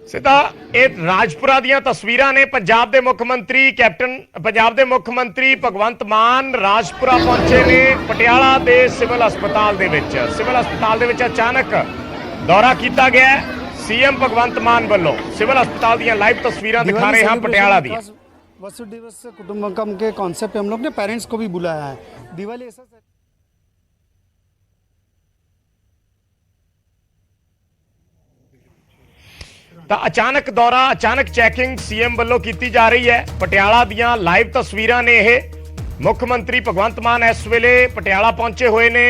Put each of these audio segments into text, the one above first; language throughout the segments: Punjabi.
ਸਿੱਧਾ ਇਹ ਰਾਜਪੁਰਾ ਦੀਆਂ ਤਸਵੀਰਾਂ ਨੇ। ਪੰਜਾਬ ਦੇ ਮੁੱਖ ਮੰਤਰੀ ਪੰਜਾਬ ਦੇ ਮੁੱਖ ਮੰਤਰੀ ਭਗਵੰਤ ਮਾਨ ਰਾਜਪੁਰਾ ਪਹੁੰਚੇ ਨੇ। ਪਟਿਆਲਾ ਦੇ ਸਿਵਲ ਹਸਪਤਾਲ ਦੇ ਵਿੱਚ ਅਚਾਨਕ ਦੌਰਾ ਕੀਤਾ ਗਿਆ। सीएम भगवंत मान ਵੱਲੋਂ सिविल हस्पताल ਦੀਆਂ लाइव तस्वीरें दिखा रहे हैं पटियाला दी। वसुदिवस कुटुंबकम के कॉन्सेप्ट हम लोग ने पेरेंट्स को भी बुलाया है। दिवाली ऐसा ਤਾਂ ਅਚਾਨਕ ਦੌਰਾ, ਅਚਾਨਕ ਚੈਕਿੰਗ ਸੀਐਮ ਵੱਲੋਂ ਕੀਤੀ ਜਾ ਰਹੀ ਹੈ। ਪਟਿਆਲਾ ਦੀਆਂ ਲਾਈਵ ਤਸਵੀਰਾਂ ਨੇ ਇਹ। ਮੁੱਖ ਮੰਤਰੀ ਭਗਵੰਤ ਮਾਨ ਇਸ ਵੇਲੇ ਪਟਿਆਲਾ ਪਹੁੰਚੇ ਹੋਏ ਨੇ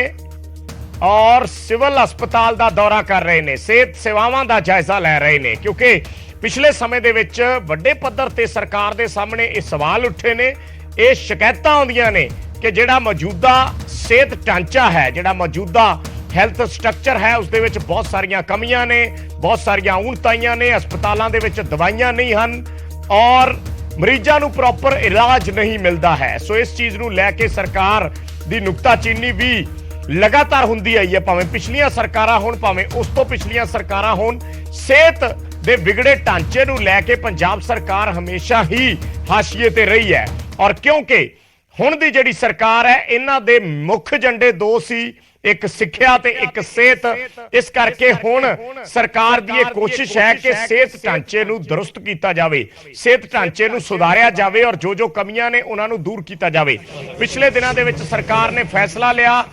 ਔਰ ਸਿਵਲ ਹਸਪਤਾਲ ਦਾ ਦੌਰਾ ਕਰ ਰਹੇ ਨੇ। ਸਿਹਤ ਸੇਵਾਵਾਂ ਦਾ ਜਾਇਜ਼ਾ ਲੈ ਰਹੇ ਨੇ ਕਿਉਂਕਿ ਪਿਛਲੇ ਸਮੇਂ ਦੇ ਵਿੱਚ ਵੱਡੇ ਪੱਧਰ ਤੇ ਸਰਕਾਰ ਦੇ ਸਾਹਮਣੇ ਇਹ ਸਵਾਲ ਉੱਠੇ ਨੇ, ਇਹ ਸ਼ਿਕਾਇਤਾਂ ਆਉਂਦੀਆਂ ਨੇ ਕਿ ਜਿਹੜਾ ਮੌਜੂਦਾ ਸਿਹਤ ਢਾਂਚਾ ਹੈ, ਜਿਹੜਾ ਮੌਜੂਦਾ ਹੈਲਥ ਸਟਰਕਚਰ ਹੈ, ਉਸ ਦੇ ਵਿੱਚ ਬਹੁਤ ਸਾਰੀਆਂ ਕਮੀਆਂ ਨੇ, ਬਹੁਤ ਸਾਰੀਆਂ ਊਣਤਾਈਆਂ ਨੇ। ਹਸਪਤਾਲਾਂ ਦੇ ਵਿੱਚ ਦਵਾਈਆਂ ਨਹੀਂ ਹਨ ਔਰ ਮਰੀਜ਼ਾਂ ਨੂੰ ਪ੍ਰੋਪਰ ਇਲਾਜ ਨਹੀਂ ਮਿਲਦਾ ਹੈ। ਸੋ ਇਸ ਚੀਜ਼ ਨੂੰ ਲੈ ਕੇ ਸਰਕਾਰ ਦੀ ਨੁਕਤਾਚੀਨੀ ਵੀ ਲਗਾਤਾਰ ਹੁੰਦੀ ਆਈ ਹੈ, ਭਾਵੇਂ ਪਿਛਲੀਆਂ ਸਰਕਾਰਾਂ ਹੋਣ, ਭਾਵੇਂ ਉਸ ਤੋਂ ਪਿਛਲੀਆਂ ਸਰਕਾਰਾਂ ਹੋਣ। ਸਿਹਤ ਦੇ ਵਿਗੜੇ ਢਾਂਚੇ ਨੂੰ ਲੈ ਕੇ ਪੰਜਾਬ ਸਰਕਾਰ ਹਮੇਸ਼ਾ ਹੀ ਹਾਸ਼ੀਏ ਤੇ ਰਹੀ ਹੈ ਔਰ ਕਿਉਂਕਿ ਹੁਣ ਦੀ ਜਿਹੜੀ ਸਰਕਾਰ ਹੈ, ਇਹਨਾਂ ਦੇ ਮੁੱਖ ਏਜੰਡੇ ਦੋ ਸੀ, ਇੱਕ ਸਿੱਖਿਆ ਤੇ ਇੱਕ ਸਿਹਤ। ਇਸ ਕਰਕੇ ਹੁਣ ਸਰਕਾਰ ਦੀ ਇਹ ਕੋਸ਼ਿਸ਼ ਹੈ ਕਿ ਸਿਹਤ ਢਾਂਚੇ ਨੂੰ ਦਰੁਸਤ ਕੀਤਾ ਜਾਵੇ, ਸਿਹਤ ਢਾਂਚੇ ਨੂੰ ਸੁਧਾਰਿਆ ਜਾਵੇ ਔਰ ਜੋ ਕਮੀਆਂ ਨੇ ਉਹਨਾਂ ਨੂੰ ਦੂਰ ਕੀਤਾ ਜਾਵੇ। ਪਿਛਲੇ ਦਿਨਾਂ ਦੇ ਵਿੱਚ ਸਰਕਾਰ ਨੇ ਫੈਸਲਾ ਲਿਆ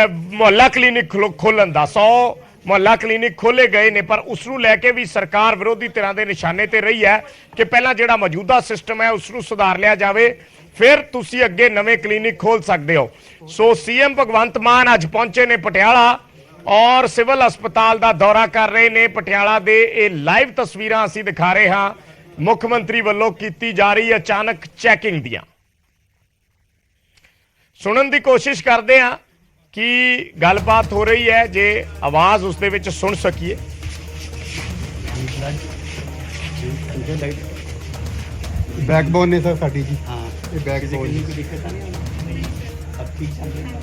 ਮੁਹੱਲਾ ਕਲੀਨਿਕ ਖੋਲਣ ਦਾ। 100 ਮੁਹੱਲਾ ਕਲੀਨਿਕ ਖੋਲੇ ਗਏ ਨੇ, ਪਰ ਉਸ ਨੂੰ ਲੈ ਕੇ ਵੀ ਸਰਕਾਰ ਵਿਰੋਧੀ ਧਿਰਾਂ ਦੇ ਨਿਸ਼ਾਨੇ ਤੇ ਰਹੀ ਹੈ ਕਿ ਪਹਿਲਾਂ ਜਿਹੜਾ ਮੌਜੂਦਾ ਸਿਸਟਮ ਹੈ ਉਸ ਨੂੰ ਸੁਧਾਰ ਲਿਆ ਜਾਵੇ, ਫਿਰ ਤੁਸੀਂ ਅੱਗੇ ਨਵੇਂ ਕਲੀਨਿਕ ਖੋਲ ਸਕਦੇ ਹੋ। ਸੋ ਸੀਐਮ ਭਗਵੰਤ ਮਾਨ ਅੱਜ ਪਹੁੰਚੇ ਨੇ ਪਟਿਆਲਾ ਔਰ ਸਿਵਲ ਹਸਪਤਾਲ ਦਾ ਦੌਰਾ ਕਰ ਰਹੇ ਨੇ। ਪਟਿਆਲਾ ਦੇ ਇਹ ਲਾਈਵ ਤਸਵੀਰਾਂ ਅਸੀਂ ਦਿਖਾ ਰਹੇ ਹਾਂ। ਮੁੱਖ ਮੰਤਰੀ ਵੱਲੋਂ ਕੀਤੀ ਜਾ ਰਹੀ ਅਚਾਨਕ ਚੈਕਿੰਗ ਦੀਆਂ। ਸੁਣਨ ਦੀ ਕੋਸ਼ਿਸ਼ ਕਰਦੇ ਹਾਂ ਕਿ ਗੱਲਬਾਤ ਹੋ ਰਹੀ ਹੈ, ਜੇ ਆਵਾਜ਼ ਉਸ ਦੇ ਵਿੱਚ ਸੁਣ ਸਕੀਏ। बैकबोन ने सर साडी जी। हाँ ये बैकबोन की दिक्कत नहीं अब ठीक चल रही है।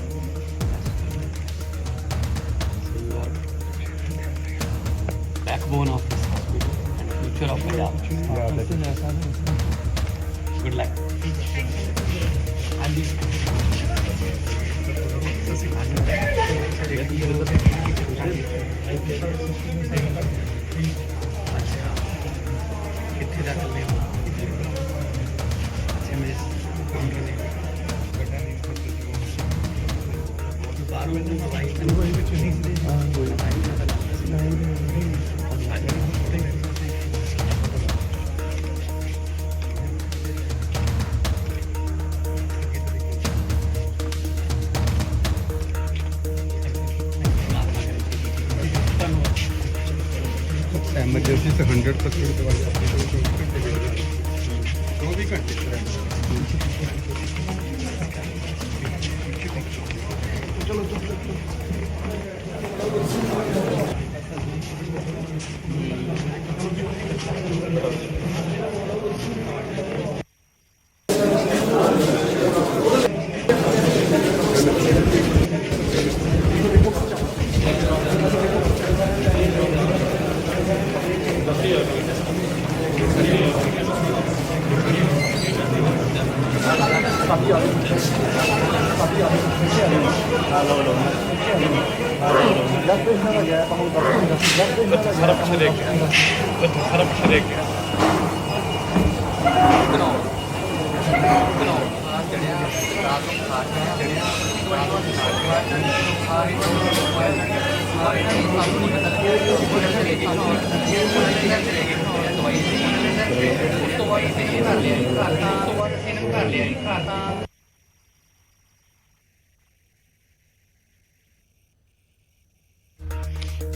Backbone of this hospital and future of Punjab. Good luck. कितने तक ले एमरजेंसी से 100% दवाई आपको 24 घंटे सारा पीछे देख गया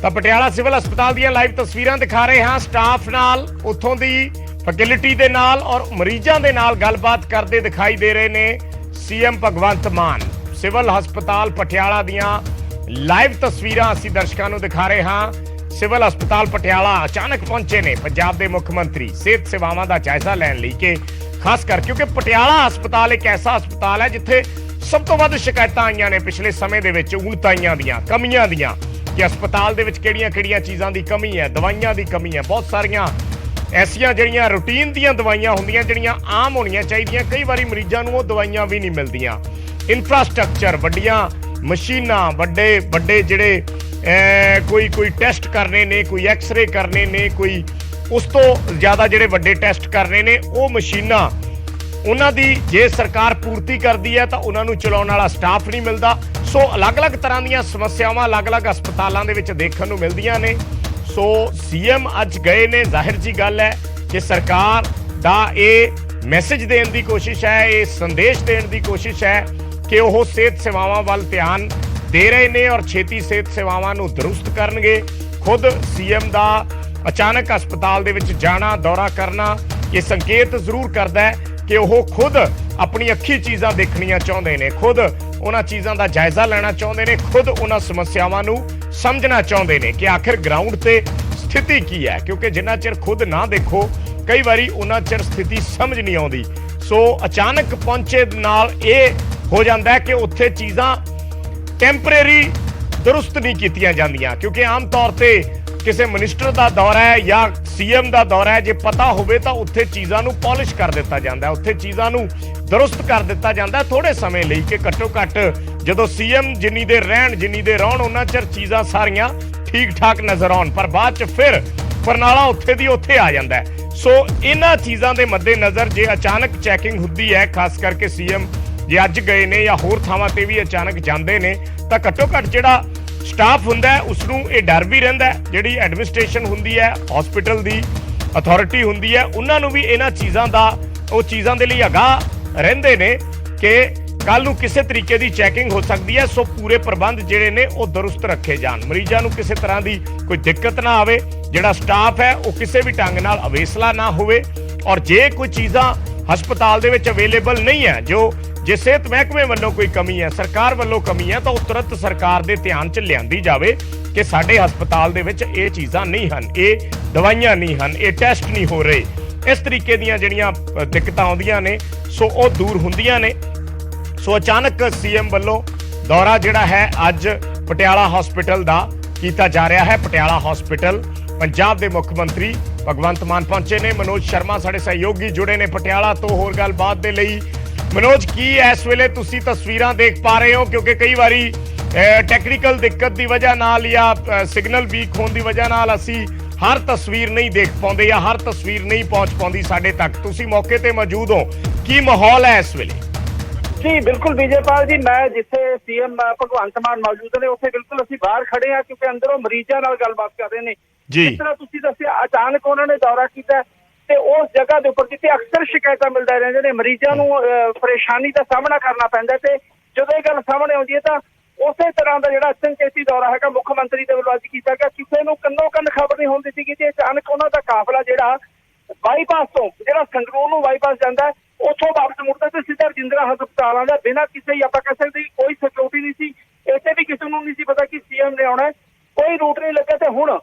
ਤਾਂ ਪਟਿਆਲਾ ਸਿਵਲ ਹਸਪਤਾਲ ਦੀਆਂ ਲਾਈਵ ਤਸਵੀਰਾਂ ਦਿਖਾ ਰਹੇ ਹਾਂ। ਸਟਾਫ ਨਾਲ, ਉੱਥੋਂ ਦੀ ਫੈਸਿਲਿਟੀ ਦੇ ਨਾਲ ਔਰ ਮਰੀਜ਼ਾਂ ਦੇ ਨਾਲ ਗੱਲਬਾਤ ਕਰਦੇ ਦਿਖਾਈ ਦੇ ਰਹੇ ਨੇ ਸੀਐਮ ਭਗਵੰਤ ਮਾਨ। ਸਿਵਲ ਹਸਪਤਾਲ ਪਟਿਆਲਾ ਦੀਆਂ ਲਾਈਵ ਤਸਵੀਰਾਂ ਅਸੀਂ ਦਰਸ਼ਕਾਂ ਨੂੰ ਦਿਖਾ ਰਹੇ ਹਾਂ। ਸਿਵਲ ਹਸਪਤਾਲ ਪਟਿਆਲਾ ਅਚਾਨਕ ਪਹੁੰਚੇ ਨੇ ਪੰਜਾਬ ਦੇ ਮੁੱਖ ਮੰਤਰੀ ਸਿਹਤ ਸੇਵਾਵਾਂ ਦਾ ਜਾਇਜ਼ਾ ਲੈਣ ਲਈ ਕਿ ਖਾਸ ਕਰ ਕਿਉਂਕਿ ਪਟਿਆਲਾ ਹਸਪਤਾਲ ਇੱਕ ਐਸਾ ਹਸਪਤਾਲ ਹੈ ਜਿੱਥੇ ਸਭ ਤੋਂ ਵੱਧ ਸ਼ਿਕਾਇਤਾਂ ਆਈਆਂ ਨੇ ਪਿਛਲੇ ਸਮੇਂ ਦੇ ਵਿੱਚ, ਊਣਤਾਈਆਂ ਦੀਆਂ, ਕਮੀਆਂ ਦੀਆਂ। ਕਿ ਹਸਪਤਾਲ ਦੇ ਵਿੱਚ ਕਿਹੜੀਆਂ ਚੀਜ਼ਾਂ ਦੀ ਕਮੀ ਹੈ, ਦਵਾਈਆਂ ਦੀ ਕਮੀ ਹੈ। ਬਹੁਤ ਸਾਰੀਆਂ ਐਸੀਆਂ ਜਿਹੜੀਆਂ ਰੂਟੀਨ ਦੀਆਂ ਦਵਾਈਆਂ ਹੁੰਦੀਆਂ ਜਿਹੜੀਆਂ ਆਮ ਹੋਣੀਆਂ ਚਾਹੀਦੀਆਂ, ਕਈ ਵਾਰੀ ਮਰੀਜ਼ਾਂ ਨੂੰ ਉਹ ਦਵਾਈਆਂ ਵੀ ਨਹੀਂ ਮਿਲਦੀਆਂ। ਇਨਫਰਾਸਟ੍ਰਕਚਰ, ਵੱਡੀਆਂ ਮਸ਼ੀਨਾਂ, ਵੱਡੇ ਜਿਹੜੇ ਕੋਈ ਟੈਸਟ ਕਰਨੇ ਨੇ, ਕੋਈ ਐਕਸ-ਰੇ ਕਰਨੇ ਨੇ, ਕੋਈ ਉਸ ਤੋਂ ਜ਼ਿਆਦਾ ਜਿਹੜੇ ਵੱਡੇ ਟੈਸਟ ਕਰਨੇ ਨੇ, ਉਹ ਮਸ਼ੀਨਾਂ ਉਹਨਾਂ ਦੀ ਜੇ ਸਰਕਾਰ ਪੂਰਤੀ ਕਰਦੀ ਹੈ ਤਾਂ ਉਹਨਾਂ ਨੂੰ ਚਲਾਉਣ ਵਾਲਾ ਸਟਾਫ ਨਹੀਂ ਮਿਲਦਾ। ਸੋ ਅਲੱਗ-ਅਲੱਗ ਤਰ੍ਹਾਂ ਦੀਆਂ ਸਮੱਸਿਆਵਾਂ ਅਲੱਗ-ਅਲੱਗ ਹਸਪਤਾਲਾਂ ਦੇ ਵਿੱਚ ਦੇਖਣ ਨੂੰ ਮਿਲਦੀਆਂ ਨੇ। ਸੋ ਸੀਐਮ ਅੱਜ ਗਏ ਨੇ, ਜ਼ਾਹਿਰ ਜੀ ਗੱਲ ਹੈ ਕਿ ਸਰਕਾਰ ਦਾ ਇਹ ਮੈਸੇਜ ਦੇਣ ਦੀ ਕੋਸ਼ਿਸ਼ ਹੈ, ਇਹ ਸੰਦੇਸ਼ ਦੇਣ ਦੀ ਕੋਸ਼ਿਸ਼ ਹੈ ਕਿ ਉਹ ਸਿਹਤ ਸੇਵਾਵਾਂ ਵੱਲ ਧਿਆਨ ਦੇ ਰਹੇ ਨੇ ਔਰ ਛੇਤੀ ਸਿਹਤ ਸੇਵਾਵਾਂ ਨੂੰ ਦਰੁਸਤ ਕਰਨਗੇ। ਖੁਦ ਸੀਐਮ ਦਾ ਅਚਾਨਕ ਹਸਪਤਾਲ ਦੇ ਵਿੱਚ ਜਾਣਾ, ਦੌਰਾ ਕਰਨਾ, ਇਹ ਸੰਕੇਤ ਜ਼ਰੂਰ ਕਰਦਾ ਹੈ ਕਿ ਉਹ ਖੁਦ ਆਪਣੀ ਅੱਖੀ ਚੀਜ਼ਾਂ ਦੇਖਣੀਆਂ ਚਾਹੁੰਦੇ ਨੇ, ਖੁਦ ਉਹਨਾਂ ਚੀਜ਼ਾਂ ਦਾ ਜਾਇਜ਼ਾ ਲੈਣਾ ਚਾਹੁੰਦੇ ਨੇ, ਖੁਦ ਉਹਨਾਂ ਸਮੱਸਿਆਵਾਂ ਨੂੰ ਸਮਝਣਾ ਚਾਹੁੰਦੇ ਨੇ ਕਿ ਆਖਿਰ ਗਰਾਊਂਡ ਤੇ ਸਥਿਤੀ ਕੀ ਹੈ, ਕਿਉਂਕਿ ਜਿੰਨਾ ਚਿਰ ਖੁਦ ਨਾ ਦੇਖੋ ਕਈ ਵਾਰੀ ਉਹਨਾਂ ਚਿਰ ਸਥਿਤੀ ਸਮਝ ਨਹੀਂ ਆਉਂਦੀ। ਸੋ ਅਚਾਨਕ ਪਹੁੰਚੇ ਨਾਲ ਇਹ ਹੋ ਜਾਂਦਾ ਹੈ ਕਿ ਉੱਥੇ ਚੀਜ਼ਾਂ ਟੈਂਪਰੇਰੀ ਦਰੁਸਤ ਨਹੀਂ ਕੀਤੀਆਂ ਜਾਂਦੀਆਂ, ਕਿਉਂਕਿ ਆਮ ਤੌਰ ਤੇ ਕਿਸੇ ਮਿਨਿਸਟਰ ਦਾ ਦੌਰਾ ਹੈ ਜਾਂ ਸੀਐਮ ਦਾ ਦੌਰਾ ਹੈ, ਜੇ ਪਤਾ ਹੋਵੇ ਤਾਂ ਉੱਥੇ ਚੀਜ਼ਾਂ ਨੂੰ ਪਾਲਿਸ਼ ਕਰ ਦਿੱਤਾ ਜਾਂਦਾ, ਉੱਥੇ ਚੀਜ਼ਾਂ ਨੂੰ ਦਰੁਸਤ ਕਰ ਦਿੱਤਾ ਜਾਂਦਾ ਥੋੜੇ ਸਮੇਂ ਲਈ, ਕਿ ਘੱਟੋ ਘੱਟ ਜਦੋਂ ਸੀਐਮ ਜਿੰਨੀ ਦੇਰ ਰਹਿਣ ਉਹਨਾਂ ਚਿਰ ਚੀਜ਼ਾਂ ਸਾਰੀਆਂ ਠੀਕ ਠਾਕ ਨਜ਼ਰ ਆਉਣ, ਪਰ ਬਾਅਦ ਚ ਫਿਰ ਪਰਨਾਲਾ ਉੱਥੇ ਦੀ ਉੱਥੇ ਆ ਜਾਂਦਾ। ਸੋ ਇਹਨਾਂ ਚੀਜ਼ਾਂ ਦੇ ਮੱਦੇਨਜ਼ਰ ਜੇ ਅਚਾਨਕ ਚੈਕਿੰਗ ਹੁੰਦੀ ਹੈ, ਖਾਸ ਕਰਕੇ ਸੀਐਮ ਜੇ ਅੱਜ ਗਏ ਨੇ ਜਾਂ ਹੋਰ ਥਾਵਾਂ ਤੇ ਵੀ ਅਚਾਨਕ ਜਾਂਦੇ ਨੇ, ਤਾਂ ਘੱਟੋ ਘੱਟ ਜਿਹੜਾ ਸਟਾਫ ਹੁੰਦਾ ਹੈ ਉਸ ਨੂੰ ਇਹ ਡਰ ਵੀ ਰਹਿੰਦਾ, ਜਿਹੜੀ ਐਡਮਿਨਿਸਟ੍ਰੇਸ਼ਨ ਹੁੰਦੀ ਹੈ, ਹਸਪੀਟਲ ਦੀ ਅਥਾਰਟੀ ਹੁੰਦੀ ਹੈ, ਉਹਨਾਂ ਨੂੰ ਵੀ ਇਹਨਾਂ ਚੀਜ਼ਾਂ ਦਾ ਉਹ ਚੀਜ਼ਾਂ ਦੇ ਲਈ ਅਗਾਹ ਰਹਿੰਦੇ ਨੇ ਕਿ ਕੱਲ ਨੂੰ ਕਿਸੇ ਤਰੀਕੇ ਦੀ ਚੈਕਿੰਗ ਹੋ ਸਕਦੀ ਹੈ। ਸੋ ਪੂਰੇ ਪ੍ਰਬੰਧ ਜਿਹੜੇ ਨੇ ਉਹ ਦਰੁਸਤ ਰੱਖੇ ਜਾਣ, ਮਰੀਜ਼ਾਂ ਨੂੰ ਕਿਸੇ ਤਰ੍ਹਾਂ ਦੀ ਕੋਈ ਦਿੱਕਤ ਨਾ ਆਵੇ, ਜਿਹੜਾ ਸਟਾਫ ਹੈ ਉਹ ਕਿਸੇ ਵੀ ਢੰਗ ਨਾਲ ਅਵੇਸਲਾ ਨਾ ਹੋਵੇ, ਔਰ ਜੇ ਕੋਈ ਚੀਜ਼ਾਂ ਹਸਪਤਾਲ ਦੇ ਵਿੱਚ ਅਵੇਲੇਬਲ ਨਹੀਂ ਹੈ, ਜੇ ਸਿਹਤ ਮਹਿਕਮੇ ਵੱਲੋਂ ਕੋਈ ਕਮੀ ਹੈ, ਸਰਕਾਰ ਵੱਲੋਂ ਕਮੀ ਹੈ, ਤਾਂ ਉਹ ਤੁਰੰਤ ਸਰਕਾਰ ਦੇ ਧਿਆਨ 'ਚ ਲਿਆਂਦੀ ਜਾਵੇ ਕਿ ਸਾਡੇ ਹਸਪਤਾਲ ਦੇ ਵਿੱਚ ਇਹ ਚੀਜ਼ਾਂ ਨਹੀਂ ਹਨ, ਇਹ ਦਵਾਈਆਂ ਨਹੀਂ ਹਨ, ਇਹ ਟੈਸਟ ਨਹੀਂ ਹੋ ਰਹੇ। ਇਸ ਤਰੀਕੇ ਦੀਆਂ ਜਿਹੜੀਆਂ ਦਿੱਕਤਾਂ ਆਉਂਦੀਆਂ ਨੇ ਸੋ ਉਹ ਦੂਰ ਹੁੰਦੀਆਂ ਨੇ। ਸੋ ਅਚਾਨਕ ਸੀਐਮ ਵੱਲੋਂ ਦੌਰਾ ਜਿਹੜਾ ਹੈ ਅੱਜ ਪਟਿਆਲਾ ਹਸਪੀਟਲ ਦਾ ਕੀਤਾ ਜਾ ਰਿਹਾ ਹੈ। ਪਟਿਆਲਾ ਹਸਪੀਟਲ ਪੰਜਾਬ ਦੇ ਮੁੱਖ ਮੰਤਰੀ ਭਗਵੰਤ ਮਾਨ ਪਹੁੰਚੇ ਨੇ। ਮਨੋਜ ਸ਼ਰਮਾ ਸਾਡੇ ਸਹਿਯੋਗੀ ਜੁੜੇ ਨੇ ਪਟਿਆਲਾ ਤੋਂ ਹੋਰ ਗੱਲਬਾਤ ਦੇ ਲਈ। ਮਨੋਜ, ਕੀ ਇਸ ਵੇਲੇ ਤੁਸੀਂ ਤਸਵੀਰਾਂ ਦੇਖ ਪਾ ਰਹੇ ਹੋ, ਕਿਉਂਕਿ ਕਈ ਵਾਰੀ ਟੈਕਨੀਕਲ ਦਿੱਕਤ ਦੀ ਵਜ੍ਹਾ ਨਾਲ ਜਾਂ ਸਿਗਨਲ ਵੀਕ ਹੋਣ ਦੀ ਵਜ੍ਹਾ ਨਾਲ ਅਸੀਂ ਹਰ ਤਸਵੀਰ ਨਹੀਂ ਦੇਖ ਪਾਉਂਦੇ ਜਾਂ ਹਰ ਤਸਵੀਰ ਨਹੀਂ ਪਹੁੰਚ ਪਾਉਂਦੀ ਸਾਡੇ ਤੱਕ, ਤੁਸੀਂ ਮੌਕੇ ਤੇ ਮੌਜੂਦ ਹੋ, ਕੀ ਮਾਹੌਲ ਹੈ ਇਸ ਵੇਲੇ? ਜੀ ਬਿਲਕੁਲ ਵਿਜੇਪਾਲ ਜੀ, ਮੈਂ ਜਿੱਥੇ ਸੀਐਮ ਭਗਵੰਤ ਮਾਨ ਮੌਜੂਦ ਨੇ ਉੱਥੇ ਬਿਲਕੁਲ ਅਸੀਂ ਬਾਹਰ ਖੜੇ ਹਾਂ, ਕਿਉਂਕਿ ਅੰਦਰੋਂ ਮਰੀਜ਼ਾਂ ਨਾਲ ਗੱਲਬਾਤ ਕਰ ਰਹੇ ਨੇ। ਜਿਸ ਤਰ੍ਹਾਂ ਤੁਸੀਂ ਦੱਸਿਆ ਅਚਾਨਕ ਉਹਨਾਂ ਨੇ ਦੌਰਾ ਕੀਤਾ ਤੇ ਉਸ ਜਗ੍ਹਾ ਦੇ ਉੱਪਰ ਜਿੱਥੇ ਅਕਸਰ ਸ਼ਿਕਾਇਤਾਂ ਮਿਲਦੀਆਂ ਰਹਿੰਦੀਆਂ ਨੇ, ਮਰੀਜ਼ਾਂ ਨੂੰ ਪਰੇਸ਼ਾਨੀ ਦਾ ਸਾਹਮਣਾ ਕਰਨਾ ਪੈਂਦਾ, ਤੇ ਜਦੋਂ ਇਹ ਗੱਲ ਸਾਹਮਣੇ ਆਉਂਦੀ ਹੈ ਤਾਂ ਉਸੇ ਤਰ੍ਹਾਂ ਦਾ ਜਿਹੜਾ ਅਚਨਚੇਤੀ ਦੌਰਾ ਹੈਗਾ ਮੁੱਖ ਮੰਤਰੀ ਦੇ ਵੱਲੋਂ ਅੱਜ ਕੀਤਾ ਗਿਆ। ਕਿਸੇ ਨੂੰ ਕੰਨੋ ਕੰਨ ਖਬਰ ਨਹੀਂ ਹੁੰਦੀ ਸੀਗੀ ਤੇ ਅਚਾਨਕ ਉਹਨਾਂ ਦਾ ਕਾਫਲਾ ਜਿਹੜਾ ਬਾਈਪਾਸ ਤੋਂ ਜਿਹੜਾ ਸੰਗਰੂਰ ਨੂੰ ਬਾਈਪਾਸ ਜਾਂਦਾ ਉੱਥੋਂ ਵਾਪਸ ਮੁੜਦਾ ਤੇ ਸਿੱਧਾ ਰਜਿੰਦਰਾ ਹਸਪਤਾਲ ਆਉਂਦਾ, ਬਿਨਾਂ ਕਿਸੇ ਹੀ ਆਪਾਂ ਕਹਿ ਸਕਦੇ ਕੋਈ ਸਿਕਿਉਰਿਟੀ ਨਹੀਂ ਸੀ, ਇੱਥੇ ਵੀ ਕਿਸੇ ਨੂੰ ਨਹੀਂ ਸੀ ਪਤਾ ਕਿ ਸੀਐਮ ਨੇ ਆਉਣਾ, ਕੋਈ ਰੂਟ ਨਹੀਂ ਲੱਗਾ। ਤੇ ਹੁਣ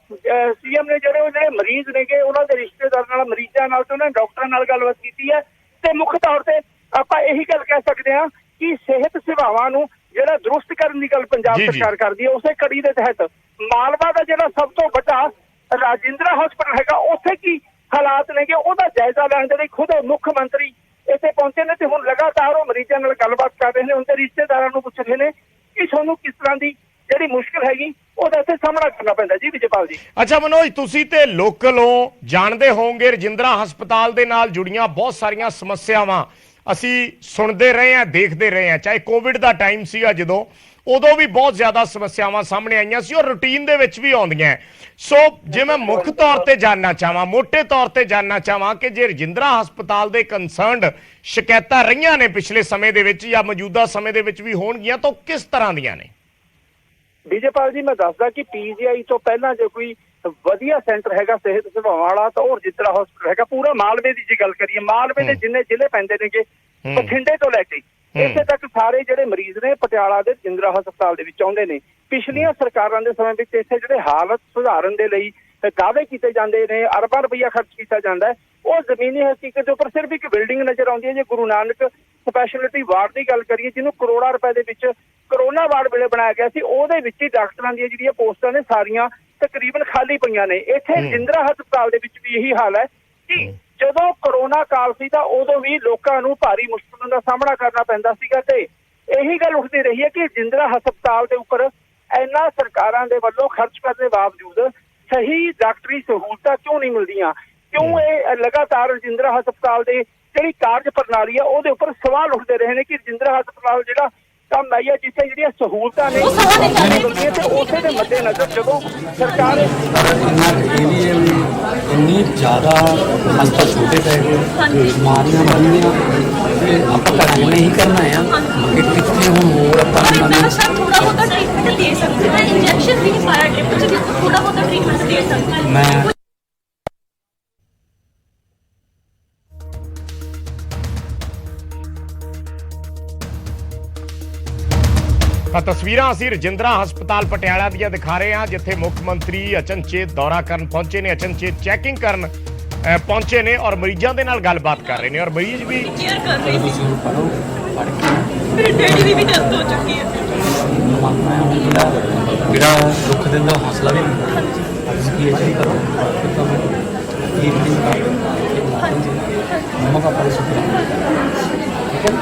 ਸੀਐਮ ਨੇ ਜਿਹੜੇ ਮਰੀਜ਼ ਨੇਗੇ ਉਹਨਾਂ ਦੇ ਰਿਸ਼ਤੇਦਾਰ ਨਾਲ, ਮਰੀਜ਼ਾਂ ਨਾਲ ਤੇ ਉਹਨਾਂ ਡਾਕਟਰਾਂ ਨਾਲ ਗੱਲਬਾਤ ਕੀਤੀ ਹੈ, ਤੇ ਮੁੱਖ ਤੌਰ ਤੇ ਆਪਾਂ ਇਹੀ ਗੱਲ ਕਹਿ ਸਕਦੇ ਹਾਂ ਕਿ ਸਿਹਤ ਸੇਵਾਵਾਂ ਨੂੰ ਜਿਹੜਾ ਦਰੁਸਤ ਕਰਨ ਦੀ ਗੱਲ ਪੰਜਾਬ ਸਰਕਾਰ ਕਰਦੀ ਹੈ, ਉਸੇ ਕੜੀ ਦੇ ਤਹਿਤ ਮਾਲਵਾ ਦਾ ਜਿਹੜਾ ਸਭ ਤੋਂ ਵੱਡਾ ਰਾਜਿੰਦਰਾ ਹਸਪਤਾਲ ਹੈਗਾ ਉੱਥੇ ਕੀ ਹਾਲਾਤ ਨੇਗੇ ਉਹਦਾ ਜਾਇਜ਼ਾ ਲੈਣ ਦੇ ਲਈ ਖੁਦ ਮੁੱਖ ਮੰਤਰੀ ਇੱਥੇ ਪਹੁੰਚੇ ਨੇ, ਤੇ ਹੁਣ ਲਗਾਤਾਰ ਉਹ ਮਰੀਜ਼ਾਂ ਨਾਲ ਗੱਲਬਾਤ ਕਰ ਰਹੇ ਨੇ, ਉਹਨਾਂ ਦੇ ਰਿਸ਼ਤੇਦਾਰਾਂ ਨੂੰ ਪੁੱਛ ਰਹੇ ਨੇ ਕਿ ਤੁਹਾਨੂੰ ਕਿਸ ਤਰ੍ਹਾਂ ਦੀ ਜਿਹੜੀ ਮੁਸ਼ਕਲ ਹੈਗੀ ਉਹਦਾ ਇੱਥੇ ਸਾਹਮਣਾ ਕਰਨਾ ਪੈਂਦਾ। ਜੀ ਵਿਜੇਪਾਲ ਜੀ। ਅੱਛਾ ਮਨੋਜ, ਤੁਸੀਂ ਤੇ ਲੋਕਲ ਹੋ, ਜਾਣਦੇ ਹੋਵੋਗੇ ਰਜਿੰਦਰਾ ਹਸਪਤਾਲ ਦੇ ਨਾਲ ਜੁੜੀਆਂ ਬਹੁਤ ਸਾਰੀਆਂ ਸਮੱਸਿਆਵਾਂ ਅਸੀਂ ਸੁਣਦੇ ਰਹੇ ਹਾਂ, ਦੇਖਦੇ ਰਹੇ ਹਾਂ, ਚਾਹੇ ਕੋਵਿਡ ਦਾ ਟਾਈਮ ਸੀਗਾ ਜਦੋਂ, ਉਦੋਂ ਵੀ ਬਹੁਤ ਜ਼ਿਆਦਾ ਸਮੱਸਿਆਵਾਂ ਸਾਹਮਣੇ ਆਈਆਂ ਸੀ ਔਰ ਰੂਟੀਨ ਦੇ ਵਿੱਚ ਵੀ ਆਉਂਦੀਆਂ। ਸੋ ਜੇ ਮੈਂ ਮੁੱਖ ਤੌਰ ਤੇ ਜਾਣਨਾ ਚਾਹਾਂ, ਮੋਟੇ ਤੌਰ ਤੇ ਜਾਣਨਾ ਚਾਹਾਂ ਕਿ ਜੇ ਰਜਿੰਦਰਾ ਹਸਪਤਾਲ ਦੇ ਕੰਸਰਨਡ ਸ਼ਿਕਾਇਤਾਂ ਰਹੀਆਂ ਨੇ ਪਿਛਲੇ ਸਮੇਂ ਦੇ ਵਿੱਚ ਜਾਂ ਮੌਜੂਦਾ ਸਮੇਂ ਦੇ ਵਿੱਚ ਵੀ ਹੋਣਗੀਆਂ ਤਾਂ ਕਿਸ ਤਰ੍ਹਾਂ ਦੀਆਂ ਨੇ? ਵਿਜੇਪਾਲ ਜੀ, ਮੈਂ ਦੱਸਦਾ ਕਿ ਪੀਜੀਆਈ ਤੋਂ ਪਹਿਲਾਂ ਜੇ ਕੋਈ ਵਧੀਆ ਸੈਂਟਰ ਹੈਗਾ ਸਿਹਤ ਸੇਵਾਵਾਂ ਵਾਲਾ ਤਾਂ ਉਹ ਰਜਿੰਦਰਾ ਹਸਪਤਾਲ ਹੈਗਾ। ਪੂਰਾ ਮਾਲਵੇ ਦੀ ਜੇ ਗੱਲ ਕਰੀਏ, ਮਾਲਵੇ ਦੇ ਜਿੰਨੇ ਜ਼ਿਲ੍ਹੇ ਪੈਂਦੇ ਨੇਗੇ, ਬਠਿੰਡੇ ਤੋਂ ਲੈ ਕੇ ਇੱਥੇ ਤੱਕ ਸਾਰੇ ਜਿਹੜੇ ਮਰੀਜ਼ ਨੇ ਪਟਿਆਲਾ ਦੇ ਰਜਿੰਦਰਾ ਹਸਪਤਾਲ ਦੇ ਵਿੱਚ ਆਉਂਦੇ ਨੇ। ਪਿਛਲੀਆਂ ਸਰਕਾਰਾਂ ਦੇ ਸਮੇਂ ਵਿੱਚ ਇੱਥੇ ਜਿਹੜੇ ਹਾਲਤ ਸੁਧਾਰਨ ਦੇ ਲਈ ਦਾਅਵੇ ਕੀਤੇ ਜਾਂਦੇ ਨੇ, ਅਰਬਾਂ ਰੁਪਈਆ ਖਰਚ ਕੀਤਾ ਜਾਂਦਾ ਹੈ, ਉਹ ਜ਼ਮੀਨੀ ਹਕੀਕਤ ਦੇ ਉੱਪਰ ਸਿਰਫ ਇੱਕ ਬਿਲਡਿੰਗ ਨਜ਼ਰ ਆਉਂਦੀ ਹੈ। ਜੇ ਗੁਰੂ ਨਾਨਕ ਸਪੈਸ਼ਲਿਟੀ ਵਾਰਡ ਦੀ ਗੱਲ ਕਰੀਏ, ਜਿਹਨੂੰ ਕਰੋੜਾਂ ਰੁਪਏ ਦੇ ਵਿੱਚ ਕਰੋਨਾ ਵਾਰਡ ਵੇਲੇ ਬਣਾਇਆ ਗਿਆ ਸੀ, ਉਹਦੇ ਵਿੱਚ ਹੀ ਡਾਕਟਰਾਂ ਦੀਆਂ ਜਿਹੜੀਆਂ ਪੋਸਟਾਂ ਨੇ ਸਾਰੀਆਂ ਤਕਰੀਬਨ ਖਾਲੀ ਪਈਆਂ ਨੇ। ਇੱਥੇ ਜਿੰਦਰਾ ਹਸਪਤਾਲ ਦੇ ਵਿੱਚ ਵੀ ਇਹੀ ਹਾਲ ਹੈ ਕਿ ਜਦੋਂ ਕਰੋਨਾ ਕਾਲ ਸੀ ਤਾਂ ਉਦੋਂ ਵੀ ਲੋਕਾਂ ਨੂੰ ਭਾਰੀ ਮੁਸ਼ਕਲਾਂ ਦਾ ਸਾਹਮਣਾ ਕਰਨਾ ਪੈਂਦਾ ਸੀਗਾ ਤੇ ਇਹੀ ਗੱਲ ਉੱਠਦੀ ਰਹੀ ਹੈ ਕਿ ਜਿੰਦਰਾ ਹਸਪਤਾਲ ਦੇ ਉੱਪਰ ਇੰਨਾ ਸਰਕਾਰਾਂ ਦੇ ਵੱਲੋਂ ਖਰਚ ਕਰਨ ਦੇ ਬਾਵਜੂਦ ਸਹੀ ਡਾਕਟਰੀ ਸਹੂਲਤਾਂ ਕਿਉਂ ਨਹੀਂ ਮਿਲਦੀਆਂ? ਕਿਉਂ ਇਹ ਲਗਾਤਾਰ ਰਜਿੰਦਰਾ ਹਸਪਤਾਲ ਦੇ ਜਿਹੜੀ ਕਾਰਜ ਪ੍ਰਣਾਲੀ ਆ ਉਹਦੇ ਉੱਪਰ ਸਵਾਲ ਉੱਠਦੇ ਰਹੇ ਨੇ ਕਿ ਰਜਿੰਦਰਾ ਹਸਪਤਾਲ ਜਿਹੜਾ ਕੰਮ ਆਈ ਹੈ ਜਿੱਥੇ ਜਿਹੜੀਆਂ ਸਹੂਲਤਾਂ ਨੇ ਤੇ ਉਸੇ ਦੇ ਮੱਦੇ ਨਜ਼ਰ ਜਦੋਂ ਸਰਕਾਰ ਇੰਨੀ ਜ਼ਿਆਦਾ ਹਸਪਤਾਲ ਛੋਟੇ ਪੈ ਗਏ, ਬਿਮਾਰੀਆਂ ਬਣੀਆਂ ਤੇ ਆਪਾਂ ਘਰਾਂ ਨਹੀਂ ਕਰਨਾ ਆ ਕਿ ਕਿੱਥੇ ਹੁਣ ਹੋਰ ਆਪਾਂ थोड़ा बहुत ट्रीटमेंट दे सकते हैं, इंजेक्शन भी नहीं पाया ड्रिप से, थोड़ा बहुत ट्रीटमेंट दे सकते हैं। मैं ਤਾਂ ਤਸਵੀਰਾਂ ਅਸੀਂ ਰਜਿੰਦਰਾ ਹਸਪਤਾਲ ਪਟਿਆਲਾ ਦੀਆਂ ਦਿਖਾ ਰਹੇ ਹਾਂ, ਜਿੱਥੇ ਮੁੱਖ ਮੰਤਰੀ ਅਚਨਚੇਤ ਦੌਰਾ ਕਰਨ ਪਹੁੰਚੇ ਨੇ, ਅਚਨਚੇਤ ਚੈਕਿੰਗ ਕਰਨ ਪਹੁੰਚੇ ਨੇ ਔਰ ਮਰੀਜ਼ਾਂ ਦੇ ਨਾਲ ਗੱਲਬਾਤ ਕਰ ਰਹੇ ਨੇ ਔਰ ਮਰੀਜ਼ ਵੀ केयर कर रही थी, मेरे डैडी भी डेथ हो चुकी है। ਜਿਹੜਾ ਦੁੱਖ ਦਿੰਦਾ ਹੌਸਲਾ ਵੀ ਮਿਲਦਾ। ਤੁਸੀਂ ਇਹ ਚੀਜ਼ ਕਰੋ ਫਿਰ ਤਾਂ ਇਹ ਨਹੀਂ ਮੰਮਾ ਪਾਪਾ ਦੇ ਸੁੱਖ ਠੀਕ ਹੈ।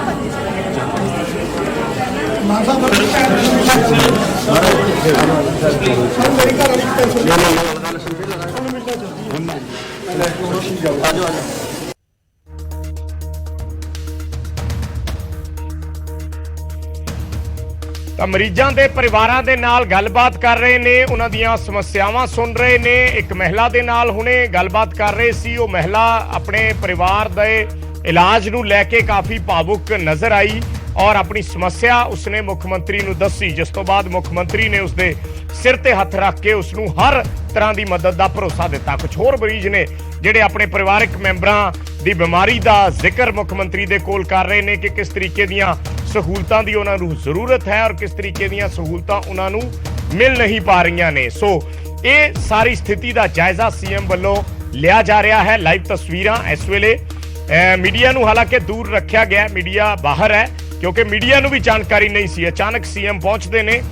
ਤਾਂ ਮਰੀਜ਼ਾਂ ਦੇ ਪਰਿਵਾਰਾਂ ਦੇ ਨਾਲ ਗੱਲਬਾਤ ਕਰ ਰਹੇ ਨੇ, ਉਹਨਾਂ ਦੀਆਂ ਸਮੱਸਿਆਵਾਂ ਸੁਣ ਰਹੇ ਨੇ। ਇੱਕ ਮਹਿਲਾ ਦੇ ਨਾਲ ਹੁਣੇ ਗੱਲਬਾਤ ਕਰ ਰਹੇ ਸੀ, ਉਹ ਮਹਿਲਾ ਆਪਣੇ ਪਰਿਵਾਰ ਦੇ ਇਲਾਜ ਨੂੰ ਲੈ ਕੇ ਕਾਫੀ ਭਾਵੁਕ ਨਜ਼ਰ ਆਈ ਔਰ ਆਪਣੀ ਸਮੱਸਿਆ ਉਸਨੇ ਮੁੱਖ ਮੰਤਰੀ ਨੂੰ ਦੱਸੀ, ਜਿਸ ਤੋਂ ਬਾਅਦ ਮੁੱਖ ਮੰਤਰੀ ਨੇ ਉਸਦੇ ਸਿਰ ਤੇ ਹੱਥ ਰੱਖ ਕੇ ਉਸ ਨੂੰ ਹਰ ਤਰ੍ਹਾਂ ਦੀ ਮਦਦ ਦਾ ਭਰੋਸਾ ਦਿੱਤਾ। ਕੁਝ ਹੋਰ ਮਰੀਜ਼ ਨੇ ਜਿਹੜੇ ਆਪਣੇ ਪਰਿਵਾਰਕ ਮੈਂਬਰਾਂ ਦੀ ਬਿਮਾਰੀ ਦਾ ਜ਼ਿਕਰ ਮੁੱਖ ਮੰਤਰੀ ਦੇ ਕੋਲ ਕਰ ਰਹੇ ਨੇ ਕਿ ਕਿਸ ਤਰੀਕੇ ਦੀਆਂ ਸਹੂਲਤਾਂ ਦੀ ਉਹਨਾਂ ਨੂੰ ਜ਼ਰੂਰਤ ਹੈ ਔਰ ਕਿਸ ਤਰੀਕੇ ਦੀਆਂ ਸਹੂਲਤਾਂ ਉਹਨਾਂ ਨੂੰ ਮਿਲ ਨਹੀਂ ਪਾ ਰਹੀਆਂ ਨੇ। ਸੋ ਇਹ ਸਾਰੀ ਸਥਿਤੀ ਦਾ ਜਾਇਜ਼ਾ ਸੀਐਮ ਵੱਲੋਂ ਲਿਆ ਜਾ ਰਿਹਾ ਹੈ। ਲਾਈਵ ਤਸਵੀਰਾਂ ਇਸ ਵੇਲੇ ਮੀਡੀਆ ਨੂੰ ਹਾਲਾਂਕਿ ਦੂਰ ਰੱਖਿਆ ਗਿਆ, ਮੀਡੀਆ ਬਾਹਰ ਹੈ ਕਿਉਂਕਿ ਮੀਡੀਆ ਨੂੰ ਵੀ ਜਾਣਕਾਰੀ ਨਹੀਂ ਸੀ। ਅਚਾਨਕ ਸੀਐਮ ਪਹੁੰਚਦੇ ਨੇ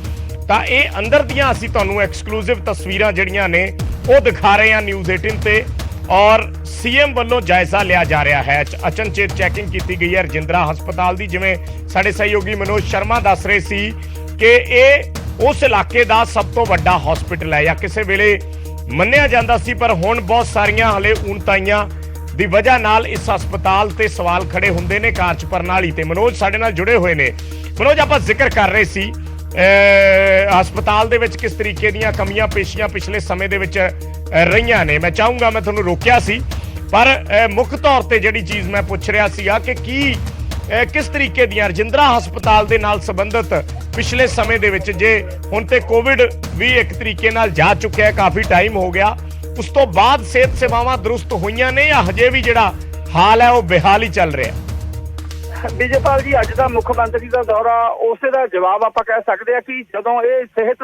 ਤਾਂ ਇਹ ਅੰਦਰ ਦੀਆਂ ਅਸੀਂ ਤੁਹਾਨੂੰ ਐਕਸਕਲੂਸਿਵ ਤਸਵੀਰਾਂ ਜਿਹੜੀਆਂ ਨੇ ਉਹ ਦਿਖਾ ਰਹੇ ਹਾਂ ਨਿਊਜ਼ 18 ਤੇ ਔਰ ਸੀਐਮ ਵੱਲੋਂ ਜਾਇਜ਼ਾ ਲਿਆ ਜਾ ਰਿਹਾ ਹੈ। ਅਚਨਚੇਤ ਚੈਕਿੰਗ ਕੀਤੀ ਗਈ ਹੈ ਰਜਿੰਦਰਾ ਹਸਪਤਾਲ ਦੀ। ਜਿਵੇਂ ਸਾਡੇ ਸਹਿਯੋਗੀ ਮਨੋਜ ਸ਼ਰਮਾ ਦੱਸ ਰਹੇ ਸੀ ਕਿ ਇਹ ਉਸ ਇਲਾਕੇ ਦਾ ਸਭ ਤੋਂ ਵੱਡਾ ਹਸਪੀਟਲ ਹੈ ਜਾਂ ਕਿਸੇ ਵੇਲੇ ਮੰਨਿਆ ਜਾਂਦਾ ਸੀ, ਪਰ ਹੁਣ ਬਹੁਤ ਸਾਰੀਆਂ ਹਲੇ ਊਣਤਾਈਆਂ ਦੀ ਵਜ੍ਹਾ ਨਾਲ ਇਸ ਹਸਪਤਾਲ ਤੇ ਸਵਾਲ ਖੜੇ ਹੁੰਦੇ ਨੇ ਕਾਰਜ ਪ੍ਰਣਾਲੀ ਤੇ। ਮਨੋਜ ਸਾਡੇ ਨਾਲ ਜੁੜੇ ਹੋਏ ਨੇ। ਮਨੋਜ, ਆਪਾਂ ਜ਼ਿਕਰ ਕਰ ਰਹੇ ਸੀ ਹਸਪਤਾਲ ਦੇ ਵਿੱਚ ਕਿਸ ਤਰੀਕੇ ਦੀਆਂ ਕਮੀਆਂ ਪੇਸ਼ੀਆਂ ਪਿਛਲੇ ਸਮੇਂ ਦੇ ਵਿੱਚ ਰਹੀਆਂ ਨੇ। ਮੈਂ ਚਾਹੂੰਗਾ, ਮੈਂ ਤੁਹਾਨੂੰ ਰੋਕਿਆ ਸੀ, ਪਰ ਮੁੱਖ ਤੌਰ ਤੇ ਜਿਹੜੀ ਚੀਜ਼ ਮੈਂ ਪੁੱਛ ਰਿਹਾ ਸੀਗਾ ਕਿ ਕਿਸ ਤਰੀਕੇ ਦੀਆਂ ਰਜਿੰਦਰਾ ਹਸਪਤਾਲ ਦੇ ਨਾਲ ਸੰਬੰਧਿਤ ਪਿਛਲੇ ਸਮੇਂ ਦੇ ਵਿੱਚ, ਜੇ ਹੁਣ ਤੇ ਕੋਵਿਡ ਵੀ ਇੱਕ ਤਰੀਕੇ ਨਾਲ ਜਾ ਚੁੱਕਿਆ ਹੈ, ਕਾਫੀ ਟਾਈਮ ਹੋ ਗਿਆ, ਉਸ ਤੋਂ ਬਾਅਦ ਸਿਹਤ ਸੇਵਾਵਾਂ ਦਰੁਸਤ ਹੋਈਆਂ ਨੇ ਜਾਂ ਹਜੇ ਵੀ ਜਿਹੜਾ ਹਾਲ ਹੈ ਉਹ ਬੇਹਾਲ ਹੀ ਚੱਲ ਰਿਹਾ? ਵਿਜੇਪਾਲ ਜੀ, ਅੱਜ ਦਾ ਮੁੱਖ ਮੰਤਰੀ ਦਾ ਦੌਰਾ ਉਸੇ ਦਾ ਜਵਾਬ ਆਪਾਂ ਕਹਿ ਸਕਦੇ ਆ ਕਿ ਜਦੋਂ ਇਹ ਸਿਹਤ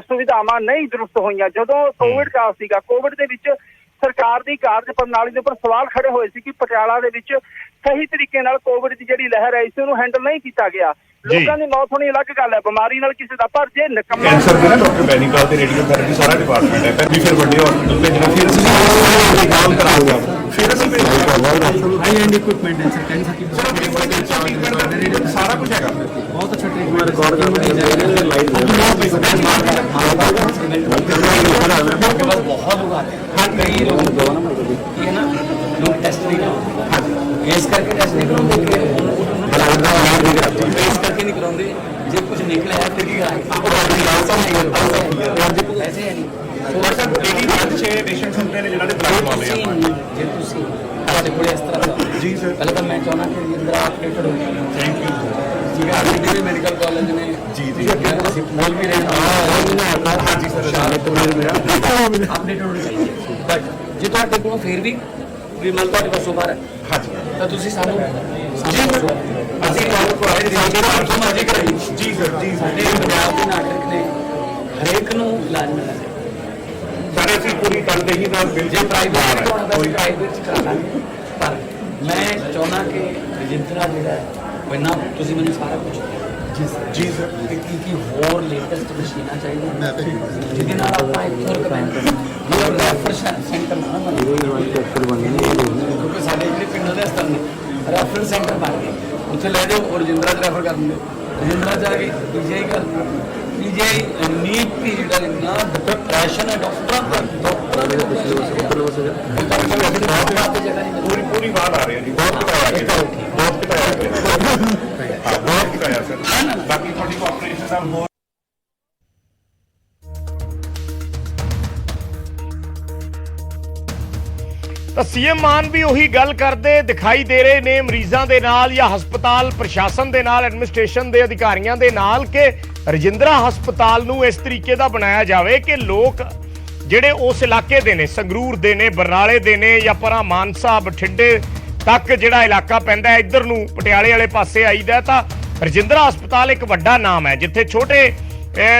ਸੁਵਿਧਾਵਾਂ ਨਹੀਂ ਦਰੁਸਤ ਹੋਈਆਂ, ਜਦੋਂ ਕੋਵਿਡ ਕਾਲ ਸੀਗਾ, ਕੋਵਿਡ ਦੇ ਵਿੱਚ ਸਰਕਾਰ ਦੀ ਕਾਰਜ ਪ੍ਰਣਾਲੀ ਦੇ ਉੱਪਰ ਸਵਾਲ ਖੜੇ ਹੋਏ ਸੀ ਕਿ ਪਟਿਆਲਾ ਦੇ ਵਿੱਚ ਸਹੀ ਤਰੀਕੇ ਨਾਲ ਕੋਵਿਡ ਦੀ ਜਿਹੜੀ ਲਹਿਰ ਆਈ ਸੀ ਉਹਨੂੰ ਹੈਂਡਲ ਨਹੀਂ ਕੀਤਾ ਗਿਆ। ਲੋਕਾਂ ਦੀ ਮੌਤ ਹੋਣੀ ਅਲੱਗ ਗੱਲ ਹੈ, ਬਿਮਾਰੀ ਨਾਲ ਕਿਸੇ ਦਾ, ਪਰ ਜੇ ਨਿਕੰਮਾ ਕੈਂਸਰ ਦੇ ਨਾ ਡਾਕਟਰ ਮੈਡੀਕਲ ਤੇ ਰੇਡੀਓਥੈਰੇਪੀ ਸਾਰਾ ਡਿਪਾਰਟਮੈਂਟ ਹੈ। ਫਿਰ ਵੀ ਫਿਰ ਵੱਡੇ ਹਸਪੀਟਲ ਭੇਜਣਾ, ਫਿਰ ਅਸੀਂ ਕੰਮ ਕਰਾਉਂਗਾ, ਫਿਰ ਅਸੀਂ हाई एंड इक्विपमेंट है सर, ਸਾਰਾ ਕੁਝ ਹੈਗਾ। बहुत अच्छा ट्रीटमेंट रिकॉर्ड बहुत लोग आते हैं, कई लोग ये ना लोग टेस्ट नहीं कराते, इस करके टेस्ट नहीं कराते, इस करके नहीं कराते, जब कुछ निकले है फिर ऐसे है नहीं। ਸਰ ਡੇਲੀ 5-6 ਪੇਸ਼ੈਂਟਸ ਹੁੰਦੇ ਨੇ ਜਿਨ੍ਹਾਂ ਦੇ ਬਲੱਡ ਮਾਮਲੇ ਆ। ਜੇ ਤੁਸੀਂ ਸਾਡੇ ਕੋਲ ਇਸ ਤਰ੍ਹਾਂ ਦਾ ਜੀ ਸਰ, ਪਹਿਲਾਂ ਤਾਂ ਮੈਂ ਚਾਹੁੰਦਾ ਕਿ ਇੰਦਰਾ ਆਪਰੇਟਡ ਹੋਵੇ। Thank you. ਠੀਕ ਹੈ, ਅਸੀਂ ਵੀ ਮੈਡੀਕਲ ਕਾਲਜ ਨੇ ਜੀ ਜੀ ਅਸੀਂ ਬੋਲ ਵੀ ਰਹੇ ਹਾਂ। ਹਾਂਜੀ ਸਰ, ਆਪਰੇਟਡ ਹੋਣੀ ਚਾਹੀਦੀ ਹੈ, ਬਟ ਜੇ ਤੁਹਾਡੇ ਕੋਲ ਫਿਰ ਵੀ ਮੰਨ ਤੁਹਾਡੇ ਪਾਸੋਂ ਬਾਹਰ ਹੈ ਹਾਂਜੀ ਤਾਂ ਤੁਸੀਂ ਸਾਨੂੰ ਦੱਸੋ, ਅਸੀਂ ਤੁਹਾਨੂੰ ਕਰਾਏ ਜਿੱਥੇ ਮਰਜ਼ੀ ਕਰਾਈ। ਜੀ ਸਰ, ਜੀ ਸਾਡੇ ਪੰਜਾਬ ਦੇ ਨਾਗਰਿਕ ਨੇ ਹਰੇਕ ਨੂੰ ਇਲਾਜ ਮਿਲਣਾ ਚਾਹੀਦਾ। ਸਾਰੇ ਅਸੀਂ ਪੂਰੀ ਤਨਦੇਹੀ ਨਾਲ ਜੇ ਪ੍ਰਾਈਵੇਟ ਕੋਈ ਪ੍ਰਾਈਵੇਟ ਕਰਾ ਲਾਂਗੇ ਪਰ ਮੈਂ ਚਾਹੁੰਦਾ ਕਿ ਰਜਿੰਦਰਾ ਜਿਹੜਾ ਹੈ ਉਹ ਇੰਨਾ ਤੁਸੀਂ ਮੈਨੂੰ ਸਾਰਾ ਕੁਝ ਜੀ ਸਰ ਕੀ ਹੋਰ ਲੇਟੈਸਟ ਮਸ਼ੀਨਾਂ ਚਾਹੀਦੀਆਂ ਜਿਹਦੇ ਨਾਲ ਆਪਾਂ ਇੱਕ ਫਰਕ ਪੈਂਦਾ ਜਿਹੜਾ ਰੈਫਰ ਸੈਂਟਰ ਨਾ ਬਣੇ ਕਿਉਂਕਿ ਸਾਡੇ ਜਿਹੜੇ ਪਿੰਡਾਂ ਦੇ ਹਸਪਤਾਲ ਨੇ ਰੈਫਰ ਸੈਂਟਰ ਬਣ ਗਏ ਉੱਥੇ ਲੈ ਜਾਓ ਔਰ ਰਜਿੰਦਰਾ ਚ ਰੈਫਰ ਕਰ ਦਿੰਦੇ ਰਜਿੰਦਰਾ ਜਾ ਕੇ ਪੀਜੀਆਈ ਕਰ ਪੀਜੀਆਈ ਨੀਟ ਪੀਰੀਅਡ ਹੈ ਨਾ ਡਿਪਰੈਸ਼ਨ ਹੈ ਡਾਕਟਰਾਂ ਦਾ ਪੂਰੀ ਬਾਤ ਆ ਰਹੀ ਹੈ ਜੀ ਬਹੁਤ ਘਟਾਇਆ ਸਰ ਬਾਕੀ ਤੁਹਾਡੀ ਕੋਆਪਰੇਸ਼ਨ ਨਾਲ ਹੋਰ ਤਾਂ ਸੀਐਮ ਮਾਨ ਵੀ ਉਹੀ ਗੱਲ ਕਰਦੇ ਦਿਖਾਈ ਦੇ ਰਹੇ ਨੇ ਮਰੀਜ਼ਾਂ ਦੇ ਨਾਲ ਜਾਂ ਹਸਪਤਾਲ ਪ੍ਰਸ਼ਾਸਨ ਦੇ ਨਾਲ ਐਡਮਿਨਿਸਟ੍ਰੇਸ਼ਨ ਦੇ ਅਧਿਕਾਰੀਆਂ ਦੇ ਨਾਲ ਕਿ ਰਜਿੰਦਰਾ ਹਸਪਤਾਲ ਨੂੰ ਇਸ ਤਰੀਕੇ ਦਾ ਬਣਾਇਆ ਜਾਵੇ ਕਿ ਲੋਕ ਜਿਹੜੇ ਉਸ ਇਲਾਕੇ ਦੇ ਨੇ ਸੰਗਰੂਰ ਦੇ ਨੇ ਬਰਨਾਲੇ ਦੇ ਨੇ ਜਾਂ ਪਰਾਂ ਮਾਨਸਾ ਬਠਿੰਡੇ ਤੱਕ ਜਿਹੜਾ ਇਲਾਕਾ ਪੈਂਦਾ ਹੈ ਇੱਧਰ ਨੂੰ ਪਟਿਆਲੇ ਵਾਲੇ ਪਾਸੇ ਆਈਦਾ ਤਾਂ ਰਜਿੰਦਰਾ ਹਸਪਤਾਲ ਇੱਕ ਵੱਡਾ ਨਾਮ ਹੈ ਜਿੱਥੇ ਛੋਟੇ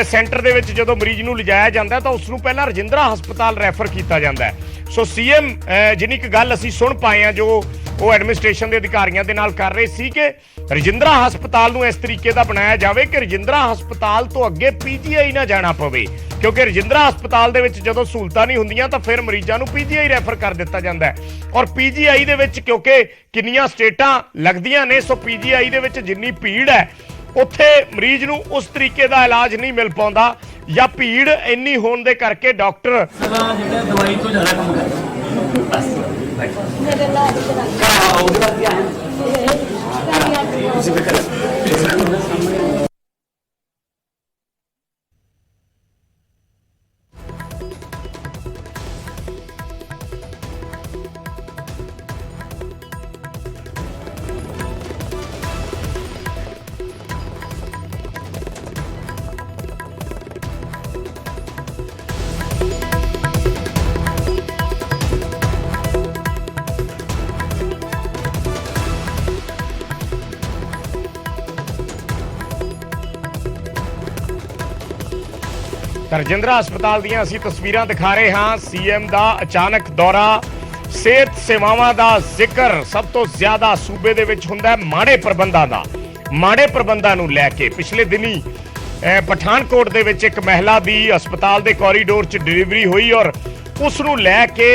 ਸੈਂਟਰ ਦੇ ਵਿੱਚ ਜਦੋਂ ਮਰੀਜ਼ ਨੂੰ ਲਿਜਾਇਆ ਜਾਂਦਾ ਤਾਂ ਉਸ ਨੂੰ ਪਹਿਲਾਂ ਰਜਿੰਦਰਾ ਹਸਪਤਾਲ ਰੈਫਰ ਕੀਤਾ ਜਾਂਦਾ ਹੈ। ਸੋ ਸੀਐਮ ਜਿੰਨੀ ਕੁ ਗੱਲ ਅਸੀਂ ਸੁਣ ਪਾਏ ਆ ਜੋ ਉਹ ਐਡਮਿਨਿਸਟ੍ਰੇਸ਼ਨ ਦੇ ਅਧਿਕਾਰੀਆਂ ਦੇ ਨਾਲ ਕਰ ਰਹੇ ਸੀ ਕਿ ਰਜਿੰਦਰਾ ਹਸਪਤਾਲ ਨੂੰ ਇਸ ਤਰੀਕੇ ਦਾ ਬਣਾਇਆ ਜਾਵੇ ਕਿ ਰਜਿੰਦਰਾ ਹਸਪਤਾਲ ਤੋਂ ਅੱਗੇ ਪੀਜੀਆਈ ਨਾ ਜਾਣਾ ਪਵੇ ਕਿਉਂਕਿ ਰਜਿੰਦਰਾ ਹਸਪਤਾਲ ਦੇ ਵਿੱਚ ਜਦੋਂ ਸਹੂਲਤਾਂ ਨਹੀਂ ਹੁੰਦੀਆਂ ਤਾਂ ਫਿਰ ਮਰੀਜ਼ਾਂ ਨੂੰ ਪੀਜੀਆਈ ਰੈਫਰ ਕਰ ਦਿੱਤਾ ਜਾਂਦਾ ਹੈ ਔਰ ਪੀਜੀਆਈ ਦੇ ਵਿੱਚ ਕਿਉਂਕਿ ਕਿੰਨੀਆਂ ਸਟੇਟਾਂ ਲੱਗਦੀਆਂ ਨੇ ਸੋ ਪੀਜੀਆਈ ਦੇ ਵਿੱਚ ਜਿੰਨੀ ਭੀੜ ਹੈ ਉੱਥੇ ਮਰੀਜ਼ ਨੂੰ ਉਸ ਤਰੀਕੇ ਦਾ ਇਲਾਜ ਨਹੀਂ ਮਿਲ ਪਾਉਂਦਾ ਜਾਂ ਭੀੜ ਇੰਨੀ ਹੋਣ ਦੇ ਕਰਕੇ ਡਾਕਟਰ ਜਿਹੜਾ ਦਵਾਈ ਤੋਂ ਜ਼ਿਆਦਾ ਕੰਮ ਕਰਦਾ ਬਸ ਮੇਰੇ ਨਾਲ ਉਹਦੇ ਬਾਅਦ ਕੀ ਆਇਆ ਤੁਸੀਂ ਫਿਕਰ ਸਾਹਮਣੇ ਰਜਿੰਦਰਾ ਹਸਪਤਾਲ ਦੀਆਂ ਅਸੀਂ ਤਸਵੀਰਾਂ ਦਿਖਾ ਰਹੇ ਹਾਂ ਸੀਐਮ ਦਾ ਅਚਾਨਕ ਦੌਰਾ ਸਿਹਤ ਸੇਵਾਵਾਂ ਦਾ ਜ਼ਿਕਰ ਸਭ ਤੋਂ ਜ਼ਿਆਦਾ ਸੂਬੇ ਦੇ ਵਿੱਚ ਹੁੰਦਾ ਹੈ ਮਾੜੇ ਪ੍ਰਬੰਧਾਂ ਨੂੰ ਲੈ ਕੇ ਪਿਛਲੇ ਦਿਨੀ ਪਠਾਨਕੋਟ ਦੇ ਵਿੱਚ ਇੱਕ ਮਹਿਲਾ ਦੀ ਹਸਪਤਾਲ ਦੇ ਕੋਰੀਡੋਰ 'ਚ ਡਿਲੀਵਰੀ ਹੋਈ ਔਰ ਉਸ ਨੂੰ ਲੈ ਕੇ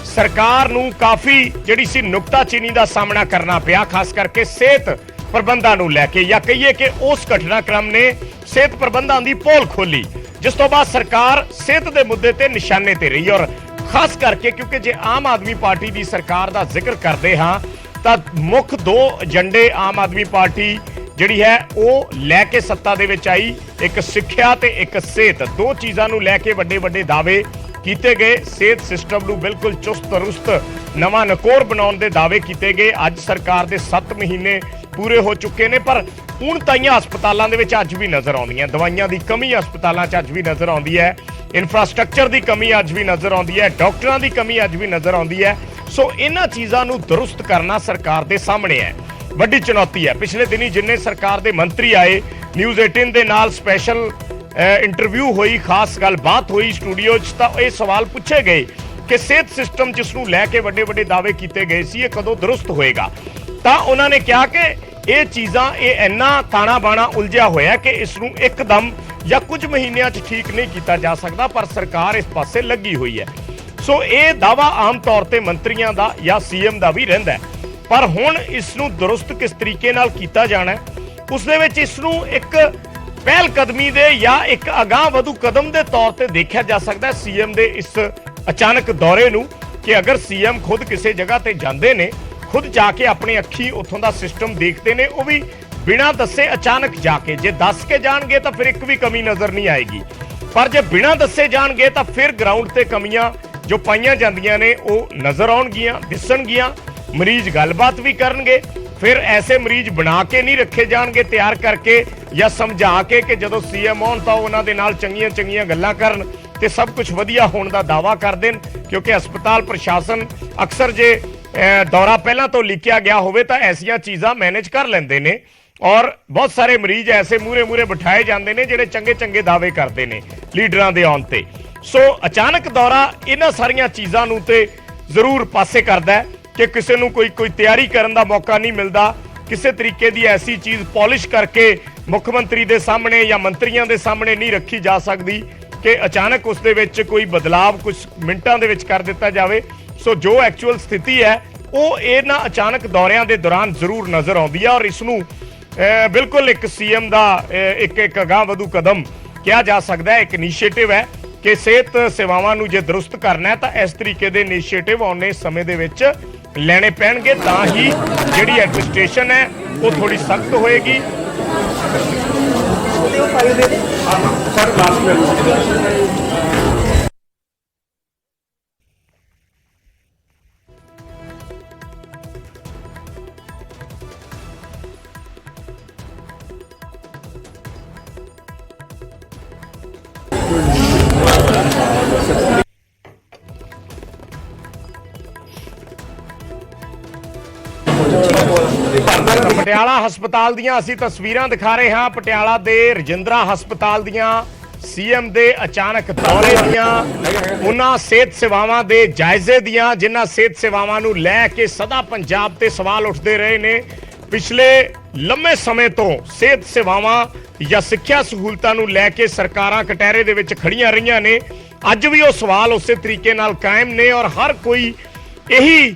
ਸਰਕਾਰ ਨੂੰ ਕਾਫੀ ਜਿਹੜੀ ਸੀ ਨੁਕਤਾਚੀਨੀ ਦਾ ਸਾਹਮਣਾ ਕਰਨਾ ਪਿਆ ਖਾਸ ਕਰਕੇ ਸਿਹਤ ਪ੍ਰਬੰਧਾਂ ਨੂੰ ਲੈ ਕੇ ਜਾਂ ਕਹੀਏ ਕਿ ਉਸ ਘਟਨਾਕ੍ਰਮ ਨੇ ਸਿਹਤ ਪ੍ਰਬੰਧਾਂ ਦੀ ਪੋਲ ਖੋਲੀ ਜਿਸ ਤੋਂ ਬਾਅਦ ਸਰਕਾਰ ਸਿਹਤ ਦੇ ਮੁੱਦੇ ਤੇ ਨਿਸ਼ਾਨੇ ਤੇ ਰਹੀ ਔਰ ਖਾਸ ਕਰਕੇ ਕਿਉਂਕਿ ਜੇ ਆਮ ਆਦਮੀ ਪਾਰਟੀ ਦੀ ਸਰਕਾਰ ਦਾ ਜ਼ਿਕਰ ਕਰਦੇ ਹਾਂ ਤਾਂ ਮੁੱਖ ਦੋ ਏਜੰਡੇ ਆਮ ਆਦਮੀ ਪਾਰਟੀ ਜਿਹੜੀ ਹੈ ਉਹ ਲੈ ਕੇ ਸੱਤਾ ਦੇ ਵਿੱਚ ਆਈ ਇੱਕ ਸਿੱਖਿਆ ਤੇ ਇੱਕ ਸਿਹਤ ਦੋ ਚੀਜ਼ਾਂ ਨੂੰ ਲੈ ਕੇ ਵੱਡੇ ਵੱਡੇ ਦਾਅਵੇ ਕੀਤੇ ਗਏ ਸਿਹਤ ਸਿਸਟਮ ਨੂੰ ਬਿਲਕੁਲ ਚੁਸਤ ਦਰੁਸਤ ਨਵਾਂ ਨਕੋਰ ਬਣਾਉਣ ਦੇ ਦਾਅਵੇ ਕੀਤੇ ਗਏ ਅੱਜ ਸਰਕਾਰ ਦੇ 7 ਮਹੀਨੇ ਪੂਰੇ ਹੋ ਚੁੱਕੇ ਨੇ ਪਰ ਹੁਣ ਤਾਈਆਂ ਹਸਪਤਾਲਾਂ ਦੇ ਵਿੱਚ ਅੱਜ ਵੀ ਨਜ਼ਰ ਆਉਂਦੀਆਂ ਦਵਾਈਆਂ ਦੀ ਕਮੀ ਹਸਪਤਾਲਾਂ 'ਚ ਅੱਜ ਵੀ ਨਜ਼ਰ ਆਉਂਦੀ ਹੈ ਇਨਫਰਾਸਟ੍ਰਕਚਰ ਦੀ ਕਮੀ ਅੱਜ ਵੀ ਨਜ਼ਰ ਆਉਂਦੀ ਹੈ ਡਾਕਟਰਾਂ ਦੀ ਕਮੀ ਅੱਜ ਵੀ ਨਜ਼ਰ ਆਉਂਦੀ ਹੈ ਸੋ ਇਹਨਾਂ ਚੀਜ਼ਾਂ ਨੂੰ ਦਰੁਸਤ ਕਰਨਾ ਸਰਕਾਰ ਦੇ ਸਾਹਮਣੇ ਹੈ ਵੱਡੀ ਚੁਣੌਤੀ ਹੈ ਪਿਛਲੇ ਦਿਨੀ ਜਿੰਨੇ ਸਰਕਾਰ ਦੇ ਮੰਤਰੀ ਆਏ ਨਿਊਜ਼ 18 ਦੇ ਨਾਲ ਸਪੈਸ਼ਲ ਇੰਟਰਵਿਊ ਹੋਈ ਖਾਸ ਗੱਲਬਾਤ ਹੋਈ ਸਟੂਡੀਓ 'ਚ ਤਾਂ ਇਹ ਸਵਾਲ ਪੁੱਛੇ ਗਏ ਕਿ ਸਿਹਤ ਸਿਸਟਮ ਜਿਸ ਨੂੰ ਲੈ ਕੇ ਵੱਡੇ ਵੱਡੇ ਦਾਅਵੇ ਕੀਤੇ ਗਏ ਸੀ ਇਹ ਕਦੋਂ ਦਰੁਸਤ ਹੋਏਗਾ ਤਾਂ ਉਹਨਾਂ ਨੇ ਕਿਹਾ ਕਿ ਇਹ ਚੀਜ਼ਾਂ ਇਹ ਇੰਨਾ ਤਾਣਾ ਬਾਣਾ ਉਲਝਿਆ ਹੋਇਆ ਕਿ ਇਸ ਨੂੰ ਇੱਕਦਮ ਜਾਂ ਕੁਝ ਮਹੀਨਿਆਂ 'ਚ ਠੀਕ ਨਹੀਂ ਕੀਤਾ ਜਾ ਸਕਦਾ ਪਰ ਸਰਕਾਰ ਇਸ ਪਾਸੇ ਲੱਗੀ ਹੋਈ ਹੈ ਸੋ ਇਹ ਦਾਅਵਾ ਆਮ ਤੌਰ ਤੇ ਮੰਤਰੀਆਂ ਦਾ ਜਾਂ ਸੀਐਮ ਦਾ ਵੀ ਰਹਿੰਦਾ ਪਰ ਹੁਣ ਇਸ ਨੂੰ ਦਰੁਸਤ ਕਿਸ ਤਰੀਕੇ ਨਾਲ ਕੀਤਾ ਜਾਣਾ ਉਸ ਦੇ ਵਿੱਚ ਇਸ ਨੂੰ ਇੱਕ ਪਹਿਲ ਕਦਮੀ ਦੇ ਜਾਂ ਇੱਕ ਅਗਾਂਹ ਵਧੂ ਕਦਮ ਦੇ ਤੌਰ ਤੇ ਦੇਖਿਆ ਜਾ ਸਕਦਾ ਸੀਐਮ ਦੇ ਇਸ ਅਚਾਨਕ ਦੌਰੇ ਨੂੰ ਕਿ ਅਗਰ ਸੀਐਮ ਖੁਦ ਕਿਸੇ ਜਗ੍ਹਾ ਤੇ ਜਾਂਦੇ ਨੇ ਖੁਦ ਜਾ ਕੇ ਆਪਣੀ ਅੱਖੀ ਉੱਥੋਂ ਦਾ ਸਿਸਟਮ ਦੇਖਦੇ ਨੇ ਉਹ ਵੀ ਬਿਨਾਂ ਦੱਸੇ ਅਚਾਨਕ ਜਾ ਕੇ ਜੇ ਦੱਸ ਕੇ ਜਾਣਗੇ ਤਾਂ ਫਿਰ ਇੱਕ ਵੀ ਕਮੀ ਨਜ਼ਰ ਨਹੀਂ ਆਏਗੀ ਪਰ ਜੇ ਬਿਨਾਂ ਦੱਸੇ ਜਾਣਗੇ ਤਾਂ ਫਿਰ ਗਰਾਊਂਡ ਤੇ ਕਮੀਆਂ ਜੋ ਪਾਈਆਂ ਜਾਂਦੀਆਂ ਨੇ ਉਹ ਨਜ਼ਰ ਆਉਣਗੀਆਂ ਦਿਸਣਗੀਆਂ ਮਰੀਜ਼ ਗੱਲਬਾਤ ਵੀ ਕਰਨਗੇ ਫਿਰ ਐਸੇ ਮਰੀਜ਼ ਬਣਾ ਕੇ ਨਹੀਂ ਰੱਖੇ ਜਾਣਗੇ ਤਿਆਰ ਕਰਕੇ ਜਾਂ ਸਮਝਾ ਕੇ ਕਿ ਜਦੋਂ ਸੀਐਮ ਆਉਣ ਤਾਂ ਉਹਨਾਂ ਦੇ ਨਾਲ ਚੰਗੀਆਂ ਗੱਲਾਂ ਕਰਨ ਤੇ ਸਭ ਕੁਝ ਵਧੀਆ ਹੋਣ ਦਾ ਦਾਅਵਾ ਕਰ ਦੇਣ ਕਿਉਂਕਿ ਹਸਪਤਾਲ ਪ੍ਰਸ਼ਾਸਨ ਅਕਸਰ ਜੇ ਦੌਰਾ ਪਹਿਲਾਂ ਤੋਂ ਲਿਖਿਆ ਗਿਆ ਹੋਵੇ ਤਾਂ ਐਸੀਆਂ ਚੀਜ਼ਾਂ ਮੈਨੇਜ ਕਰ ਲੈਂਦੇ ਨੇ ਔਰ ਬਹੁਤ ਸਾਰੇ ਮਰੀਜ਼ ਐਸੇ ਮੂਰੇ ਬਿਠਾਏ ਜਾਂਦੇ ਨੇ ਜਿਹੜੇ ਚੰਗੇ ਦਾਅਵੇ ਕਰਦੇ ਨੇ ਲੀਡਰਾਂ ਦੇ ਆਉਣ ਤੇ ਸੋ ਅਚਾਨਕ ਦੌਰਾ ਇਹਨਾਂ ਸਾਰੀਆਂ ਚੀਜ਼ਾਂ ਨੂੰ ਤੇ ਜ਼ਰੂਰ ਪਾਸੇ ਕਰਦਾ ਹੈ ਕਿ ਕਿਸੇ ਨੂੰ ਕੋਈ ਤਿਆਰੀ ਕਰਨ ਦਾ ਮੌਕਾ ਨਹੀਂ ਮਿਲਦਾ। ਕਿਸੇ ਤਰੀਕੇ ਦੀ ਐਸੀ ਚੀਜ਼ ਪਾਲਿਸ਼ ਕਰਕੇ ਮੁੱਖ ਮੰਤਰੀ ਦੇ ਸਾਹਮਣੇ ਜਾਂ ਮੰਤਰੀਆਂ ਦੇ ਸਾਹਮਣੇ ਨਹੀਂ ਰੱਖੀ ਜਾ ਸਕਦੀ ਕਿ ਅਚਾਨਕ ਉਸ ਦੇ ਵਿੱਚ ਕੋਈ ਬਦਲਾਵ ਕੁਝ ਮਿੰਟਾਂ ਦੇ ਵਿੱਚ ਕਰ ਦਿੱਤਾ ਜਾਵੇ। ਸੋ ਜੋ ਐਕਚੁਅਲ ਸਥਿਤੀ ਹੈ ਉਹ ਇਹਨਾਂ ਅਚਾਨਕ ਦੌਰਿਆਂ ਦੇ ਦੌਰਾਨ ਜ਼ਰੂਰ ਨਜ਼ਰ ਆਉਂਦੀ ਹੈ ਔਰ ਇਸ ਨੂੰ ਬਿਲਕੁਲ ਇੱਕ ਸੀਐਮ ਦਾ ਇੱਕ ਅਗਾਂਹ ਵਧੂ ਕਦਮ ਕਿਹਾ ਜਾ ਸਕਦਾ ਹੈ। ਇੱਕ ਇਨੀਸ਼ੀਏਟਿਵ ਹੈ ਕਿ ਸਿਹਤ ਸੇਵਾਵਾਂ ਨੂੰ ਜੇ ਦਰੁਸਤ ਕਰਨਾ ਹੈ ਤਾਂ ਇਸ ਤਰੀਕੇ ਦੇ ਇਨੀਸ਼ੀਏਟਿਵ ਆਉਣੇ ਸਮੇਂ ਦੇ ਵਿੱਚ ਲੈਣੇ ਪੈਣਗੇ, ਤਾਂ ਹੀ ਜਿਹੜੀ ਐਡਮਿਨਿਸਟ੍ਰੇਸ਼ਨ ਹੈ ਉਹ ਥੋੜੀ ਸਖਤ ਹੋਏਗੀ। ਪਟਿਆਲਾ ਹਸਪਤਾਲ ਦੀਆਂ ਅਸੀਂ ਤਸਵੀਰਾਂ ਦਿਖਾ ਰਹੇ ਹਾਂ। ਪਟਿਆਲਾ ਦੇ ਰਜਿੰਦਰਾ ਹਸਪਤਾਲ ਦੀਆਂ ਸੀਐਮ ਦੇ ਅਚਾਨਕ ਦੌਰੇ ਦੀਆਂ, ਉਹਨਾਂ ਸਿਹਤ ਸੇਵਾਵਾਂ ਦੇ ਜਾਇਜ਼ੇ ਦੀਆਂ ਜਿਨ੍ਹਾਂ ਸਿਹਤ ਸੇਵਾਵਾਂ ਨੂੰ ਲੈ ਕੇ ਸਦਾ ਪੰਜਾਬ ਤੇ ਸਵਾਲ ਉੱਠਦੇ ਰਹੇ ਨੇ। ਪਿਛਲੇ ਲੰਮੇ ਸਮੇਂ ਤੋਂ ਸਿਹਤ ਸੇਵਾਵਾਂ ਜਾਂ ਸਿੱਖਿਆ ਸਹੂਲਤਾਂ ਨੂੰ ਲੈ ਕੇ ਸਰਕਾਰਾਂ ਕਟਹਿਰੇ ਦੇ ਵਿੱਚ ਖੜੀਆਂ ਰਹੀਆਂ ਨੇ। ਅੱਜ ਵੀ ਉਹ ਸਵਾਲ ਉਸੇ ਤਰੀਕੇ ਨਾਲ ਕਾਇਮ ਨੇ ਔਰ ਹਰ ਕੋਈ ਇਹੀ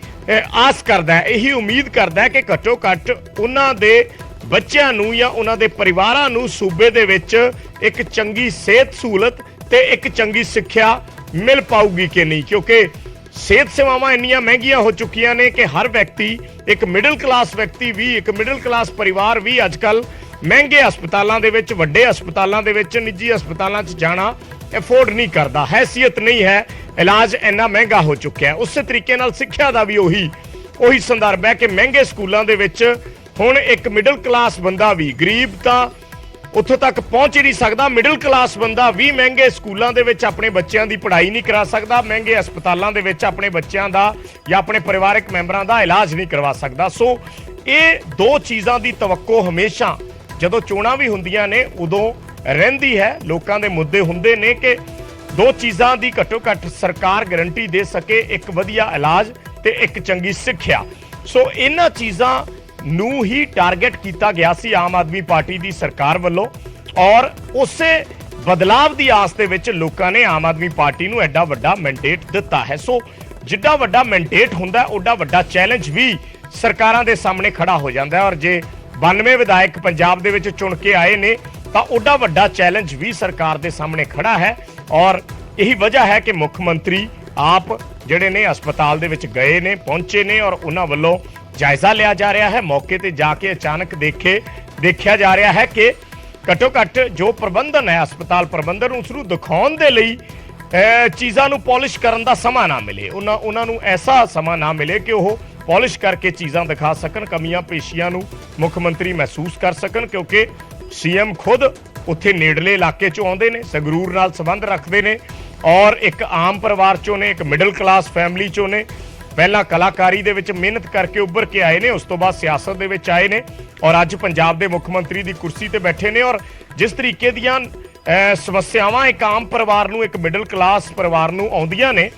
ਆਸ ਕਰਦਾ ਹੈ, ਇਹੀ ਉਮੀਦ ਕਰਦਾ ਹੈ ਕਿ ਘੱਟੋ ਘੱਟ ਉਹਨਾਂ ਦੇ ਬੱਚਿਆਂ ਨੂੰ ਜਾਂ ਉਹਨਾਂ ਦੇ ਪਰਿਵਾਰਾਂ ਨੂੰ ਸੂਬੇ ਦੇ ਵਿੱਚ ਇੱਕ ਚੰਗੀ ਸਿਹਤ ਸਹੂਲਤ ਤੇ ਇੱਕ ਚੰਗੀ ਸਿੱਖਿਆ ਮਿਲ ਪਾਊਗੀ ਕਿ ਨਹੀਂ, ਕਿਉਂਕਿ ਸਿਹਤ ਸੇਵਾਵਾਂ ਇੰਨੀਆਂ ਮਹਿੰਗੀਆਂ ਹੋ ਚੁੱਕੀਆਂ ਨੇ ਕਿ ਹਰ ਵਿਅਕਤੀ, ਇੱਕ ਮਿਡਲ ਕਲਾਸ ਵਿਅਕਤੀ ਵੀ, ਇੱਕ ਮਿਡਲ ਕਲਾਸ ਪਰਿਵਾਰ ਵੀ ਅੱਜਕੱਲ ਮਹਿੰਗੇ ਹਸਪਤਾਲਾਂ ਦੇ ਵਿੱਚ, ਵੱਡੇ ਹਸਪਤਾਲਾਂ ਦੇ ਵਿੱਚ, ਨਿੱਜੀ ਹਸਪਤਾਲਾਂ 'ਚ ਜਾਣਾ ਅਫੋਰਡ ਨਹੀਂ ਕਰਦਾ। ਹੈਸੀਅਤ ਨਹੀਂ ਹੈ, ਇਲਾਜ ਇੰਨਾ ਮਹਿੰਗਾ ਹੋ ਚੁੱਕਿਆ। ਉਸੇ ਤਰੀਕੇ ਨਾਲ ਸਿੱਖਿਆ ਦਾ ਵੀ ਉਹੀ ਸੰਦਰਭ ਹੈ ਕਿ ਮਹਿੰਗੇ ਸਕੂਲਾਂ ਦੇ ਵਿੱਚ ਹੁਣ ਇੱਕ ਮਿਡਲ ਕਲਾਸ ਬੰਦਾ ਵੀ, ਗਰੀਬ ਤਾਂ ਉੱਥੋਂ ਤੱਕ ਪਹੁੰਚ ਹੀ ਨਹੀਂ ਸਕਦਾ, ਮਿਡਲ ਕਲਾਸ ਬੰਦਾ ਵੀ ਮਹਿੰਗੇ ਸਕੂਲਾਂ ਦੇ ਵਿੱਚ ਆਪਣੇ ਬੱਚਿਆਂ ਦੀ ਪੜ੍ਹਾਈ ਨਹੀਂ ਕਰਾ ਸਕਦਾ, ਮਹਿੰਗੇ ਹਸਪਤਾਲਾਂ ਦੇ ਵਿੱਚ ਆਪਣੇ ਬੱਚਿਆਂ ਦਾ ਜਾਂ ਆਪਣੇ ਪਰਿਵਾਰਕ ਮੈਂਬਰਾਂ ਦਾ ਇਲਾਜ ਨਹੀਂ ਕਰਵਾ ਸਕਦਾ। ਸੋ ਇਹ ਦੋ ਚੀਜ਼ਾਂ ਦੀ ਤਵੱਕੋ ਹਮੇਸ਼ਾ ਜਦੋਂ ਚੋਣਾਂ ਵੀ ਹੁੰਦੀਆਂ ਨੇ ਉਦੋਂ ਰਹਿੰਦੀ ਹੈ। ਲੋਕਾਂ ਦੇ ਮੁੱਦੇ ਹੁੰਦੇ ਨੇ ਕਿ ਦੋ ਚੀਜ਼ਾਂ ਦੀ ਘੱਟੋ ਘੱਟ ਸਰਕਾਰ ਗਾਰੰਟੀ ਦੇ ਸਕੇ, ਇੱਕ ਵਧੀਆ ਇਲਾਜ ਤੇ ਇੱਕ ਚੰਗੀ ਸਿੱਖਿਆ। ਸੋ ਇਹਨਾਂ ਚੀਜ਼ਾਂ ਨੂੰ ਹੀ ਟਾਰਗੇਟ ਕੀਤਾ ਗਿਆ ਸੀ ਆਮ ਆਦਮੀ ਪਾਰਟੀ ਦੀ ਸਰਕਾਰ ਵੱਲੋਂ ਔਰ ਉਸੇ ਬਦਲਾਵ ਦੀ ਆਸ ਦੇ ਵਿੱਚ ਲੋਕਾਂ ਨੇ ਆਮ ਆਦਮੀ ਪਾਰਟੀ ਨੂੰ ਐਡਾ ਵੱਡਾ ਮੈਂਡੇਟ ਦਿੱਤਾ ਹੈ। ਸੋ ਜਿੱਡਾ ਵੱਡਾ ਮੈਂਡੇਟ ਹੁੰਦਾ ਓਡਾ ਵੱਡਾ ਚੈਲੰਜ ਵੀ ਸਰਕਾਰਾਂ ਦੇ ਸਾਹਮਣੇ ਖੜਾ ਹੋ ਜਾਂਦਾ ਹੈ ਔਰ ਜੇ 92 ਵਿਧਾਇਕ ਪੰਜਾਬ ਦੇ ਵਿੱਚ ਚੁਣ ਕੇ ਆਏ ਨੇ ਤਾਂ ਓਡਾ ਵੱਡਾ ਚੈਲੰਜ ਵੀ ਸਰਕਾਰ ਦੇ ਸਾਹਮਣੇ ਖੜਾ ਹੈ ਔਰ ਇਹੀ ਵਜ੍ਹਾ ਹੈ ਕਿ ਮੁੱਖ ਮੰਤਰੀ ਆਪ ਜਿਹੜੇ ਨੇ ਹਸਪਤਾਲ ਦੇ ਵਿੱਚ ਗਏ ਨੇ, ਪਹੁੰਚੇ ਨੇ ਔਰ ਉਹਨਾਂ ਵੱਲੋਂ ਜਾਇਜ਼ਾ ਲਿਆ ਜਾ ਰਿਹਾ ਹੈ। ਮੌਕੇ ਤੇ ਜਾ ਕੇ ਅਚਾਨਕ ਦੇਖਿਆ ਜਾ ਰਿਹਾ ਹੈ ਕਿ ਘੱਟੋ ਘੱਟ ਜੋ ਪ੍ਰਬੰਧਨ ਹੈ, ਹਸਪਤਾਲ ਪ੍ਰਬੰਧਨ, ਉਸ ਨੂੰ ਦਿਖਾਉਣ ਦੇ ਲਈ ਚੀਜ਼ਾਂ ਨੂੰ ਪਾਲਿਸ਼ ਕਰਨ ਦਾ ਸਮਾਂ ਨਾ ਮਿਲੇ, ਉਹਨਾਂ ਨੂੰ ਐਸਾ ਸਮਾਂ ਨਾ ਮਿਲੇ ਕਿ ਉਹ ਪਾਲਿਸ਼ ਕਰਕੇ ਚੀਜ਼ਾਂ ਦਿਖਾ ਸਕਣ, ਕਮੀਆਂ ਪੇਸ਼ੀਆਂ ਨੂੰ ਮੁੱਖ ਮੰਤਰੀ ਮਹਿਸੂਸ ਕਰ ਸਕਣ, ਕਿਉਂਕਿ ਸੀਐਮ ਖੁਦ ਉੱਥੇ ਨੇੜਲੇ ਇਲਾਕੇ ਚੋਂ ਆਉਂਦੇ ਨੇ, ਸੰਗਰੂਰ ਨਾਲ ਸੰਬੰਧ ਰੱਖਦੇ ਨੇ ਔਰ ਇੱਕ ਆਮ ਪਰਿਵਾਰ ਚੋਂ ਨੇ, ਇੱਕ ਮਿਡਲ ਕਲਾਸ ਫੈਮਿਲੀ ਚੋਂ ਨੇ। ਪਹਿਲਾਂ ਕਲਾਕਾਰੀ ਦੇ ਵਿੱਚ ਮਿਹਨਤ ਕਰਕੇ ਉੱਭਰ ਕੇ ਆਏ ਨੇ, ਉਸ ਤੋਂ ਬਾਅਦ ਸਿਆਸਤ ਦੇ ਵਿੱਚ ਆਏ ਨੇ ਔਰ ਅੱਜ ਪੰਜਾਬ ਦੇ ਮੁੱਖ ਮੰਤਰੀ ਦੀ ਕੁਰਸੀ ਤੇ ਬੈਠੇ ਨੇ ਔਰ ਜਿਸ ਤਰੀਕੇ ਦੀਆਂ ਸਮੱਸਿਆਵਾਂ ਇੱਕ ਆਮ ਪਰਿਵਾਰ ਨੂੰ, ਇੱਕ ਮਿਡਲ ਕਲਾਸ ਪਰਿਵਾਰ ਨੂੰ ਆਉਂਦੀਆਂ ਨੇ,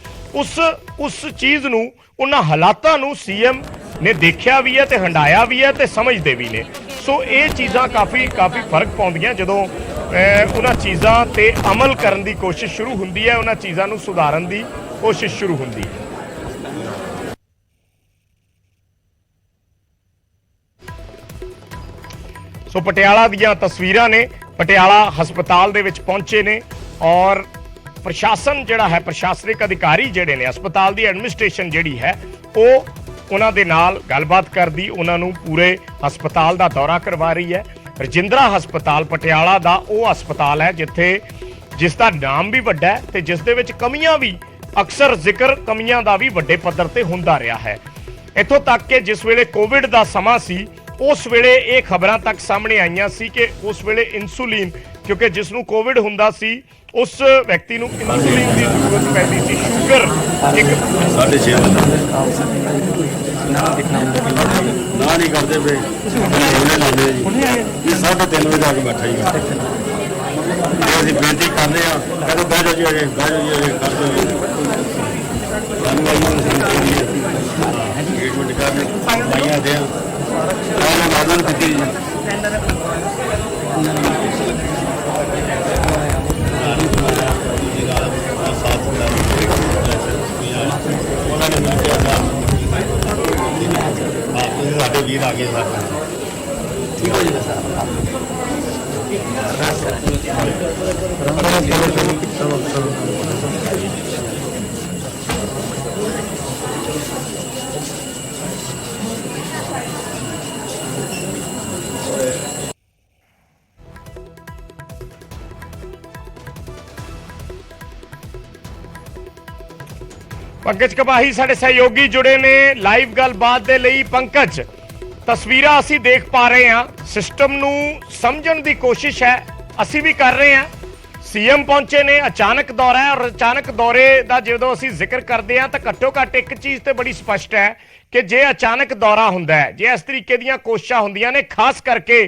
ਉਸ ਚੀਜ਼ ਨੂੰ, ਉਹਨਾਂ ਹਾਲਾਤਾਂ ਨੂੰ ਸੀਐਮ ਨੇ ਦੇਖਿਆ ਵੀ ਹੈ ਤੇ ਹੰਡਾਇਆ ਵੀ ਹੈ ਤੇ ਸਮਝਦੇ ਵੀ ਨੇ। ਸੋ ਇਹ ਚੀਜ਼ਾਂ ਕਾਫੀ ਫਰਕ ਪਾਉਂਦੀਆਂ ਜਦੋਂ ਉਹਨਾਂ ਚੀਜ਼ਾਂ ਤੇ ਅਮਲ ਕਰਨ ਦੀ ਕੋਸ਼ਿਸ਼ ਸ਼ੁਰੂ ਹੁੰਦੀ ਹੈ, ਉਹਨਾਂ ਚੀਜ਼ਾਂ ਨੂੰ ਸੁਧਾਰਨ ਦੀ ਕੋਸ਼ਿਸ਼ ਸ਼ੁਰੂ ਹੁੰਦੀ ਹੈ। ਸੋ ਪਟਿਆਲਾ ਦੀਆਂ ਤਸਵੀਰਾਂ ਨੇ, ਪਟਿਆਲਾ ਹਸਪਤਾਲ ਦੇ ਵਿੱਚ ਪਹੁੰਚੇ ਨੇ ਔਰ ਪ੍ਰਸ਼ਾਸਨ ਜਿਹੜਾ ਹੈ, ਪ੍ਰਸ਼ਾਸਨਿਕ ਅਧਿਕਾਰੀ ਜਿਹੜੇ ਨੇ, ਹਸਪਤਾਲ ਦੀ ਐਡਮਿਨਿਸਟ੍ਰੇਸ਼ਨ ਜਿਹੜੀ ਹੈ ਉਹ ਉਹਨਾਂ ਦੇ ਨਾਲ ਗੱਲਬਾਤ ਕਰਦੀ, ਉਹਨਾਂ ਨੂੰ ਪੂਰੇ ਹਸਪਤਾਲ ਦਾ ਦੌਰਾ ਕਰਵਾ ਰਹੀ ਹੈ। ਰਜਿੰਦਰਾ ਹਸਪਤਾਲ ਪਟਿਆਲਾ ਦਾ ਉਹ ਹਸਪਤਾਲ ਹੈ ਜਿਸ ਦਾ ਨਾਮ ਵੀ ਵੱਡਾ ਹੈ ਤੇ ਜਿਸ ਦੇ ਵਿੱਚ ਕਮੀਆਂ ਵੀ, ਅਕਸਰ ਜ਼ਿਕਰ ਕਮੀਆਂ ਦਾ ਵੀ ਵੱਡੇ ਪੱਧਰ ਤੇ ਹੁੰਦਾ ਰਿਹਾ ਹੈ। ਇੱਥੋਂ ਤੱਕ ਕਿ ਜਿਸ ਵੇਲੇ ਕੋਵਿਡ ਦਾ ਸਮਾਂ ਸੀ ਉਸ ਵੇਲੇ ਇਹ ਖਬਰਾਂ ਤੱਕ ਸਾਹਮਣੇ ਆਈਆਂ ਸੀ ਕਿ ਉਸ ਵੇਲੇ ਇਨਸੂਲਿਨ, ਕਿਉਂਕਿ ਜਿਸ ਨੂੰ ਕੋਵਿਡ ਹੁੰਦਾ ਸੀ ਉਸ ਵਿਅਕਤੀ ਨੂੰ ਇਨਸੂਲਿਨ ਦੀ ਜ਼ਰੂਰਤ ਪੈਂਦੀ ਸੀ, ਸ਼ੂਗਰ ਇੱਕ 6.5 ਨਾ ਨਹੀਂ ਕਰਦੇ ਪਏ, ਉਹਨੇ ਲਾਉਂਦੇ ਜੀ 3:30 ਵਜੇ ਆ ਕੇ ਬੈਠਾ ਜੀ। ਅਸੀਂ ਬੇਨਤੀ ਕਰਦੇ ਹਾਂ ਕਹਿੰਦੇ ਬਹਿ ਜਾਓ ਜੀ ਅਜੇ ਬਹਿ ਜਾਓ ਜੀ ਅਜੇ ਕਰ ਦਿਓ ਜੀ ਸਾਨੂੰ ਟ੍ਰੀਟਮੈਂਟ ਕਰਨ ਦਵਾਈਆਂ ਦੇਣ ਉਹਨਾਂ ਮਾਰਨ ਦਿੱਤੀ ਜੀ ਉਹਨਾਂ ਨੇ ਮਿਲ ਕੇ ਸਾਡੇ ਵੀਰ ਆ ਗਏ ਸਾਡੇ ठीक हो जाएगा सर ਪੰਕਜ ਕਬਾਹੀ ਸਾਡੇ ਸਹਿਯੋਗੀ ਜੁੜੇ ਨੇ ਲਾਈਵ ਗੱਲਬਾਤ ਦੇ ਲਈ। ਪੰਕਜ, ਤਸਵੀਰਾਂ ਅਸੀਂ ਦੇਖ ਪਾ ਰਹੇ ਹਾਂ, ਸਿਸਟਮ ਨੂੰ ਸਮਝਣ ਦੀ ਕੋਸ਼ਿਸ਼ ਹੈ, ਅਸੀਂ ਵੀ ਕਰ ਰਹੇ ਹਾਂ। ਸੀਐਮ ਪਹੁੰਚੇ ਨੇ, ਅਚਾਨਕ ਦੌਰਾ ਹੈ, ਔਰ ਅਚਾਨਕ ਦੌਰੇ ਦਾ ਜਦੋਂ ਅਸੀਂ ਜ਼ਿਕਰ ਕਰਦੇ ਹਾਂ ਤਾਂ ਘੱਟੋ ਘੱਟ ਇੱਕ ਚੀਜ਼ ਤੇ ਬੜੀ ਸਪਸ਼ਟ ਹੈ ਕਿ ਜੇ ਅਚਾਨਕ ਦੌਰਾ ਹੁੰਦਾ ਹੈ, ਜੇ ਇਸ ਤਰੀਕੇ ਦੀਆਂ ਕੋਸ਼ਿਸ਼ਾਂ ਹੁੰਦੀਆਂ ਨੇ, ਖਾਸ ਕਰਕੇ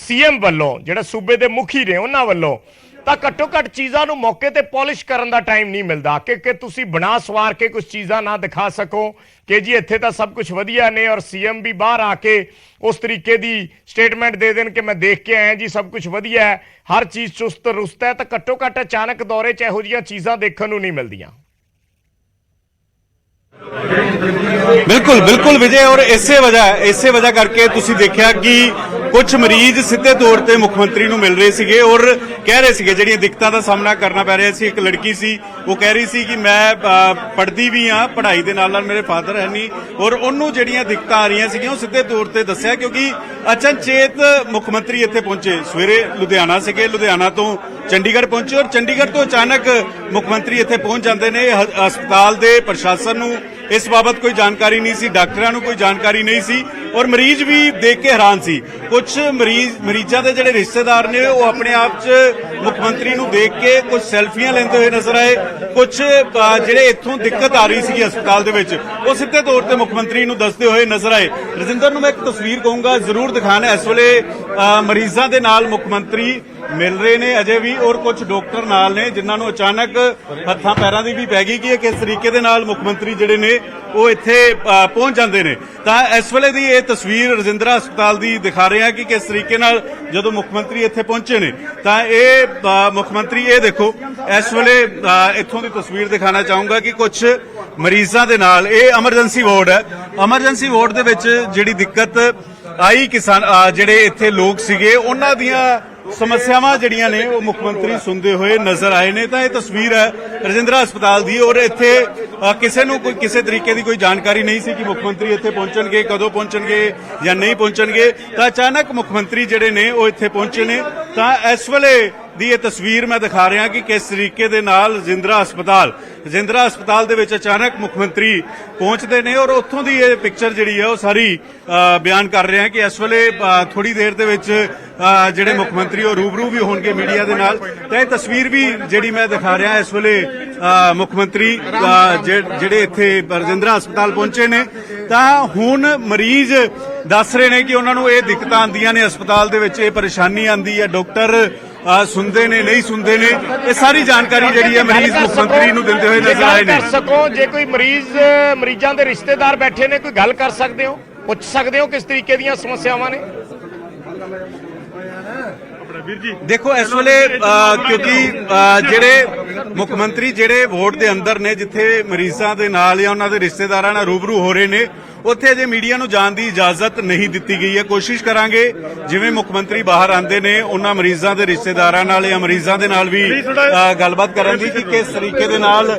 ਸੀਐਮ ਵੱਲੋਂ, ਜਿਹੜਾ ਸੂਬੇ ਦੇ ਮੁਖੀ ਨੇ ਉਹਨਾਂ ਵੱਲੋਂ, ਤਾਂ ਘੱਟੋ ਘੱਟ ਚੀਜ਼ਾਂ ਨੂੰ ਮੌਕੇ ਤੇ ਪਾਲਿਸ਼ ਕਰਨ ਦਾ ਟਾਈਮ ਨਹੀਂ ਮਿਲਦਾ ਕਿ ਤੁਸੀਂ ਬਣਾ ਸਵਾਰ ਕੇ ਕੁਝ ਚੀਜ਼ਾਂ ਨਾ ਦਿਖਾ ਸਕੋ ਕਿ ਜੀ ਇੱਥੇ ਤਾਂ ਸਭ ਕੁਝ ਵਧੀਆ ਨੇ, ਔਰ ਸੀਐਮ ਵੀ ਬਾਹਰ ਆ ਕੇ ਉਸ ਤਰੀਕੇ ਦੀ ਸਟੇਟਮੈਂਟ ਦੇ ਦੇਣ ਕਿ ਮੈਂ ਦੇਖ ਕੇ ਆਇਆ ਜੀ ਸਭ ਕੁਝ ਵਧੀਆ ਹੈ, ਹਰ ਚੀਜ਼ ਚੁਸਤ ਰੁਸਤ ਹੈ। ਤਾਂ ਘੱਟੋ ਘੱਟ ਅਚਾਨਕ ਦੌਰੇ 'ਚ ਇਹੋ ਜਿਹੀਆਂ ਚੀਜ਼ਾਂ ਦੇਖਣ ਨੂੰ ਨਹੀਂ ਮਿਲਦੀਆਂ। ਬਿਲਕੁਲ ਬਿਲਕੁਲ ਵਿਜੇ, ਔਰ ਇਸੇ ਵਜ੍ਹਾ ਕਰਕੇ ਤੁਸੀਂ ਦੇਖਿਆ ਕਿ ਕੁਝ ਮਰੀਜ਼ ਸਿੱਧੇ ਤੌਰ ਤੇ ਮੁੱਖ ਮੰਤਰੀ ਨੂੰ ਮਿਲ ਰਹੇ ਸੀਗੇ ਔਰ ਕਹਿ ਰਹੇ ਸੀਗੇ ਜਿਹੜੀਆਂ ਦਿੱਕਤਾਂ ਦਾ ਸਾਹਮਣਾ ਕਰਨਾ ਪੈ ਰਿਹਾ ਸੀ। ਇੱਕ ਲੜਕੀ ਸੀ, ਉਹ ਕਹਿ ਰਹੀ ਸੀ ਕਿ ਮੈਂ ਪੜ੍ਹਦੀ ਵੀ ਹਾਂ, ਪੜ੍ਹਾਈ ਦੇ ਨਾਲ ਨਾਲ ਮੇਰੇ ਫਾਦਰ ਹੈ ਨਹੀਂ, ਔਰ ਉਹਨੂੰ ਜਿਹੜੀਆਂ ਦਿੱਕਤਾਂ ਆ ਰਹੀਆਂ ਸੀਗੀਆਂ ਉਹ ਸਿੱਧੇ ਤੌਰ ਤੇ ਦੱਸਿਆ ਕਿਉਂਕਿ ਅਚਨਚੇਤ ਮੁੱਖ ਮੰਤਰੀ ਇੱਥੇ ਪਹੁੰਚੇ। ਸਵੇਰੇ ਲੁਧਿਆਣਾ ਸੀਗੇ, ਲੁਧਿਆਣਾ ਤੋਂ ਚੰਡੀਗੜ੍ਹ ਪਹੁੰਚੇ ਔਰ ਚੰਡੀਗੜ੍ਹ ਤੋਂ ਅਚਾਨਕ ਮੁੱਖ ਮੰਤਰੀ ਇੱਥੇ ਪਹੁੰਚ ਜਾਂਦੇ ਨੇ। ਹਸਪਤਾਲ ਦੇ ਪ੍ਰਸ਼ਾਸਨ ਨੂੰ ਇਸ ਬਾਬਤ ਕੋਈ ਜਾਣਕਾਰੀ ਨਹੀਂ ਸੀ, ਡਾਕਟਰਾਂ ਨੂੰ ਕੋਈ ਜਾਣਕਾਰੀ ਨਹੀਂ ਸੀ ਔਰ ਮਰੀਜ਼ ਵੀ ਦੇਖ ਕੇ ਹੈਰਾਨ ਸੀ। ਕੁਝ ਮਰੀਜ਼ਾਂ ਦੇ ਜਿਹੜੇ ਰਿਸ਼ਤੇਦਾਰ ਨੇ ਉਹ ਆਪਣੇ ਆਪ 'ਚ ਮੁੱਖ ਮੰਤਰੀ ਨੂੰ ਦੇਖ ਕੇ ਕੁਝ ਸੈਲਫੀਆਂ ਲੈਂਦੇ ਹੋਏ ਨਜ਼ਰ ਆਏ। ਕੁਝ ਜਿਹੜੇ ਇੱਥੋਂ ਦਿੱਕਤ ਆ ਰਹੀ ਸੀਗੀ ਹਸਪਤਾਲ ਦੇ ਵਿੱਚ ਉਹ ਸਿੱਧੇ ਤੌਰ ਤੇ ਮੁੱਖ ਮੰਤਰੀ ਨੂੰ ਦੱਸਦੇ ਹੋਏ ਨਜ਼ਰ ਆਏ। ਰਜਿੰਦਰ ਨੂੰ ਮੈਂ ਇੱਕ ਤਸਵੀਰ ਕਹੂੰਗਾ ਜ਼ਰੂਰ ਦਿਖਾਣਾ। ਇਸ ਵੇਲੇ ਮਰੀਜ਼ਾਂ ਦੇ ਨਾਲ ਮੁੱਖ ਮੰਤਰੀ ਮਿਲ ਰਹੇ ਨੇ ਅਜੇ ਵੀ, ਔਰ ਕੁਝ ਡਾਕਟਰ ਨਾਲ ਨੇ ਜਿਨ੍ਹਾਂ ਨੂੰ ਅਚਾਨਕ ਹੱਥਾਂ ਪੈਰਾਂ ਦੀ ਵੀ ਪੈ ਗਈ ਕਿ ਕਿਸ ਤਰੀਕੇ ਦੇ ਨਾਲ ਮੁੱਖ ਮੰਤਰੀ ਜਿਹੜੇ ਨੇ ਉਹ ਇੱਥੇ ਪਹੁੰਚ ਜਾਂਦੇ ਨੇ। ਤਾਂ ਇਸ ਵੇਲੇ ਦੀ ਇਹ ਤਸਵੀਰ ਰਜਿੰਦਰਾ ਹਸਪਤਾਲ ਦੀ ਦਿਖਾ ਰਹੇ ਹਾਂ ਕਿ ਕਿਸ ਤਰੀਕੇ ਨਾਲ ਜਦੋਂ ਮੁੱਖ ਮੰਤਰੀ ਇੱਥੇ ਪਹੁੰਚੇ ਨੇ ਤਾਂ ਇਹ ਮੁੱਖ ਮੰਤਰੀ, ਇਹ ਦੇਖੋ ਇਸ ਵੇਲੇ ਇੱਥੋਂ ਦੀ ਤਸਵੀਰ ਦਿਖਾਣਾ ਚਾਹੂੰਗਾ ਕਿ ਕੁਝ ਮਰੀਜ਼ਾਂ ਦੇ ਨਾਲ, ਇਹ ਐਮਰਜੈਂਸੀ ਵਾਰਡ ਹੈ, ਐਮਰਜੈਂਸੀ ਵਾਰਡ ਦੇ ਵਿੱਚ ਜਿਹੜੀ ਦਿੱਕਤ ਆਈ, ਜਿਹੜੇ ਇੱਥੇ ਲੋਕ ਸੀਗੇ ਉਹਨਾਂ ਦੀਆਂ ਸਮੱਸਿਆਵਾਂ ਜਿਹੜੀਆਂ ਨੇ ਉਹ ਮੁੱਖ ਮੰਤਰੀ ਸੁਣਦੇ ਹੋਏ ਨਜ਼ਰ ਆਏ ਨੇ। ਤਾਂ ਇਹ ਤਸਵੀਰ ਹੈ ਰਜਿੰਦਰਾ ਹਸਪਤਾਲ ਦੀ ਔਰ ਇੱਥੇ ਕਿਸੇ ਨੂੰ ਕੋਈ ਕਿਸੇ ਤਰੀਕੇ ਦੀ ਕੋਈ ਜਾਣਕਾਰੀ ਨਹੀਂ ਸੀ ਕਿ ਮੁੱਖ ਮੰਤਰੀ ਇੱਥੇ ਪਹੁੰਚਣਗੇ, ਕਦੋਂ ਪਹੁੰਚਣਗੇ ਜਾਂ ਨਹੀਂ ਪਹੁੰਚਣਗੇ। ਤਾਂ ਅਚਾਨਕ ਮੁੱਖ ਮੰਤਰੀ ਜਿਹੜੇ ਨੇ ਉਹ ਇੱਥੇ ਪਹੁੰਚੇ ਨੇ। ਤਾਂ ਇਸ ਵੇਲੇ ਦੀ ਇਹ ਤਸਵੀਰ ਮੈਂ ਦਿਖਾ ਰਿਹਾ ਕਿ ਕਿਸ ਤਰੀਕੇ ਦੇ ਨਾਲ ਰਜਿੰਦਰਾ ਹਸਪਤਾਲ ਦੇ ਵਿੱਚ ਅਚਾਨਕ ਮੁੱਖ ਮੰਤਰੀ ਪਹੁੰਚਦੇ ਨੇ ਔਰ ਉੱਥੋਂ ਦੀ ਇਹ ਪਿਕਚਰ ਜਿਹੜੀ ਹੈ ਉਹ ਸਾਰੀ ਬਿਆਨ ਕਰ ਰਿਹਾ ਕਿ ਇਸ ਵੇਲੇ ਥੋੜੀ ਦੇਰ ਦੇ ਵਿੱਚ ਜਿਹੜੇ ਮੁੱਖ ਮੰਤਰੀ ਉਹ ਰੂਬਰੂ ਵੀ ਹੋਣਗੇ ਮੀਡੀਆ ਦੇ ਨਾਲ। ਤਾਂ ਇਹ ਤਸਵੀਰ ਵੀ ਜਿਹੜੀ ਮੈਂ ਦਿਖਾ ਰਿਹਾ ਇਸ ਵੇਲੇ ਮੁੱਖ ਮੰਤਰੀ ਜਿਹੜੇ ਇੱਥੇ ਰਜਿੰਦਰਾ ਹਸਪਤਾਲ ਪਹੁੰਚੇ ਨੇ। ਤਾਂ ਹੁਣ ਮਰੀਜ਼ ਦੱਸ ਰਹੇ ਨੇ ਕਿ ਉਹਨਾਂ ਨੂੰ ਇਹ ਦਿੱਕਤਾਂ ਆਉਂਦੀਆਂ ਨੇ ਹਸਪਤਾਲ ਦੇ ਵਿੱਚ, ਇਹ ਪਰੇਸ਼ਾਨੀ ਆਉਂਦੀ ਹੈ, ਡਾਕਟਰ ਸੁਣਦੇ ਨੇ ਨਹੀਂ ਸੁਣਦੇ ਨੇ, ਇਹ ਸਾਰੀ ਜਾਣਕਾਰੀ ਜਿਹੜੀ ਹੈ ਮਰੀਜ਼ ਮੁੱਖ ਮੰਤਰੀ ਨੂੰ ਦਿੰਦੇ ਹੋਏ ਨਜ਼ਰ ਆਏ ਨੇ। ਕਰ ਸਕੋ ਜੇ ਕੋਈ ਮਰੀਜ਼ਾਂ ਦੇ ਰਿਸ਼ਤੇਦਾਰ ਬੈਠੇ ਨੇ, ਕੋਈ ਗੱਲ ਕਰ ਸਕਦੇ ਹੋ, ਪੁੱਛ ਸਕਦੇ ਹੋ ਕਿਸ ਤਰੀਕੇ ਦੀਆਂ ਸਮੱਸਿਆਵਾਂ ਨੇ। ਦੇਖੋ ਇਸ ਵੇਲੇ ਕਿਉਂਕਿ ਜਿਹੜੇ ਮੁੱਖ ਮੰਤਰੀ ਜਿਹੜੇ ਵੋਟ ਦੇ ਅੰਦਰ ਨੇ, ਜਿੱਥੇ ਮਰੀਜ਼ਾਂ ਦੇ ਨਾਲ ਜਾਂ ਉਹਨਾਂ ਦੇ ਰਿਸ਼ਤੇਦਾਰਾਂ ਨਾਲ ਰੂਬਰੂ ਹੋ ਰਹੇ ਨੇ, ਉੱਥੇ ਅਜੇ ਮੀਡੀਆ ਨੂੰ ਜਾਣ ਦੀ ਇਜਾਜ਼ਤ ਨਹੀਂ ਦਿੱਤੀ ਗਈ ਹੈ। ਕੋਸ਼ਿਸ਼ ਕਰਾਂਗੇ ਜਿਵੇਂ ਮੁੱਖ ਮੰਤਰੀ ਬਾਹਰ ਆਉਂਦੇ ਨੇ ਉਹਨਾਂ ਮਰੀਜ਼ਾਂ ਦੇ ਰਿਸ਼ਤੇਦਾਰਾਂ ਨਾਲ ਜਾਂ ਮਰੀਜ਼ਾਂ ਦੇ ਨਾਲ ਵੀ ਗੱਲਬਾਤ ਕਰਨ ਦੀ ਕਿ ਕਿਸ ਤਰੀਕੇ ਦੇ ਨਾਲ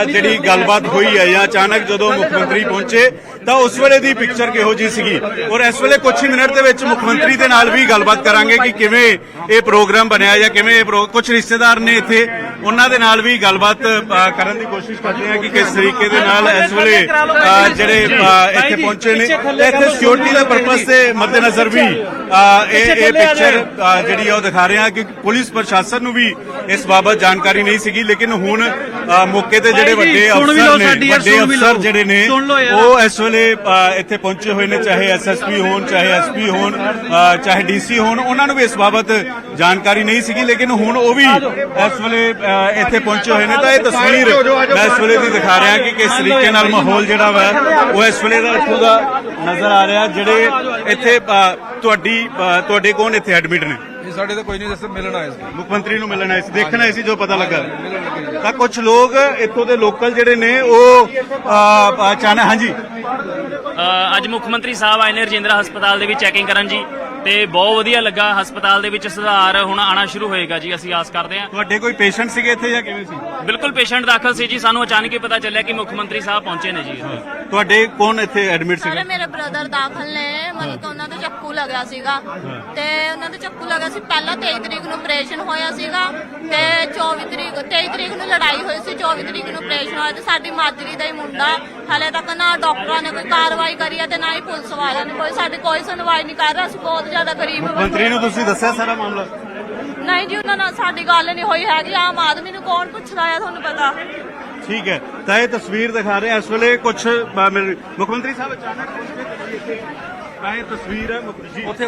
ਜਿਹੜੀ ਗੱਲਬਾਤ ਹੋਈ ਹੈ ਜਾਂ ਅਚਾਨਕ ਜਦੋਂ ਮੁੱਖ ਮੰਤਰੀ ਪਹੁੰਚੇ ਤਾਂ ਉਸ ਵੇਲੇ ਦੀ ਪਿਕਚਰ ਕਿਹੋ ਜਿਹੀ ਸੀਗੀ। ਔਰ ਇਸ ਵੇਲੇ ਕੁਝ ਹੀ ਮਿੰਟ ਦੇ ਵਿੱਚ ਮੁੱਖ ਮੰਤਰੀ ਦੇ ਨਾਲ ਵੀ ਗੱਲਬਾਤ ਕਰਾਂਗੇ ਕਿ ਕਿਵੇਂ ਇਹ ਪ੍ਰੋਗਰਾਮ ਬਣਿਆ ਜਾਂ ਕਿਵੇਂ ਕੁਝ ਰਿਸ਼ਤੇਦਾਰ ਨੇ ਇੱਥੇ, ਉਹਨਾਂ ਦੇ ਨਾਲ ਵੀ ਗੱਲਬਾਤ ਕਰਨ ਦੀ ਕੋਸ਼ਿਸ਼ ਕਰਦੇ ਹਾਂ ਕਿ ਕਿਸ ਤਰੀਕੇ ਦੇ ਨਾਲ ਇਸ ਵੇਲੇ ਜਿਹੜੇ ਇੱਥੇ ਪਹੁੰਚੇ ਨੇ ਤੇ ਇੱਥੇ ਸਿਕਿਉਰਿਟੀ ਦੇ ਪਰਪਸ ਦੇ ਮੱਦੇਨਜ਼ਰ ਵੀ ਇਹ ਪਿਕਚਰ ਜਿਹੜੀ ਉਹ ਦਿਖਾ ਰਹੇ ਹਾਂ ਕਿ ਪੁਲਿਸ ਪ੍ਰਸ਼ਾਸਨ ਨੂੰ ਵੀ ਇਸ ਬਾਬਤ ਜਾਣਕਾਰੀ ਨਹੀਂ ਸੀਗੀ, ਲੇਕਿਨ ਹੁਣ ਮੌਕੇ ਤੇ ਜਿਹੜੇ ਵੱਡੇ ਅਫਸਰ ਜਿਹੜੇ ਨੇ ਉਹ ਇਸ ਵੇਲੇ ਇੱਥੇ ਪਹੁੰਚੇ ਹੋਏ ਨੇ, ਚਾਹੇ ਐਸਐਸਪੀ ਹੋਣ, ਚਾਹੇ ਐਸਪੀ ਹੋਣ, ਚਾਹੇ ਡੀਸੀ ਹੋਣ, ਉਹਨਾਂ ਨੂੰ ਵੀ ਇਸ ਬਾਬਤ ਜਾਣਕਾਰੀ ਨਹੀਂ ਸੀਗੀ, ਲੇਕਿਨ ਹੁਣ ਉਹ ਵੀ ਇਸ ਵੇਲੇ ਇੱਥੇ ਪਹੁੰਚੇ ਹੋਏ ਨੇ। ਤਾਂ ਇਹ ਤਸਵੀਰ ਮੈਂ ਇਸ ਵੇਲੇ ਦੀ ਦਿਖਾ ਰਿਹਾ ਕਿ ਕਿਸ ਤਰੀਕੇ ਨਾਲ ਮਾਹੌਲ ਜਿਹੜਾ ਵਾ ਉਹ ਇਸ ਵੇਲੇ ਦਾ ਇੱਥੋਂ ਦਾ ਨਜ਼ਰ ਆ ਰਿਹਾ। ਜਿਹੜੇ ਇੱਥੇ ਤੁਹਾਡੇ ਕੌਣ ਇੱਥੇ ਐਡਮਿਟ ਨੇ? ਸਾਡੇ ਤਾਂ ਕੋਈ ਨਹੀਂ, ਜਸ ਮਿਲਣ ਆਏ ਸੀ, ਮੁੱਖ ਮੰਤਰੀ ਨੂੰ ਮਿਲਣ ਆਏ ਸੀ, ਦੇਖਣ ਆਏ ਸੀ ਜੋ ਪਤਾ ਲੱਗਾ। ਤਾਂ ਕੁਝ ਲੋਕ ਇੱਥੋਂ ਦੇ ਲੋਕਲ ਜਿਹੜੇ ਨੇ ਉਹ ਅਚਾਨਕ ਹਾਂਜੀ ਅੱਜ ਮੁੱਖ ਮੰਤਰੀ ਸਾਹਿਬ ਆਏ ਨੇ ਰਜਿੰਦਰਾ ਹਸਪਤਾਲ ਦੇ ਵਿੱਚ ਚੈਕਿੰਗ ਕਰਨ ਜੀ, ਤੇ ਬਹੁਤ ਵਧੀਆ ਲੱਗਾ। ਹਸਪਤਾਲ ਦੇ ਵਿੱਚ ਸੁਧਾਰ ਹੁਣ ਆਣਾ ਸ਼ੁਰੂ ਹੋਏਗਾ ਜੀ, ਅਸੀਂ ਆਸ ਕਰਦੇ ਹਾਂ। ਤੁਹਾਡੇ ਕੋਈ ਪੇਸ਼ੈਂਟ ਸੀਗੇ ਇੱਥੇ ਜਾਂ ਕਿਵੇਂ ਸੀ? ਬਿਲਕੁਲ ਪੇਸ਼ੈਂਟ ਦਾਖਲ ਸੀ ਜੀ, ਸਾਨੂੰ ਅਚਾਨਕ ਹੀ ਪਤਾ ਚੱਲਿਆ ਕਿ ਮੁੱਖ ਮੰਤਰੀ ਸਾਹਿਬ ਪਹੁੰਚੇ ਨੇ ਜੀ। ਤੁਹਾਡੇ ਕੌਣ ਇੱਥੇ ਐਡਮਿਟ ਸੀਗੇ? ਮੇਰੇ ਬ੍ਰਦਰ ਦਾਖਲ ਨੇ, ਮਤਲਬ ਕਿ ਉਹਨਾਂ ਦੇ ਚੱਕੂ ਲੱਗਿਆ ਸੀਗਾ, ਤੇ ਉਹਨਾਂ ਦੇ ਚੱਕੂ ਲੱਗਿਆ ਸੀ। ਪਹਿਲਾਂ 23 ਤਰੀਕ ਨੂੰ ਆਪਰੇਸ਼ਨ ਹੋਇਆ ਸੀਗਾ, ਤੇ 23 ਤਰੀਕ ਨੂੰ ਲੜਾਈ ਹੋਈ ਸੀ, 24 ਤਰੀਕ ਨੂੰ ਆਪਰੇਸ਼ਨ ਹੋਇਆ। ਤੇ ਸਾਡੀ ਮਾਜਰੀ ਦਾ ਹੀ ਮੁੰਡਾ, ਹਲੇ ਤੱਕ ਨਾ ਡਾਕਟਰਾਂ ਨੇ ਕੋਈ ਕਾਰਵਾਈ ਕਰੀ ਹੈ ਤੇ ਨਾ ਹੀ ਪੁਲਿਸ ਵਾਲਿਆਂ ਨੇ ਸਾਡੀ ਕੋਈ ਸੁਣਵਾਈ ਨਹੀਂ ਕਰ ਰਿਹਾ। ਅਸੀਂ ਬਹੁਤ ਜ਼ਿਆਦਾ ਗਰੀਬ ਮੰਤਰੀ ਨੂੰ ਤੁਸੀਂ ਦੱਸਿਆ ਸਾਰਾ ਮਾਮਲਾ? ਨਹੀਂ ਜੀ, ਉਹਨਾਂ ਨਾਲ ਸਾਡੀ ਗੱਲ ਨਹੀਂ ਹੋਈ ਹੈਗੀ। ਆਮ ਆਦਮੀ ਨੂੰ ਕੌਣ ਪੁੱਛਦਾ ਆ, ਤੁਹਾਨੂੰ ਪਤਾ। ਠੀਕ ਹੈ, ਤਾਂ ਇਹ ਤਸਵੀਰ ਦਿਖਾ ਰਹੇ ਇਸ ਵੇਲੇ ਕੁਝ ਮੁੱਖ ਮੰਤਰੀ ਸਾਹਿਬ ਅਚਾਨਕ ਤਾਂ ਇਹ ਤਸਵੀਰ ਹੈ ਉੱਥੇ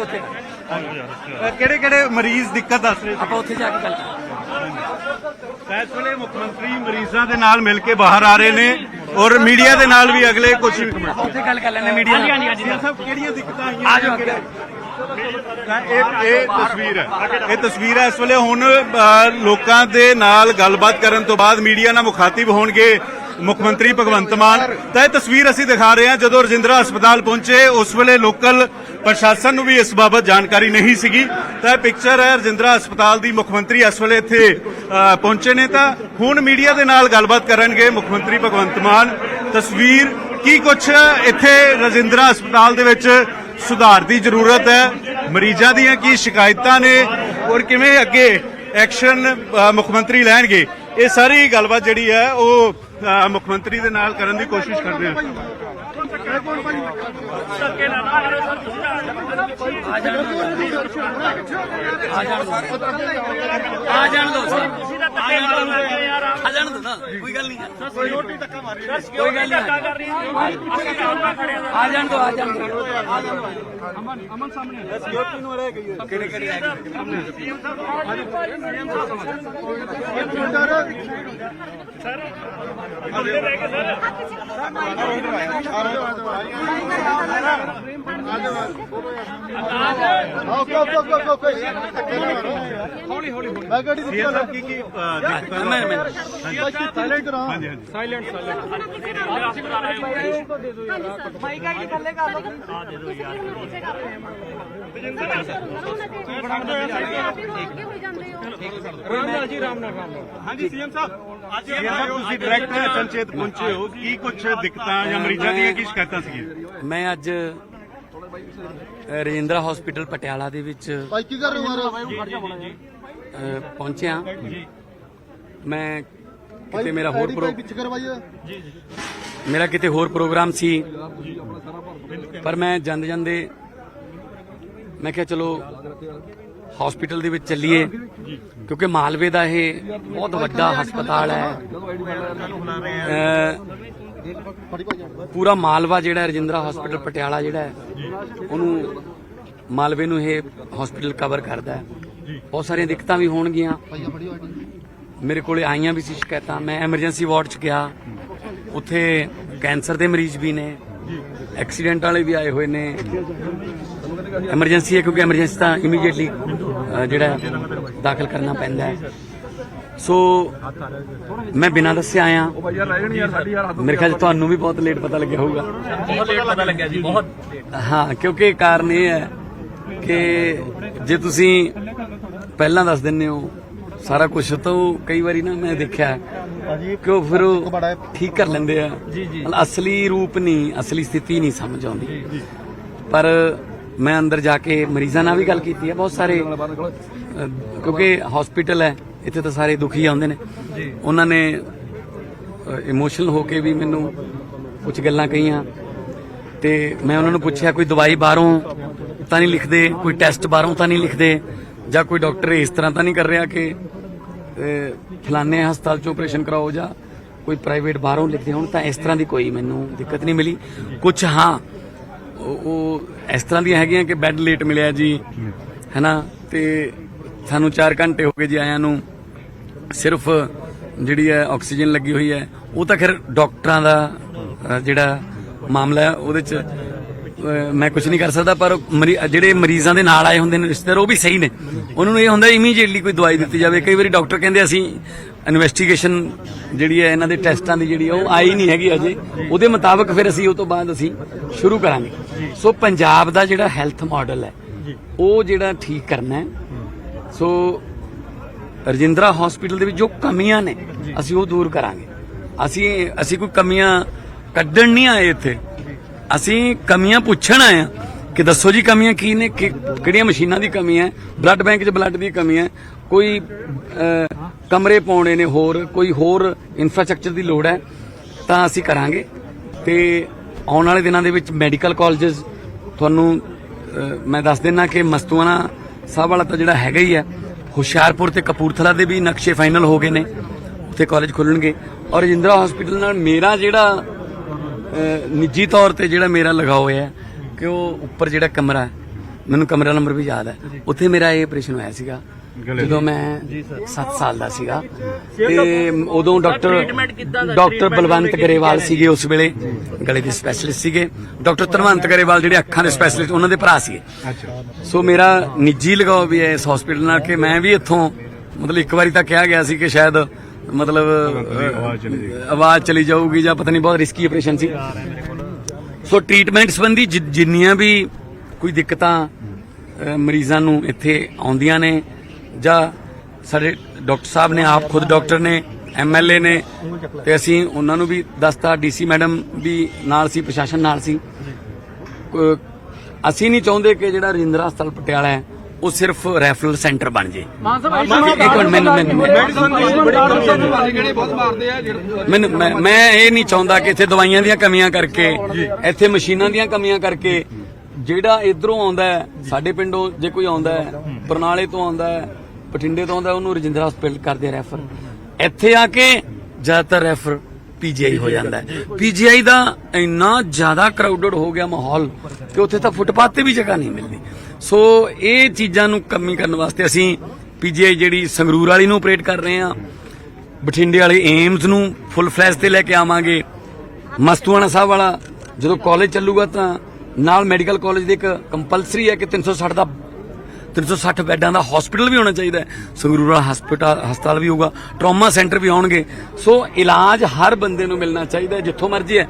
ਕਿਹੜੇ ਮਰੀਜ਼ ਦਿੱਕਤ ਦੱਸ ਰਹੇ ਸੀ? ਆਪਾਂ ਉੱਥੇ ਜਾ ਕੇ ਗੱਲ ਕਰਾਂਗੇ। ਇਸ ਵੇਲੇ ਮੁੱਖ ਮੰਤਰੀ ਮਰੀਜ਼ਾਂ ਦੇ ਨਾਲ ਮਿਲ ਕੇ ਬਾਹਰ ਆ ਰਹੇ ਨੇ ਔਰ ਮੀਡੀਆ ਦੇ ਨਾਲ ਵੀ ਅਗਲੇ ਕੁਝ ਉੱਥੇ ਗੱਲ ਕਰ ਲੈਣੇ ਮੀਡੀਆ ਨਾਲ। ਹਾਂਜੀ ਸਾਹਿਬ, ਕਿਹੜੀਆਂ ਦਿੱਕਤਾਂ ਆਈਆਂ? ਇਹ ਤਸਵੀਰ ਹੈ ਇਸ ਵੇਲੇ। ਹੁਣ ਲੋਕਾਂ ਦੇ ਨਾਲ ਗੱਲਬਾਤ ਕਰਨ ਤੋਂ ਬਾਅਦ ਮੀਡੀਆ ਨਾਲ ਮੁਖਾਤਿਬ ਹੋਣਗੇ ਮੁੱਖ ਮੰਤਰੀ ਭਗਵੰਤ ਮਾਨ। ਤਾਂ ਇਹ ਤਸਵੀਰ ਅਸੀਂ ਦਿਖਾ ਰਹੇ ਹਾਂ ਜਦੋਂ ਰਜਿੰਦਰਾ ਹਸਪਤਾਲ ਪਹੁੰਚੇ, ਉਸ ਵੇਲੇ ਲੋਕਲ ਪ੍ਰਸ਼ਾਸਨ ਨੂੰ ਵੀ ਇਸ ਬਾਬਤ ਜਾਣਕਾਰੀ ਨਹੀਂ ਸੀਗੀ। ਤਾਂ ਇਹ ਪਿਕਚਰ ਹੈ ਰਜਿੰਦਰਾ ਹਸਪਤਾਲ ਦੀ। ਮੁੱਖ ਮੰਤਰੀ ਇਸ ਵੇਲੇ ਇੱਥੇ ਪਹੁੰਚੇ ਨੇ, ਤਾਂ ਹੁਣ ਮੀਡੀਆ ਦੇ ਨਾਲ ਗੱਲਬਾਤ ਕਰਨਗੇ ਮੁੱਖ ਮੰਤਰੀ ਭਗਵੰਤ ਮਾਨ। ਤਸਵੀਰ ਕੀ ਕੁਛ ਇੱਥੇ ਰਜਿੰਦਰਾ ਹਸਪਤਾਲ ਦੇ ਵਿੱਚ ਸੁਧਾਰ ਦੀ ਜ਼ਰੂਰਤ ਹੈ, ਮਰੀਜ਼ਾਂ ਦੀਆਂ ਕੀ ਸ਼ਿਕਾਇਤਾਂ ਨੇ ਔਰ ਕਿਵੇਂ ਅੱਗੇ ਐਕਸ਼ਨ ਮੁੱਖ ਮੰਤਰੀ ਲੈਣਗੇ, ਇਹ ਸਾਰੀ ਗੱਲਬਾਤ ਜਿਹੜੀ ਹੈ ਉਹ ਮੁੱਖ ਮੰਤਰੀ ਦੇ ਨਾਲ ਕਰਨ ਦੀ ਕੋਸ਼ਿਸ਼ ਕਰਦੇ ਹਾਂ। ਆ ਜਾਣ ਦੋ ਨਾ, ਕੋਈ ਗੱਲ ਨਹੀਂ, ਕੋਈ ਗੱਲ ਨਹੀਂ, ਆ ਜਾਣ ਦੋ। ਅਮਨ ਸਾਹਮਣੇ ਸਿਕਿਉਰਿਟੀ ਨੂੰ ਲੈ ਗਈ ਹੈ, ਕਿਹੜੇ ਆ ਗਏ ਸਰ ਅੱਗੇ ਰਹਿ ਕੇ ਸਰ ਹੌਲੀ ਮੈਂ ਗੱਡੀ ਦੀ ਕੀ ਸਾਇਲੈਂਟ ਕਰਾ। ਹਾਂਜੀ ਸਾਇਲੈਂਟ ਮਾਈਕ ਆਈ ਥੱਲੇ ਕਰ ਲਓ। ਆ ਦੇ ਦਿਓ ਯਾਰ, ਰਾਮ ਨਾਲ ਜੀ, ਰਾਮ ਨਾਲ। ਹਾਂਜੀ ਸੀਐਮ ਸਾਹਿਬ, ਅੱਜ ਤੁਸੀਂ ਡਾਇਰੈਕਟ ਅਚਨਚੇਤ ਪਹੁੰਚੇ ਹੋ, ਕੀ ਕੁਝ ਦਿੱਕਤਾਂ ਜਾਂ ਮਰੀਜ਼ਾਂ ਦੀਆਂ ਕੀ ਸ਼ਿਕਾਇਤਾਂ ਸੀਗੀਆਂ? ਮੈਂ ਅੱਜ ਰਜਿੰਦਰਾ ਹਸਪੀਟਲ ਪਟਿਆਲਾ ਦੇ ਵਿੱਚ ਪਹੁੰਚਿਆ। ਮੈਂ ਕਿਤੇ ਮੇਰਾ ਕਿਤੇ ਹੋਰ ਪ੍ਰੋਗਰਾਮ ਸੀ, ਪਰ ਮੈਂ ਜਾਂਦੇ ਮੈਂ ਕਿਹਾ ਚਲੋ ਹਸਪੀਟਲ ਦੇ ਵਿੱਚ ਚੱਲੀਏ, ਕਿਉਂਕਿ ਮਾਲਵੇ ਦਾ ਇਹ ਬਹੁਤ ਵੱਡਾ ਹਸਪਤਾਲ ਹੈ। ਪੂਰਾ ਮਾਲਵਾ ਜਿਹੜਾ ਰਜਿੰਦਰਾ ਹਸਪੀਟਲ ਪਟਿਆਲਾ ਜਿਹੜਾ ਹੈ ਉਹਨੂੰ ਮਾਲਵੇ ਨੂੰ ਇਹ ਹਸਪੀਟਲ ਕਵਰ ਕਰਦਾ ਹੈ। ਬਹੁਤ ਸਾਰੀਆਂ ਦਿੱਕਤਾਂ ਵੀ ਹੋਣਗੀਆਂ, ਮੇਰੇ ਕੋਲੇ ਆਈਆਂ ਵੀ ਸੀ ਸ਼ਿਕਾਇਤਾਂ। ਮੈਂ ਐਮਰਜੈਂਸੀ ਵਾਰਡ 'ਚ ਗਿਆ, ਉੱਥੇ ਕੈਂਸਰ ਦੇ ਮਰੀਜ਼ ਵੀ ਨੇ, ਐਕਸੀਡੈਂਟ ਵਾਲੇ ਵੀ ਆਏ ਹੋਏ ਨੇ। ਐਮਰਜੈਂਸੀ ਹੈ ਕਿਉਂਕਿ ਐਮਰਜੈਂਸੀ ਤਾਂ ਇਮੀਡੀਏਟਲੀ ਜਿਹੜਾ ਦਾਖਲ ਕਰਨਾ ਪੈਂਦਾ ਹੈ। ਸੋ ਮੈਂ ਬਿਨਾਂ ਦੱਸੇ ਆਇਆ। ਮੇਰੇ ਖਿਆਲ ਤੁਹਾਨੂੰ ਵੀ ਬਹੁਤ ਲੇਟ ਪਤਾ ਲੱਗਿਆ ਹੋਊਗਾ। ਬਹੁਤ ਲੇਟ ਪਤਾ ਲੱਗਿਆ ਜੀ, ਬਹੁਤ। ਹਾਂ, ਕਿਉਂਕਿ ਕਾਰਨ ਇਹ ਹੈ ਕਿ ਜੇ ਤੁਸੀਂ ਪਹਿਲਾਂ ਦੱਸ ਦਿੰਦੇ ਹੋ ਸਾਰਾ ਕੁਝ ਤਾਂ ਕਈ ਵਾਰੀ ਨਾ ਮੈਂ ਦੇਖਿਆ ਕਿ ਉਹ ਫਿਰ ਠੀਕ ਕਰ ਲੈਂਦੇ ਆ, ਅਸਲੀ ਰੂਪ ਨਹੀਂ, ਅਸਲੀ ਸਥਿਤੀ ਨਹੀਂ ਸਮਝ ਆਉਂਦੀ। ਪਰ ਮੈਂ ਅੰਦਰ ਜਾ ਕੇ ਮਰੀਜ਼ਾਂ ਨਾਲ ਵੀ ਗੱਲ ਕੀਤੀ ਹੈ, ਬਹੁਤ ਸਾਰੇ, ਕਿਉਂਕਿ ਹਸਪੀਟਲ ਹੈ ਇੱਥੇ ਤਾਂ ਸਾਰੇ ਦੁਖੀ ਆਉਂਦੇ ਨੇ। ਉਹਨਾਂ ਨੇ ਇਮੋਸ਼ਨਲ ਹੋ ਕੇ ਵੀ ਮੈਨੂੰ ਕੁਝ ਗੱਲਾਂ ਕਹੀਆਂ। ਤੇ ਮੈਂ ਉਹਨਾਂ ਨੂੰ ਪੁੱਛਿਆ ਕੋਈ ਦਵਾਈ ਬਾਹਰੋਂ ਤਾਂ ਨਹੀਂ ਲਿਖਦੇ, ਕੋਈ ਟੈਸਟ ਬਾਹਰੋਂ ਤਾਂ ਨਹੀਂ ਲਿਖਦੇ, ਜਾਂ ਕੋਈ ਡਾਕਟਰ ਇਸ ਤਰ੍ਹਾਂ ਤਾਂ ਨਹੀਂ ਕਰ ਰਿਹਾ ਕਿ ਫਲਾਣੇ ਹਸਪਤਾਲ 'ਚ ਆਪਰੇਸ਼ਨ ਕਰਾਓ ਜਾਂ ਕੋਈ ਪ੍ਰਾਈਵੇਟ ਬਾਹਰੋਂ ਲਿਖਦੇ ਹੋਣ। ਤਾਂ ਇਸ ਤਰ੍ਹਾਂ ਦੀ ਕੋਈ ਮੈਨੂੰ ਦਿੱਕਤ ਨਹੀਂ ਮਿਲੀ। ਕੁਝ ਹਾਂ ਉਹ ਇਸ ਤਰ੍ਹਾਂ ਦੀਆਂ ਹੈਗੀਆਂ ਕਿ ਬੈੱਡ ਲੇਟ ਮਿਲਿਆ ਜੀ, ਹੈ ਨਾ, ਤੇ ਸਾਨੂੰ 4 ਘੰਟੇ ਹੋ ਗਏ ਜੀ ਆਇਆਂ ਨੂੰ, ਸਿਰਫ ਜਿਹੜੀ ਹੈ ਆਕਸੀਜਨ ਲੱਗੀ ਹੋਈ ਹੈ। ਉਹ ਤਾਂ ਖੈਰ ਡਾਕਟਰਾਂ ਦਾ ਜਿਹੜਾ ਮਾਮਲਾ ਹੈ ਉਹਦੇ 'ਚ ਮੈਂ ਕੁਝ ਨਹੀਂ ਕਰ ਸਕਦਾ, ਪਰ ਜਿਹੜੇ ਮਰੀਜ਼ਾਂ ਦੇ ਨਾਲ ਆਏ ਹੁੰਦੇ ਨੇ ਰਿਸ਼ਤੇਦਾਰ ਉਹ ਵੀ ਸਹੀ ਨੇ, ਉਹਨਾਂ ਨੂੰ ਇਹ ਹੁੰਦਾ ਇਮੀਡੀਏਟਲੀ ਕੋਈ ਦਵਾਈ ਦਿੱਤੀ ਜਾਵੇ। ਕਈ ਵਾਰੀ ਡਾਕਟਰ ਕਹਿੰਦੇ ਅਸੀਂ ਇਨਵੈਸਟੀਗੇਸ਼ਨ ਜਿਹੜੀ ਹੈ ਇਹਨਾਂ ਦੇ ਟੈਸਟਾਂ ਦੀ ਜਿਹੜੀ ਉਹ ਆਈ ਨਹੀਂ ਹੈਗੀ ਅਜੇ, ਉਹਦੇ ਮੁਤਾਬਕ ਫਿਰ ਅਸੀਂ ਉਹ ਤੋਂ ਬਾਅਦ ਅਸੀਂ ਸ਼ੁਰੂ ਕਰਾਂਗੇ। ਸੋ ਪੰਜਾਬ ਦਾ ਜਿਹੜਾ ਹੈਲਥ ਮਾਡਲ ਹੈ ਉਹ ਜਿਹੜਾ ਠੀਕ ਕਰਨਾ ਹੈ। ਸੋ ਰਜਿੰਦਰਾ ਹਸਪੀਟਲ ਦੇ ਵਿੱਚ ਜੋ ਕਮੀਆਂ ਨੇ ਅਸੀਂ ਉਹ ਦੂਰ ਕਰਾਂਗੇ। ਅਸੀਂ ਕੋਈ ਕਮੀਆਂ ਕੱਢਣ ਨਹੀਂ ਆਏ ਇੱਥੇ, ਅਸੀਂ ਕਮੀਆਂ ਪੁੱਛਣ ਆਏ ਆ ਕਿ ਦੱਸੋ ਜੀ ਕਮੀਆਂ ਕੀ ਨੇ, ਕਿਹੜੀਆਂ ਮਸ਼ੀਨਾਂ ਦੀ ਕਮੀ ਹੈ, ਬਲੱਡ ਬੈਂਕ 'ਚ ਬਲੱਡ ਦੀ ਕਮੀ ਹੈ, ਕੋਈ ਕਮਰੇ ਪਾਉਣੇ ਨੇ, ਕੋਈ ਹੋਰ ਇਨਫਰਾਸਟ੍ਰਕਚਰ ਦੀ ਲੋੜ ਹੈ ਤਾਂ ਅਸੀਂ ਕਰਾਂਗੇ। ਤੇ ਆਉਣ ਵਾਲੇ ਦਿਨਾਂ ਦੇ ਵਿੱਚ ਮੈਡੀਕਲ ਕਾਲਜਸ ਤੁਹਾਨੂੰ ਮੈਂ ਦੱਸ ਦਿੰਦਾ ਕਿ ਮਸਤੂਆਣਾ ਸਾਹਿਬ ਵਾਲਾ ਤਾਂ ਜਿਹੜਾ ਹੈਗਾ ਹੀ ਹੈ, ਹੁਸ਼ਿਆਰਪੁਰ ਤੇ ਕਪੂਰਥਲਾ ਦੇ ਵੀ ਨਕਸ਼ੇ ਫਾਈਨਲ ਹੋ ਗਏ ਨੇ, ਉੱਥੇ ਕਾਲਜ ਖੁੱਲਣਗੇ। ਔਰ ਰਜਿੰਦਰਾ ਹਸਪੀਟਲ ਨਾਲ ਮੇਰਾ ਜਿਹੜਾ ਨਿੱਜੀ ਤੌਰ ਤੇ ਜਿਹੜਾ ਮੇਰਾ ਲਗਾਓ ਹੈ ਕਿ ਉਹ ਉੱਪਰ ਜਿਹੜਾ ਕਮਰਾ ਹੈ, ਮੈਨੂੰ ਕਮਰਾ ਨੰਬਰ ਵੀ ਯਾਦ ਹੈ, ਉੱਥੇ ਮੇਰਾ ਇਹ ਆਪਰੇਸ਼ਨ ਹੋਇਆ ਸੀਗਾ ਜਦੋਂ ਮੈਂ 7 ਸਾਲ ਦਾ ਸੀਗਾ। ਤੇ ਉਦੋਂ ਡਾਕਟਰ ਬਲਵੰਤ ਗਰੇਵਾਲ ਸੀਗੇ ਉਸ ਵੇਲੇ, ਗਲੇ ਦੇ ਸਪੈਸ਼ਲਿਸਟ ਸੀਗੇ। ਡਾਕਟਰ ਧਨਵੰਤ ਗਰੇਵਾਲ ਜਿਹੜੇ ਅੱਖਾਂ ਦੇ ਸਪੈਸ਼ਲਿਸਟ, ਉਹਨਾਂ ਦੇ ਭਰਾ ਸੀਗੇ। ਸੋ ਮੇਰਾ ਨਿੱਜੀ ਲਗਾਓ ਵੀ ਹੈ ਇਸ ਹਸਪੀਟਲ ਨਾਲ ਕਿ ਮੈਂ ਵੀ ਇੱਥੋਂ ਮਤਲਬ ਇੱਕ ਵਾਰੀ ਤਾਂ ਕਿਹਾ ਗਿਆ ਸੀ ਕਿ ਸ਼ਾਇਦ ਮਤਲਬ ਆਵਾਜ਼ ਚਲੀ ਜਾਊਗੀ ਜਾਂ ਪਤਾ ਨਹੀਂ, ਬਹੁਤ ਰਿਸਕੀ ਆਪਰੇਸ਼ਨ ਸੀ। ਸੋ ਟ੍ਰੀਟਮੈਂਟ ਸੰਬੰਧੀ ਜਿੰਨੀਆਂ ਵੀ ਕੋਈ ਦਿੱਕਤਾਂ ਮਰੀਜ਼ਾਂ ਨੂੰ ਇੱਥੇ ਆਉਂਦੀਆਂ ਨੇ, ਜਾਂ ਸਾਡੇ ਡਾਕਟਰ ਸਾਹਿਬ ਨੇ ਆਪ ਖੁਦ ਡਾਕਟਰ ਨੇ, MLA ਨੇ, ਤੇ ਅਸੀਂ ਉਹਨਾਂ ਨੂੰ ਵੀ ਦੱਸਤਾ, DC ਮੈਡਮ ਵੀ ਨਾਲ ਸੀ, ਪ੍ਰਸ਼ਾਸਨ ਨਾਲ ਸੀ। ਅਸੀਂ ਨਹੀਂ ਚਾਹੁੰਦੇ ਕਿ ਜਿਹੜਾ ਰਜਿੰਦਰਾ ਹਸਪਤਾਲ ਪਟਿਆਲਾ ਹੈ ਉਹ ਸਿਰਫ ਰੈਫਰਲ ਸੈਂਟਰ ਬਣ ਜੇ। ਮੈਂ ਇਹ ਨਹੀਂ ਚਾਹੁੰਦਾ ਕਿ ਇੱਥੇ ਦਵਾਈਆਂ ਦੀਆਂ ਕਮੀਆਂ ਕਰਕੇ, ਇੱਥੇ ਮਸ਼ੀਨਾਂ ਦੀਆਂ ਕਮੀਆਂ ਕਰਕੇ ਜਿਹੜਾ ਇਧਰੋਂ ਆਉਂਦਾ ਹੈ, ਸਾਡੇ ਪਿੰਡੋਂ ਜੇ ਕੋਈ ਆਉਂਦਾ ਹੈ, ਬਰਨਾਲੇ ਤੋਂ ਆਉਂਦਾ ਹੈ, ਬਠਿੰਡੇ ਤੋਂ ਆਉਂਦਾ, ਉਹਨੂੰ ਰਜਿੰਦਰਾ ਹਸਪਤਾਲ ਕਰਦੇ ਰੈਫਰ। ਇੱਥੇ ਆ ਕੇ ਜ਼ਿਆਦਾਤਰ ਰੈਫਰ PGI ਹੋ ਜਾਂਦਾ ਹੈ। PGI ਦਾ ਇੰਨਾ ਜ਼ਿਆਦਾ ਕਰਾਊਡਡ ਹੋ ਗਿਆ ਮਾਹੌਲ ਕਿ ਉੱਥੇ ਤਾਂ ਫੁੱਟਪਾਥ ਤੇ ਵੀ ਜਗ੍ਹਾ ਨਹੀਂ ਮਿਲਦੀ। ਸੋ ਇਹ ਚੀਜ਼ਾਂ ਨੂੰ ਕਮੀ ਕਰਨ ਵਾਸਤੇ ਅਸੀਂ PGI ਜਿਹੜੀ ਸੰਗਰੂਰ ਵਾਲੀ ਨੂੰ ਆਪਰੇਟ ਕਰ ਰਹੇ ਹਾਂ, ਬਠਿੰਡੇ ਵਾਲੇ ਏਮਜ਼ ਨੂੰ ਫੁੱਲ ਫਲੈਸ਼ ਤੇ ਲੈ ਕੇ ਆਵਾਂਗੇ। ਮਸਤੂਆਣਾ ਸਾਹਿਬ ਵਾਲਾ ਜਦੋਂ ਕਾਲਜ ਚੱਲੂਗਾ ਤਾਂ ਨਾਲ ਮੈਡੀਕਲ ਕਾਲਜ ਦੇ ਇੱਕ ਕੰਪਲਸਰੀ ਹੈ ਕਿ 360 ਬੈੱਡਾਂ ਦਾ ਹਸਪੀਟਲ ਵੀ ਹੋਣਾ ਚਾਹੀਦਾ ਹੈ। ਸੰਗਰੂਰ ਵਾਲਾ ਹਸਪਤਾਲ ਵੀ ਹੋਊਗਾ, ਟਰਾਮਾ ਸੈਂਟਰ ਵੀ ਆਉਣਗੇ। ਸੋ ਇਲਾਜ ਹਰ ਬੰਦੇ ਨੂੰ ਮਿਲਣਾ ਚਾਹੀਦਾ ਜਿੱਥੋਂ ਮਰਜ਼ੀ ਹੈ।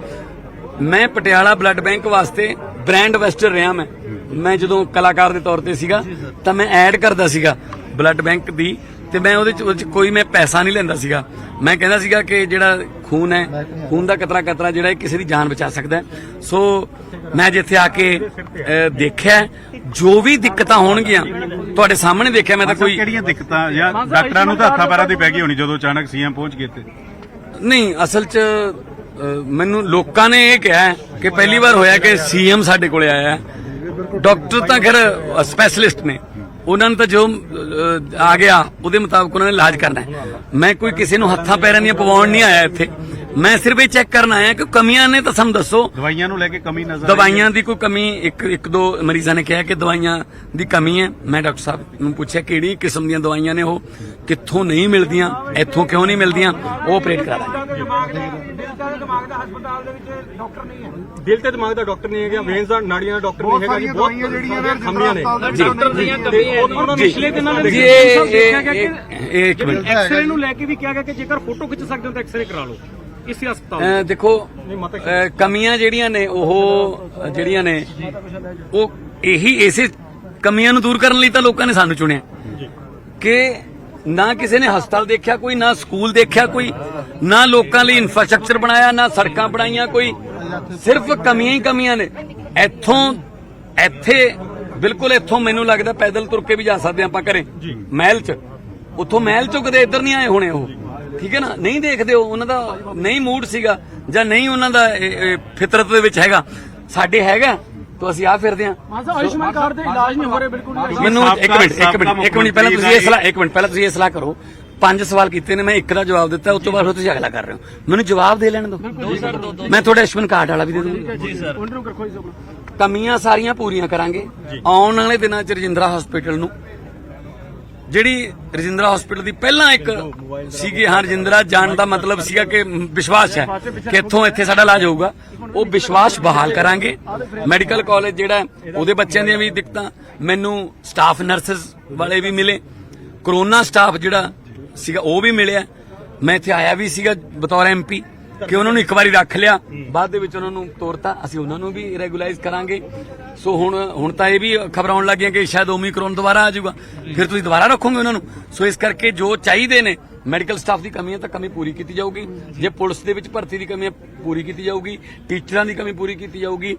ਮੈਂ ਪਟਿਆਲਾ ਬਲੱਡ ਬੈਂਕ ਵਾਸਤੇ ਬ੍ਰਾਂਡ ਐਂਬੈਸਡਰ ਰਿਹਾ। ਮੈਂ ਜਦੋਂ ਕਲਾਕਾਰ ਦੇ ਤੌਰ ਤੇ ਸੀਗਾ ਤਾਂ ਮੈਂ ਐਡ ਕਰਦਾ ਸੀਗਾ ਬਲੱਡ ਬੈਂਕ ਦੀ, ਤੇ ਮੈਂ ਉਹਦੇ ਚ ਕੋਈ ਮੈਂ ਪੈਸਾ ਨਹੀਂ ਲੈਂਦਾ ਸੀਗਾ। ਮੈਂ ਕਹਿੰਦਾ ਸੀਗਾ ਕਿ ਜਿਹੜਾ ਖੂਨ ਹੈ, ਖੂਨ ਦਾ ਕਤਰਾ ਜਿਹੜਾ ਕਿਸੇ ਦੀ ਜਾਨ ਬਚਾ ਸਕਦਾ ਹੈ। ਸੋ ਮੈਂ ਜਿੱਥੇ ਆ ਕੇ ਦੇਖਿਆ ਜੋ ਵੀ ਦਿੱਕਤਾਂ ਹੋਣਗੀਆਂ ਤੁਹਾਡੇ ਸਾਹਮਣੇ ਦੇਖਿਆ। ਮੈਂ ਤਾਂ ਕੋਈ ਕਿਹੜੀਆਂ ਦਿੱਕਤਾਂ ਜਾਂ ਡਾਕਟਰਾਂ ਨੂੰ ਤਾਂ ਹੱਥਾਂ ਪੈਰਾਂ ਦੀ ਪੈ ਗਈ ਹੋਣੀ ਜਦੋਂ ਅਚਾਨਕ CM ਪਹੁੰਚ ਗਏ ਤੇ? ਨਹੀਂ, ਅਸਲ 'ਚ ਮੈਨੂੰ ਲੋਕਾਂ ਨੇ ਇਹ ਕਿਹਾ ਕਿ ਪਹਿਲੀ ਵਾਰ ਹੋਇਆ ਕਿ CM ਸਾਡੇ ਕੋਲੇ ਆਇਆ। ਡਾਕਟਰ ਤਾਂ ਖੈਰ ਸਪੈਸ਼ਲਿਸਟ ਨੇ, ਉਹਨਾਂ ਨੂੰ ਤਾਂ ਜੋ ਆ ਗਿਆ ਉਹਦੇ ਮੁਤਾਬਕ ਉਹਨਾਂ ਨੇ ਇਲਾਜ ਕਰਨਾ ਹੈ। ਮੈਂ ਕੋਈ ਕਿਸੇ ਨੂੰ ਹੱਥਾਂ ਪੈਰਾਂ ਦੀਆਂ ਪਵਾਉਣ ਨਹੀਂ ਆਇਆ ਇੱਥੇ। ਮੈਂ ਸਿਰਫ ਇਹ ਚੈੱਕ ਕਰਨ ਆਇਆ ਕਿ ਕਮੀਆਂ ਨੇ ਤਾਂ ਸਾਨੂੰ ਦੱਸੋ। ਦਵਾਈਆਂ ਨੂੰ ਲੈ ਕੇ ਕਮੀ ਨਜ਼ਰ ਦਵਾਈਆਂ ਦੀ ਕੋਈ ਕਮੀ, ਇੱਕ ਦੋ ਮਰੀਜ਼ਾਂ ਨੇ ਕਿਹਾ ਕਿ ਦਵਾਈਆਂ ਦੀ ਕਮੀ ਹੈ। ਮੈਂ ਡਾਕਟਰ ਸਾਹਿਬ ਨੂੰ ਪੁੱਛਿਆ ਕਿਹੜੀ ਕਿਸਮ ਦੀਆਂ ਦਵਾਈਆਂ ਨੇ, ਉਹ ਕਿੱਥੋਂ ਨਹੀਂ ਮਿਲਦੀਆਂ, ਇੱਥੋਂ ਕਿਉਂ ਨਹੀਂ ਮਿਲਦੀਆਂ, ਉਹ ਆਪਰੇਟ ਕਰਾ ਦਾਂਗੇ। ਦਿਲ ਤੇ ਦਿਮਾਗ ਦਾ ਡਾਕਟਰ ਨਹੀਂ ਹੈਗਾ, ਵੇਨਸ ਦਾ ਨਾੜੀਆਂ ਦਾ ਡਾਕਟਰ ਨਹੀਂ ਹੈਗਾ ਜੀ। ਬਹੁਤ ਜਿਹੜੀਆਂ ਖੰਮੀਆਂ ਨੇ ਡਾਕਟਰ ਦੀਆਂ ਕਮੀਆਂ ਜੀ। ਪਿਛਲੇ ਦਿਨਾਂ ਦੇ ਇੱਕ ਮਿੰਟ, ਐਕਸਰੇ ਨੂੰ ਲੈ ਕੇ ਵੀ ਕਿਹਾ ਗਿਆ ਕਿ ਜੇਕਰ ਫੋਟੋ ਖਿੱਚ ਸਕਦੇ ਹੋ ਤਾਂ ਐਕਸਰੇ ਕਰਾ ਲਓ ਇਸੇ ਹਸਪਤਾਲ। ਦੇਖੋ ਕਮੀਆਂ ਜਿਹੜੀਆਂ ਨੇ ਉਹ ਇਸੇ ਕਮੀਆਂ ਨੂੰ ਦੂਰ ਕਰਨ ਲਈ ਤਾਂ ਲੋਕਾਂ ਨੇ ਸਾਨੂੰ ਚੁਣਿਆ ਕਿ ਨਾ ਕਿਸੇ ਨੇ ਹਸਪਤਾਲ ਦੇਖਿਆ ਕੋਈ, ਨਾ ਸਕੂਲ ਦੇਖਿਆ ਕੋਈ, ਨਾ ਲੋਕਾਂ ਲਈ ਇਨਫਰਾਸਟ੍ਰਕਚਰ ਬਣਾਇਆ, ਨਾ ਸੜਕਾਂ ਬਣਾਈਆਂ ਕੋਈ। ਸਿਰਫ ਕਮੀਆਂ ਹੀ ਕਮੀਆਂ ਨੇ। ਇੱਥੇ ਬਿਲਕੁਲ ਇੱਥੋਂ ਮੈਨੂੰ ਲੱਗਦਾ ਪੈਦਲ ਤੁਰ ਕੇ ਵੀ ਜਾ ਸਕਦੇ ਆਪਾਂ ਘਰੇ ਮਹਿਲ 'ਚ। ਉੱਥੋਂ ਮਹਿਲ 'ਚੋਂ ਕਦੇ ਇੱਧਰ ਨਹੀਂ ਆਏ ਹੋਣੇ ਉਹ, ਠੀਕ ਹੈ ਨਾ। ਨਹੀਂ ਦੇਖਦੇ ਹੋ, ਉਹਨਾਂ ਦਾ ਨਹੀਂ ਮੂਡ ਸੀਗਾ ਜਾਂ ਨਹੀਂ ਉਹਨਾਂ ਦਾ ਫਿਤਰਤ ਦੇ ਵਿੱਚ ਹੈਗਾ। ਸਾਡੇ ਹੈਗਾ ਤਾਂ ਅਸੀਂ ਆ ਫਿਰਦੇ ਆ। आयुष्मान कार्ड ਦੇ ਇਲਾਜ ਨਹੀਂ ਹੋ ਰਹੇ ਬਿਲਕੁਲ। ਮੈਨੂੰ ਇੱਕ ਮਿੰਟ ਪਹਿਲਾਂ ਤੁਸੀਂ ਇਹ ਸਲਾਹ ਕਰੋ। 5 ਸਵਾਲ ਕੀਤੇ ਨੇ, ਮੈਂ ਇੱਕ ਦਾ ਜਵਾਬ ਦਿੱਤਾ, ਉਸ ਤੋਂ ਬਾਅਦ ਫਿਰ ਤੁਸੀਂ ਅਗਲਾ ਕਰ ਰਹੇ ਹੋ। ਮੈਨੂੰ ਜਵਾਬ ਦੇ ਲੈਣ ਦਿਓ। ਮੈਂ ਤੁਹਾਡਾ ਆਯੁਸ਼ਮਾਨ ਕਾਰਡ ਵਾਲਾ ਵੀ ਦੇ ਦੂੰਗਾ ਜੀ ਸਰ। ਕਮੀਆਂ ਸਾਰੀਆਂ ਪੂਰੀਆਂ ਕਰਾਂਗੇ। ਆਉਣ ਵਾਲੇ ਦਿਨਾਂ 'ਚ ਰਜਿੰਦਰਾ ਹਸਪੀਟਲ ਨੂੰ, ਜਿਹੜੀ ਰਜਿੰਦਰਾ ਹਸਪੀਟਲ ਦੀ ਪਹਿਲਾਂ ਇੱਕ ਸੀਗੀ, ਹਾਂ ਰਜਿੰਦਰਾ ਜਾਣ ਦਾ ਮਤਲਬ ਸੀਗਾ ਕਿ ਵਿਸ਼ਵਾਸ ਹੈ ਕਿ ਇੱਥੇ ਸਾਡਾ ਇਲਾਜ ਹੋਊਗਾ, ਉਹ ਵਿਸ਼ਵਾਸ ਬਹਾਲ ਕਰਾਂਗੇ। ਮੈਡੀਕਲ ਕਾਲਜ ਜਿਹੜਾ ਉਹਦੇ ਬੱਚਿਆਂ ਦੀਆਂ ਵੀ ਦਿੱਕਤਾਂ, ਮੈਨੂੰ ਸਟਾਫ ਨਰਸਿਸ ਵਾਲੇ ਵੀ ਮਿਲੇ, ਕਰੋਨਾ ਸਟਾਫ ਜਿਹੜਾ ਸੀਗਾ ਉਹ ਵੀ ਮਿਲਿਆ। ਮੈਂ ਇੱਥੇ ਆਇਆ ਵੀ ਸੀਗਾ ਬਤੌਰ MP ਕਿ ਉਹਨਾਂ ਨੂੰ ਇੱਕ ਵਾਰੀ ਰੱਖ ਲਿਆ, ਬਾਅਦ ਦੇ ਵਿੱਚ ਉਹਨਾਂ ਨੂੰ ਤੋਰਤਾ। ਅਸੀਂ ਉਹਨਾਂ ਨੂੰ ਵੀ ਰੈਗੂਲਾਈਜ਼ ਕਰਾਂਗੇ। ਸੋ ਹੁਣ ਤਾਂ ਇਹ ਵੀ ਖਬਰਾਂ ਆਉਣ ਲੱਗੀਆਂ ਕਿ ਸ਼ਾਇਦ ਓਮਿਕਰੋਨ ਦੁਬਾਰਾ ਆ ਜਾਊਗਾ, ਫਿਰ ਤੁਸੀਂ ਦੁਬਾਰਾ ਰੱਖੋਗੇ ਉਹਨਾਂ ਨੂੰ। ਸੋ ਇਸ ਕਰਕੇ ਜੋ ਚਾਹੀਦੇ ਨੇ ਮੈਡੀਕਲ ਸਟਾਫ ਦੀ ਕਮੀ ਹੈ ਤਾਂ ਕਮੀ ਪੂਰੀ ਕੀਤੀ ਜਾਊਗੀ। ਜੇ ਪੁਲਿਸ ਦੇ ਵਿੱਚ ਭਰਤੀ ਦੀ ਕਮੀ ਹੈ ਪੂਰੀ ਕੀਤੀ ਜਾਊਗੀ, ਟੀਚਰਾਂ ਦੀ ਕਮੀ ਪੂਰੀ ਕੀਤੀ ਜਾਊਗੀ,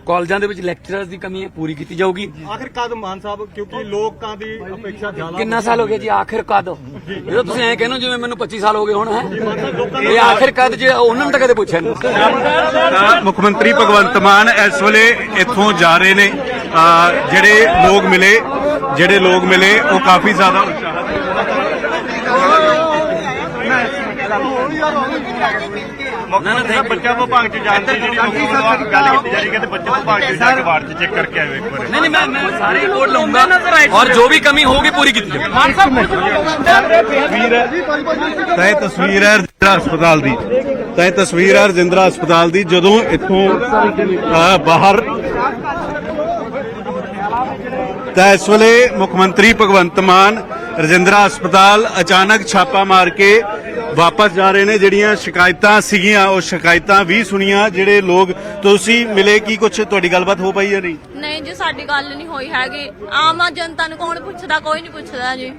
ਕਾਲਜਾਂ ਦੇ ਵਿੱਚ ਲੈਕਚਰਰਸ ਦੀ ਕਮੀ ਹੈ ਪੂਰੀ ਕੀਤੀ ਜਾਊਗੀ। ਆਖਿਰ ਕਦ ਮਾਨ ਸਾਹਿਬ, ਕਿਉਂਕਿ ਲੋਕਾਂ ਦੀ ਅਪੇक्षा ਜ਼ਿਆਦਾ। ਕਿੰਨਾ ਸਾਲ ਹੋ ਗਿਆ ਜੀ ਆਖਿਰ ਕਦ? ਜਦੋਂ ਤੁਸੀਂ ਐਂ ਕਹਿੰਦੇ ਜਿਵੇਂ ਮੈਨੂੰ 25 ਸਾਲ ਹੋ ਗਏ ਹੁਣ ਹੈ, ਇਹ ਆਖਿਰ ਕਦ ਜੇ ਉਹਨਾਂ ਨੂੰ ਤਾਂ ਕਦੇ ਪੁੱਛਿਆ ਨਹੀਂ। ਤਾਂ ਮੁੱਖ ਮੰਤਰੀ ਭਗਵੰਤ ਮਾਨ ਇਸ ਵੇਲੇ ਇੱਥੋਂ ਜਾ ਰਹੇ ਨੇ। ਜਿਹੜੇ ਲੋਕ ਮਿਲੇ ਉਹ ਕਾਫੀ ਜ਼ਿਆਦਾ ਬੱਚਾ ਵਿਭਾਗ ਚ ਜਾਣ ਦੀ ਜਿਹੜੀ ਗੱਲ ਕੀਤੀ ਜਾ ਰਹੀ ਹੈ, ਬੱਚੇ ਵਿਭਾਗ ਚ ਜਾ ਕੇ ਵਾਰਡ ਚ ਚੈੱਕ ਕਰਕੇ ਆਇਓ ਇੱਕ ਵਾਰ। ਨਹੀਂ ਮੈਂ ਸਾਰੇ ਰਿਪੋਰਟ ਲਊਂਗਾ ਔਰ ਜੋ ਵੀ ਕਮੀ ਹੋਊਗੀ ਪੂਰੀ ਕੀਤੀ ਜਾਊਗੀ। ਤਾਂ ਇਹ ਤਸਵੀਰ ਹੈ ਰਜਿੰਦਰਾ ਹਸਪਤਾਲ ਦੀ, ਜਦੋਂ ਇੱਥੋਂ ਬਾਹਰ ਤਾਂ ਇਸ ਵੇਲੇ ਮੁੱਖ ਮੰਤਰੀ ਭਗਵੰਤ ਮਾਨ ਰਜਿੰਦਰਾ ਹਸਪਤਾਲ ਅਚਾਨਕ ਛਾਪਾ ਮਾਰ ਕੇ ਵਾਪਸ ਜਾ ਰਹੇ ਨੇ। ਜਿਹੜੀਆਂ ਸ਼ਿਕਾਇਤਾਂ ਸੀਗੀਆਂ ਉਹ ਸ਼ਿਕਾਇਤਾਂ ਵੀ ਸੁਣੀਆਂ। ਜਿਹੜੇ ਲੋਕ ਤੁਸੀਂ ਮਿਲੇ, ਕੀ ਕੁਝ ਤੁਹਾਡੀ ਗੱਲਬਾਤ ਹੋ ਪਾਈ ਜਾਂ ਨਹੀਂ? ਨਹੀਂ ਜੀ, ਸਾਡੀ ਗੱਲ ਨਹੀਂ ਹੋਈ ਹੈਗੀ। ਆਮ ਜਨਤਾ ਨੂੰ ਕੌਣ ਪੁੱਛਦਾ? ਕੋਈ ਨਹੀਂ ਪੁੱਛਦਾ ਜੀ।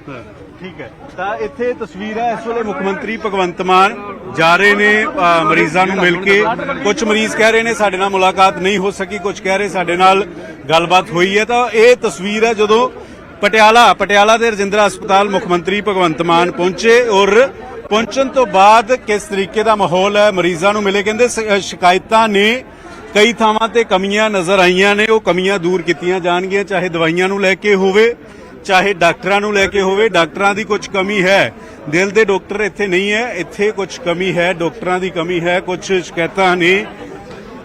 ਠੀਕ ਹੈ, ਤਾਂ ਇੱਥੇ ਤਸਵੀਰ ਹੈ ਇਸ ਵੇਲੇ ਮੁੱਖ ਮੰਤਰੀ ਭਗਵੰਤ ਮਾਨ ਜਾ ਰਹੇ ਨੇ ਮਰੀਜ਼ਾਂ ਨੂੰ ਮਿਲ ਕੇ। ਕੁਝ ਮਰੀਜ਼ ਕਹਿ ਰਹੇ ਨੇ ਸਾਡੇ ਨਾਲ ਮੁਲਾਕਾਤ ਨਹੀਂ ਹੋ ਸਕੀ, ਕੁਝ ਕਹਿ ਰਹੇ ਸਾਡੇ ਨਾਲ ਗੱਲਬਾਤ ਹੋਈ ਹੈ। ਤਾਂ ਇਹ ਤਸਵੀਰ ਹੈ ਜਦੋਂ ਪਟਿਆਲਾ ਦੇ ਰਜਿੰਦਰਾ ਹਸਪਤਾਲ ਮੁੱਖ ਮੰਤਰੀ ਭਗਵੰਤ ਮਾਨ ਪਹੁੰਚੇ ਔਰ ਪਹੁੰਚਣ ਤੋਂ ਬਾਅਦ ਕਿਸ ਤਰੀਕੇ ਦਾ ਮਾਹੌਲ ਹੈ, ਮਰੀਜ਼ਾਂ ਨੂੰ ਮਿਲੇ। ਕਹਿੰਦੇ ਸ਼ਿਕਾਇਤਾਂ ਨੇ ਕਈ ਥਾਵਾਂ ਤੇ ਕਮੀਆਂ ਨਜ਼ਰ ਆਈਆਂ ਨੇ, ਉਹ ਕਮੀਆਂ ਦੂਰ ਕੀਤੀਆਂ ਜਾਣਗੀਆਂ, ਚਾਹੇ ਦਵਾਈਆਂ ਨੂੰ ਲੈ ਕੇ ਹੋਵੇ, ਚਾਹੇ ਡਾਕਟਰਾਂ ਨੂੰ ਲੈ ਕੇ ਹੋਵੇ। ਡਾਕਟਰਾਂ ਦੀ ਕੁਝ ਕਮੀ ਹੈ, ਦਿਲ ਦੇ ਡਾਕਟਰ ਇੱਥੇ ਨਹੀਂ ਹੈ, ਇੱਥੇ ਕੁਝ ਕਮੀ ਹੈ, ਡਾਕਟਰਾਂ ਦੀ ਕਮੀ ਹੈ। ਕੁਝ ਸ਼ਿਕਾਇਤਾਂ ਨੇ,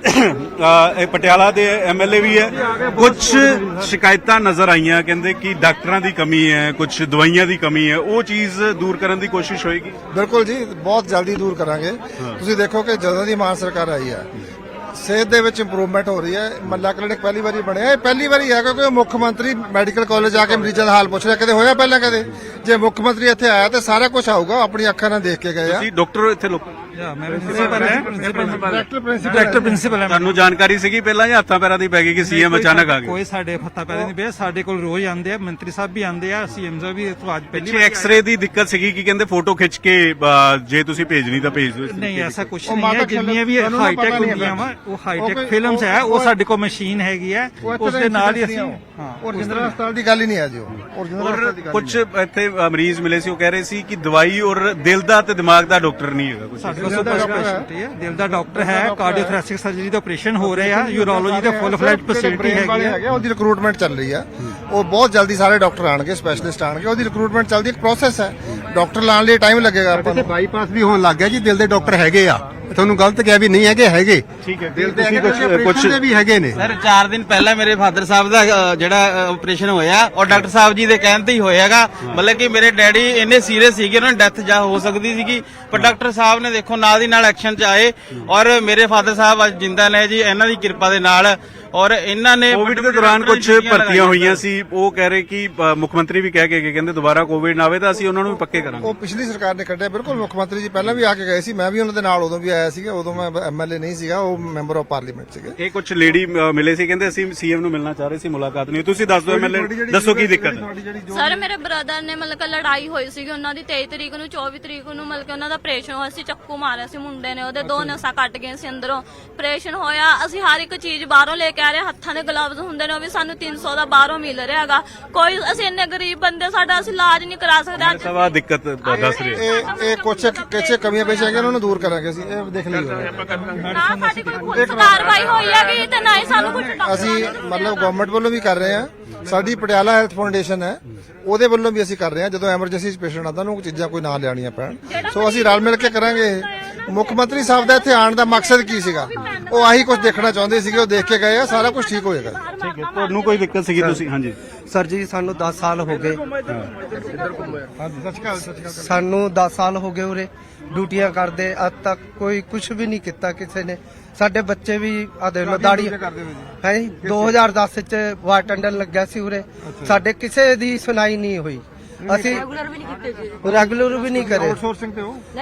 ਇਹ ਪਟਿਆਲਾ ਦੇ MLA ਵੀ ਹੈ, ਕੁਝ ਸ਼ਿਕਾਇਤਾਂ ਨਜ਼ਰ ਆਈਆਂ, ਕਹਿੰਦੇ ਕਿ ਡਾਕਟਰਾਂ ਦੀ ਕਮੀ ਹੈ, ਕੁਝ ਦਵਾਈਆਂ ਦੀ ਕਮੀ ਹੈ। ਉਹ ਚੀਜ਼ ਦੂਰ ਕਰਨ ਦੀ ਕੋਸ਼ਿਸ਼ ਹੋਏਗੀ। ਬਿਲਕੁਲ ਜੀ, ਬਹੁਤ ਜਲਦੀ ਦੂਰ ਕਰਾਂਗੇ। ਤੁਸੀਂ ਦੇਖੋ ਕਿ ਜਦੋਂ ਦੀ ਮਾਨ ਸਰਕਾਰ ਆਈ ਹੈ, ਸਿਹਤ ਦੇ ਵਿੱਚ ਇੰਪਰੂਵਮੈਂਟ ਹੋ ਰਹੀ ਹੈ। ਮੱਲਾ ਕਲੀਨਿਕ ਪਹਿਲੀ ਵਾਰੀ ਬਣਿਆ, ਇਹ ਪਹਿਲੀ ਵਾਰੀ ਹੈ ਕਿਉਂਕਿ ਮੁੱਖ ਮੰਤਰੀ ਮੈਡੀਕਲ ਕਾਲਜ ਆ ਕੇ ਮਰੀਜ਼ਾਂ ਦਾ ਹਾਲ ਪੁੱਛ ਰਿਹਾ। ਕਦੇ ਹੋਇਆ ਪਹਿਲਾਂ? ਕਦੇ। ਜੇ ਮੁੱਖ ਮੰਤਰੀ ਇੱਥੇ ਆਇਆ ਤੇ ਸਾਰਾ ਕੁਝ ਆਊਗਾ, ਆਪਣੀ ਅੱਖਾਂ ਨਾਲ ਦੇਖ ਕੇ ਗਏ ਆ। ਤੁਸੀਂ ਡਾਕਟਰ ਇੱਥੇ ਲੋਕ ਡਾਇਰੈਕਟਰ ਪ੍ਰਿੰਸੀਪਲ ਹੈ। ਤੁਹਾਨੂੰ ਜਾਣਕਾਰੀ ਸੀਗੀ ਪਹਿਲਾਂ ਜਾਂ ਹੱਥਾਂ ਪੈਰਾਂ ਦੀ ਪੈ ਗਈ ਕਿ CM ਅਚਾਨਕ ਆ ਗਏ? ਕੋਈ ਸਾਡੇ ਹੱਥਾਂ ਪੈਰਾਂ ਨਹੀਂ ਪਿਆ, ਸਾਡੇ ਕੋਲ ਰੋਜ਼ ਆਉਂਦੇ ਆ, ਮੰਤਰੀ ਸਾਹਿਬ ਵੀ ਆਉਂਦੇ ਆ, CM ਸਾਹਿਬ ਵੀ। ਅੱਜ ਪਹਿਲੀ ਪਿੱਛੇ ਐਕਸ-ਰੇ ਦੀ ਦਿੱਕਤ ਸੀਗੀ ਕਿ ਕਹਿੰਦੇ ਫੋਟੋ ਖਿੱਚ ਕੇ ਜੇ ਤੁਸੀਂ ਭੇਜਣੀ ਤਾਂ ਭੇਜ ਦਿਓ। ਨਹੀਂ, ਐਸਾ ਕੁਝ ਨਹੀਂ ਹੈ। ਜਿੰਨੀਆਂ ਵੀ ਹਾਈਟੈਕ ਹੁੰਦੀਆਂ ਵਾ ਉਹ ਹਾਈਟੈਕ ਫਿਲਮਸ ਹੈ, ਉਹ ਸਾਡੇ ਕੋਲ ਮਸ਼ੀਨ ਹੈਗੀ ਹੈ, ਉਸ ਦੇ ਨਾਲ ਹੀ ਅਸੀਂ ਰਜਿੰਦਰਾ ਹਸਪਤਾਲ ਦੀ ਗੱਲ ਹੀ ਨਹੀਂ ਹੈ ਜੀ। ਔਰ ਕੁਝ ਇੱਥੇ ਮਰੀਜ਼ ਮਿਲੇ ਸੀ, ਉਹ ਕਹਿ ਰਹੇ ਸੀ ਕਿ ਦਵਾਈ ਔਰ ਦਿਲ ਦਾ ਤੇ ਦਿਮਾਗ ਦਾ ਡਾਕਟਰ ਨਹੀਂ ਹੈਗਾ ਕੁਝ। ਸਾਡੇ ਕੋਲ ਸੁਪਰ ਸਪੈਸ਼ਲਿਟੀ ਹੈ, ਦਿਲ ਦਾ ਡਾਕਟਰ ਹੈ, ਕਾਰਡੀਓਥੋਰੈਸਿਕ ਸਰਜਰੀ ਦੇ ਆਪਰੇਸ਼ਨ ਹੋ ਰਹੇ ਆ, ਯੂਰੋਲੋਜੀ ਦੇ ਫੁੱਲ ਫਲੈਜ ਫੈਸਿਲਿਟੀ ਹੈਗੀ ਹੈ। ਉਹਦੀ ਰਿਕਰੂਟਮੈਂਟ ਚੱਲ ਰਹੀ ਹੈ, ਉਹ ਬਹੁਤ ਜਲਦੀ ਸਾਰੇ ਡਾਕਟਰ ਆਣਗੇ, ਸਪੈਸ਼ਲਿਸਟ ਆਣਗੇ। ਉਹਦੀ ਰਿਕਰੂਟਮੈਂਟ ਚੱਲਦੀ, ਇੱਕ ਪ੍ਰੋਸੈਸ ਹੈ, ਡਾਕਟਰ ਲਾਣ ਲਈ ਟਾਈਮ ਲੱਗੇਗਾ। ਆਪਾਂ ਨੂੰ ਬਾਈਪਾਸ ਵੀ ਹੋਣ ਲੱਗ ਗਿਆ ਜੀ, ਦਿਲ ਦੇ ਡਾਕਟਰ ਹੈਗੇ ਆ। ਤੁਹਾਨੂੰ ਗਲਤ ਕਿਹਾ ਵੀ ਨਹੀਂ ਹੈਗੇ। ਠੀਕ ਹੈ, ਦਿਲ ਦੇ ਕੁਝ ਵੀ ਹੈਗੇ ਨੇ। ਸਰ 4 ਦਿਨ ਪਹਿਲਾਂ ਮੇਰੇ ਫਾਦਰ ਸਾਹਿਬ ਦਾ ਜਿਹੜਾ ਆਪਰੇਸ਼ਨ ਹੋਇਆ ਔਰ ਡਾਕਟਰ ਸਾਹਿਬ ਜੀ ਦੇ ਕਹਿਣ ਤੇ ਹੀ ਹੋਇਆਗਾ। ਮਤਲਬ ਕਿ ਮੇਰੇ ਡੈਡੀ ਇੰਨੇ ਸੀਰੀਅਸ ਸੀਗੇ, ਉਹਨਾਂ ਦੀ ਡੈਥ ਜਾ ਹੋ ਸਕਦੀ ਸੀਗੀ, ਪਰ ਡਾਕਟਰ ਸਾਹਿਬ ਨੇ ਦੇਖੋ ਨਾਲ ਦੀ ਨਾਲ ਐਕਸ਼ਨ ਚ ਆਏ ਔਰ ਮੇਰੇ ਫਾਦਰ ਸਾਹਿਬ ਅੱਜ ਜਿੰਦਾ ਨੇ ਜੀ, ਇਹਨਾਂ ਦੀ ਕਿਰਪਾ ਦੇ ਨਾਲ। ਔਰ ਇਹਨਾਂ ਨੇ ਕੋਵਿਡ ਦੇ ਦੌਰਾਨ ਕੁਝ ਭਰਤੀਆਂ ਹੋਈਆਂ ਸੀ, ਉਹ ਕਹਿ ਰਹੇ ਕਿ ਮੁੱਖ ਮੰਤਰੀ ਵੀ ਕਹਿ ਕੇ ਗਏ, ਕਹਿੰਦੇ ਦੁਬਾਰਾ ਕੋਵਿਡ ਨਾ ਆਵੇ ਤਾਂ ਅਸੀਂ ਉਹਨਾਂ ਨੂੰ ਵੀ ਪੱਕੇ ਕਰਾਂਗੇ। ਉਹ ਪਿਛਲੀ ਸਰਕਾਰ ਨੇ ਕੱਢਿਆ, ਬਿਲਕੁਲ। ਮੁੱਖ ਮੰਤਰੀ ਜੀ ਪਹਿਲਾਂ ਵੀ ਆ ਕੇ ਗਏ ਸੀ, ਮੈਂ ਵੀ ਉਹਨਾਂ ਦੇ ਨਾਲ ਉਦੋਂ ਵੀ ਆਇਆ ਸੀਗਾ। ਉਦੋਂ ਮੈਂ MLA ਨਹੀਂ ਸੀਗਾ, ਉਹ ਮੈਂਬਰ ਆਫ ਪਾਰਲੀਮੈਂਟ ਸੀਗੇ। ਇਹ ਕੁਝ ਲੇਡੀ ਮਿਲੇ ਸੀ, ਕਹਿੰਦੇ ਅਸੀਂ CM ਨੂੰ ਮਿਲਣਾ ਚਾਹ ਰਹੇ ਸੀ, ਮੁਲਾਕਾਤ ਨਹੀਂ। ਤੁਸੀਂ ਦੱਸ ਦਿਓ MLA, ਦੱਸੋ ਕੀ ਦਿੱਕਤ ਹੈ? ਸਰ ਮੇਰੇ ਬ੍ਰਦਰ ਨੇ ਮਤਲਬ ਕਿ ਲੜਾਈ ਹੋਈ ਸੀਗੀ ਉਹਨਾਂ ਦੀ 23 ਤਰੀਕ ਨੂੰ, 24 ਤਰੀਕ ਨੂੰ ਮਤਲਬ ਕਿ ਉਹਨਾਂ ਦਾ ਆਪਰੇਸ਼ਨ ਹੋਇਆ ਸੀ। ਚੱਕੂ ਮਾਰਿਆ ਸੀ ਮੁੰਡੇ ਨੇ, ਉਹਦੇ 2 ਨਸਾਂ ਕੱਟ ਗਏ ਸੀ ਅੰਦਰੋਂ। ਆਪਰੇਸ਼ਨ ਹੋਇਆ, ਅਸੀਂ ਹਰ ਇੱਕ ਚੀਜ਼ ਬਾਹਰੋਂ ਲੈ ਕੇ ਆ ਰਹੇ, ਹੱਥਾਂ ਦੇ ਗਲਵਜ਼ ਹੁੰਦੇ ਨੇ, ਉਹ ਵੀ ਸਾਨੂੰ 300 ਦਾ ਬਾਹਰੋਂ ਮਿਲ ਰਿਹਾ ਹੈਗਾ। ਕੋਈ ਅਸੀਂ ਇੰਨੇ ਗਰੀਬ ਬੰਦੇ, ਸਾਡਾ ਅਸੀਂ ਇਲਾਜ ਨਹੀਂ ਕਰਾ ਸਕਦੇ। ਅੱਜ ਸਵਾ ਦਿੱਕਤ ਦੱਸ ਰਹੇ ਇਹ ਕੁਝ ਕਮੀਆਂ ਪੇਸ਼ੀਆਂ ਹੈਗੀਆਂ, ਉਹਨਾਂ ਨੂੰ ਦੂਰ ਕਰਾਂਗੇ ਅਸੀਂ। ਇਹ ਦੇਖ ਲਈ ਹੋਵੇ। ਨਾ ਸਾਡੀ ਕੋਈ ਪੁਲਿਸ ਕਾਰਵਾਈ ਹੋਈ ਹੈਗੀ ਤੇ ਨਾ ਹੀ ਸਾਨੂੰ ਕੁਝ ਅਸੀਂ ਮਤਲਬ ਗਵਰਨਮੈਂਟ ਵੱਲੋਂ ਵੀ ਕਰ ਰਹੇ ਹਾਂ, ਸਾਡੀ ਪਟਿਆਲਾ ਹੈਲਥ ਫਾਊਂਡੇਸ਼ਨ ਹੈ ਉਹਦੇ ਵੱਲੋਂ ਵੀ ਅਸੀਂ ਕਰ ਰਹੇ ਹਾਂ। ਜਦੋਂ ਐਮਰਜੈਂਸੀ 'ਚ ਪੇਸ਼ੈਂਟ ਆਉਂਦਾ ਉਹਨੂੰ ਚੀਜ਼ਾਂ ਕੋਈ ਨਾ ਲਿਆਉਣੀਆਂ ਪੈਣ, ਸੋ ਅਸੀਂ ਰਲ ਮਿਲ ਕੇ ਕਰਾਂਗੇ। ਮੁੱਖ ਮੰਤਰੀ ਸਾਹਿਬ ਦਾ ਇੱਥੇ ਆਉਣ ਦਾ ਮਕਸਦ ਕੀ ਸੀਗਾ, ਉਹ ਆਹੀ ਕੁਝ ਦੇਖਣਾ ਚਾਹੁੰਦੇ ਸੀਗੇ, ਉਹ ਦੇਖ ਕੇ ਗਏ ਆ, ਸਾਰਾ ਕੁਝ ਠੀਕ ਹੋਏਗਾ। ਠੀਕ ਹੈ, ਤੁਹਾਨੂੰ ਕੋਈ ਦਿੱਕਤ ਸੀਗੀ ਤੁਸੀਂ? ਹਾਂਜੀ ਸਰ ਜੀ ਸਾਨੂੰ 10 ਸਾਲ ਹੋ ਗਏ, ਸਾਨੂੰ 10 ਸਾਲ ਹੋ ਗਏ ਉਰੇ ਡਿਊਟੀਆਂ ਕਰਦੇ, ਅੱਜ ਤੱਕ ਕੋਈ ਕੁਝ ਵੀ ਨਹੀਂ ਕੀਤਾ ਕਿਸੇ ਨੇ। ਸਾਡੇ ਬੱਚੇ ਵੀ ਆ ਦੇਖ ਲੋ ਦਾੜੀ ਹੈ 2010 ਚ ਵਾਰਡ ਟੰਡਰ ਲੱਗਿਆ ਸੀ ਉਰੇ, ਸਾਡੇ ਕਿਸੇ ਦੀ ਸੁਣਾਈ ਨਹੀਂ ਹੋਈ। ਅਸੀਂ ਰੈਗੂਲਰ ਵੀ ਨਹੀਂ ਕਰੇ।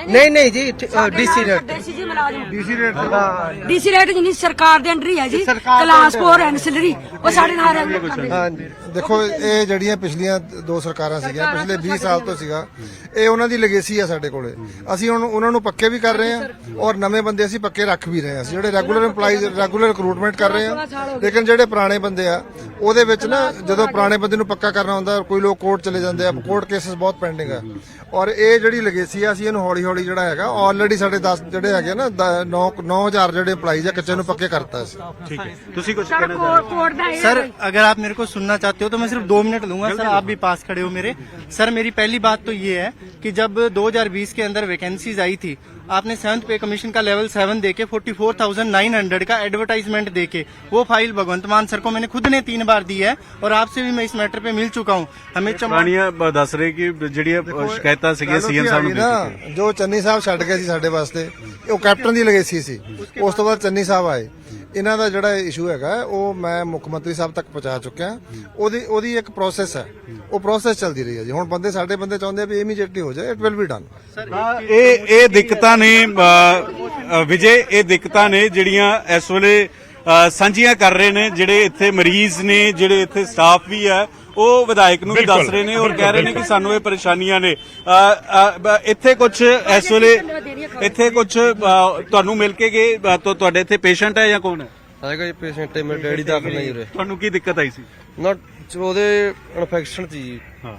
ਨਹੀਂ ਜੀ ਡੀਸੀ ਰੇਟ ਜਿੰਨੀ ਸਰਕਾਰ ਦੇ ਅੰਡਰ ਹੀ ਹੈ ਜੀ, ਕਲਾਸ 4 ਐਨਸਲਰੀ ਉਹ ਸਾਡੇ ਨਾਲ ਰੈਗੂਲਰ ਕਰਦੇ। ਹਾਂਜੀ ਦੇਖੋ ਇਹ ਜਿਹੜੀਆਂ ਪਿਛਲੀਆਂ 2 ਸਰਕਾਰਾਂ ਸੀਗੀਆਂ, ਪਿਛਲੇ 20 ਸਾਲ ਤੋਂ ਸੀਗਾ, ਇਹ ਉਹਨਾਂ ਦੀ ਲੈਗੇਸੀ ਆ ਸਾਡੇ ਕੋਲੇ। ਅਸੀਂ ਹੁਣ ਉਹਨਾਂ ਨੂੰ ਪੱਕੇ ਵੀ ਕਰ ਰਹੇ ਹਾਂ ਔਰ ਨਵੇਂ ਬੰਦੇ ਅਸੀਂ ਪੱਕੇ ਰੱਖ ਵੀ ਰਹੇ ਹਾਂ। ਅਸੀਂ ਜਿਹੜੇ ਰੈਗੂਲਰ EMPLOYEES ਰੈਗੂਲਰ ਰਿਕਰੂਟਮੈਂਟ ਕਰ ਰਹੇ ਹਾਂ, ਲੇਕਿਨ ਜਿਹੜੇ ਪੁਰਾਣੇ ਬੰਦੇ ਆ ਉਹਦੇ ਵਿੱਚ ਨਾ ਜਦੋਂ ਪੁਰਾਣੇ ਬੰਦੇ ਨੂੰ ਪੱਕਾ ਕਰਨਾ ਹੁੰਦਾ, ਕੋਈ ਲੋਕ ਕੋਰਟ ਚਲੇ ਜਾਂਦੇ ਆ, ਕੋਰਟ ਕੇਸਸ ਬਹੁਤ ਪੈਂਡਿੰਗ ਆ। ਔਰ ਇਹ ਜਿਹੜੀ ਲੈਗੇਸੀ ਆ ਅਸੀਂ ਇਹਨੂੰ ਹੌਲੀ ਹੌਲੀ ਜਿਹੜਾ ਹੈਗਾ ਆਲਰੇਡੀ ਸਾਡੇ 10 ਜਿਹੜੇ ਹੈਗੇ ਨਾ 9000 ਜਿਹੜੇ EMPLOYEES ਆ ਕੱਚੇ ਨੂੰ ਪੱਕੇ ਕਰਤਾ ਸੀ। ठीक है, ਤੁਸੀਂ ਕੁਝ ਕਹਿਣਾ ਚਾਹते हैं? सर अगर आप मेरे को सुनना चाहते हो तो मैं सिर्फ 2 मिनट लूंगा। सर आप भी पास खड़े हो मेरे। सर मेरी पहली बात तो ये है कि जब 2020 के अंदर वैकेंसीज आई थी, आपने 7th पे कमीशन का लेवल 7 देके 44,900 का एडवर्टाइजमेंट देके वो फाइल भगवंत मान सर को मैंने खुद ने 3 बार दी है और आपसे भी मैं इस मैटर पे मिल चुका हूँ। हमें ਪੁਰਾਣੀਆਂ ਦੱਸ ਰਹੇ ਕਿ ਜਿਹੜੀਆਂ ਸ਼ਿਕਾਇਤਾਂ ਸੀਗੀਆਂ ਸੀਐਮ ਸਾਹਿਬ ਨੂੰ ਨਾ ਜੋ ਚੰਨੀ ਸਾਹਿਬ ਛੱਡ ਗਏ ਸੀ ਸਾਡੇ ਵਾਸਤੇ, ਉਹ ਕੈਪਟਨ ਦੀ ਲੈਗੇਸੀ ਸੀ। ਉਸ ਤੋਂ ਬਾਅਦ ਚੰਨੀ ਸਾਹਿਬ ਆਏ, ਇਹਨਾਂ ਦਾ ਜਿਹੜਾ ਇਸ਼ੂ ਹੈਗਾ ਉਹ ਮੈਂ ਮੁੱਖ ਮੰਤਰੀ ਸਾਹਿਬ ਤੱਕ ਪਹੁੰਚਾ ਚੁੱਕਿਆ। ਉਹਦੀ ਇੱਕ ਪ੍ਰੋਸੈਸ ਹੈ, ਉਹ ਪ੍ਰੋਸੈਸ ਚੱਲਦੀ ਰਹੀ ਹੈ ਜੀ। ਹੁਣ ਸਾਡੇ ਬੰਦੇ ਚਾਹੁੰਦੇ ਆ ਵੀ ਇਮੀਡੀਏਟਲੀ ਹੋ ਜਾਏ, ਇਟ ਵਿਲ ਬੀ ਡਨ। ਇਹ ਦਿੱਕਤਾਂ ਨੇ ਵਿਜੇ, ਇਹ ਦਿੱਕਤਾਂ ਨੇ ਜਿਹੜੀਆਂ ਇਸ ਵੇਲੇ ਸਾਂਝੀਆਂ ਕਰ ਰਹੇ ਨੇ ਜਿਹੜੇ ਇੱਥੇ ਮਰੀਜ਼ ਨੇ, ਜਿਹੜੇ ਇੱਥੇ ਸਟਾਫ ਵੀ ਹੈ, ਉਹ ਵਿਧਾਇਕ ਨੂੰ ਵੀ ਦੱਸ ਰਹੇ ਨੇ ਔਰ ਕਹਿ ਰਹੇ ਨੇ ਕਿ ਸਾਨੂੰ ਇਹ ਪਰੇਸ਼ਾਨੀਆਂ ਨੇ। ਇੱਥੇ ਕੁਝ ਇਸ ਵੇਲੇ ਇੱਥੇ ਕੁਝ ਤੁਹਾਨੂੰ ਮਿਲ ਕੇ ਗਏ, ਤੁਹਾਡੇ ਇੱਥੇ ਪੇਸ਼ੈਂਟ ਹੈ ਜਾਂ ਕੌਣ ਹੈ? ਹੈਗਾ ਜੀ ਪੇਸ਼ੈਂਟ ਹੈ, ਮੇਰੇ ਡੈਡੀ ਦਾਖਲ ਨਹੀਂ ਉਰੇ। ਤੁਹਾਨੂੰ ਕੀ ਦਿੱਕਤ ਆਈ ਸੀ? ਨਾ ਉਹਦੇ ਇਨਫੈਕਸ਼ਨ ਸੀ ਜੀ। ਹਾਂ,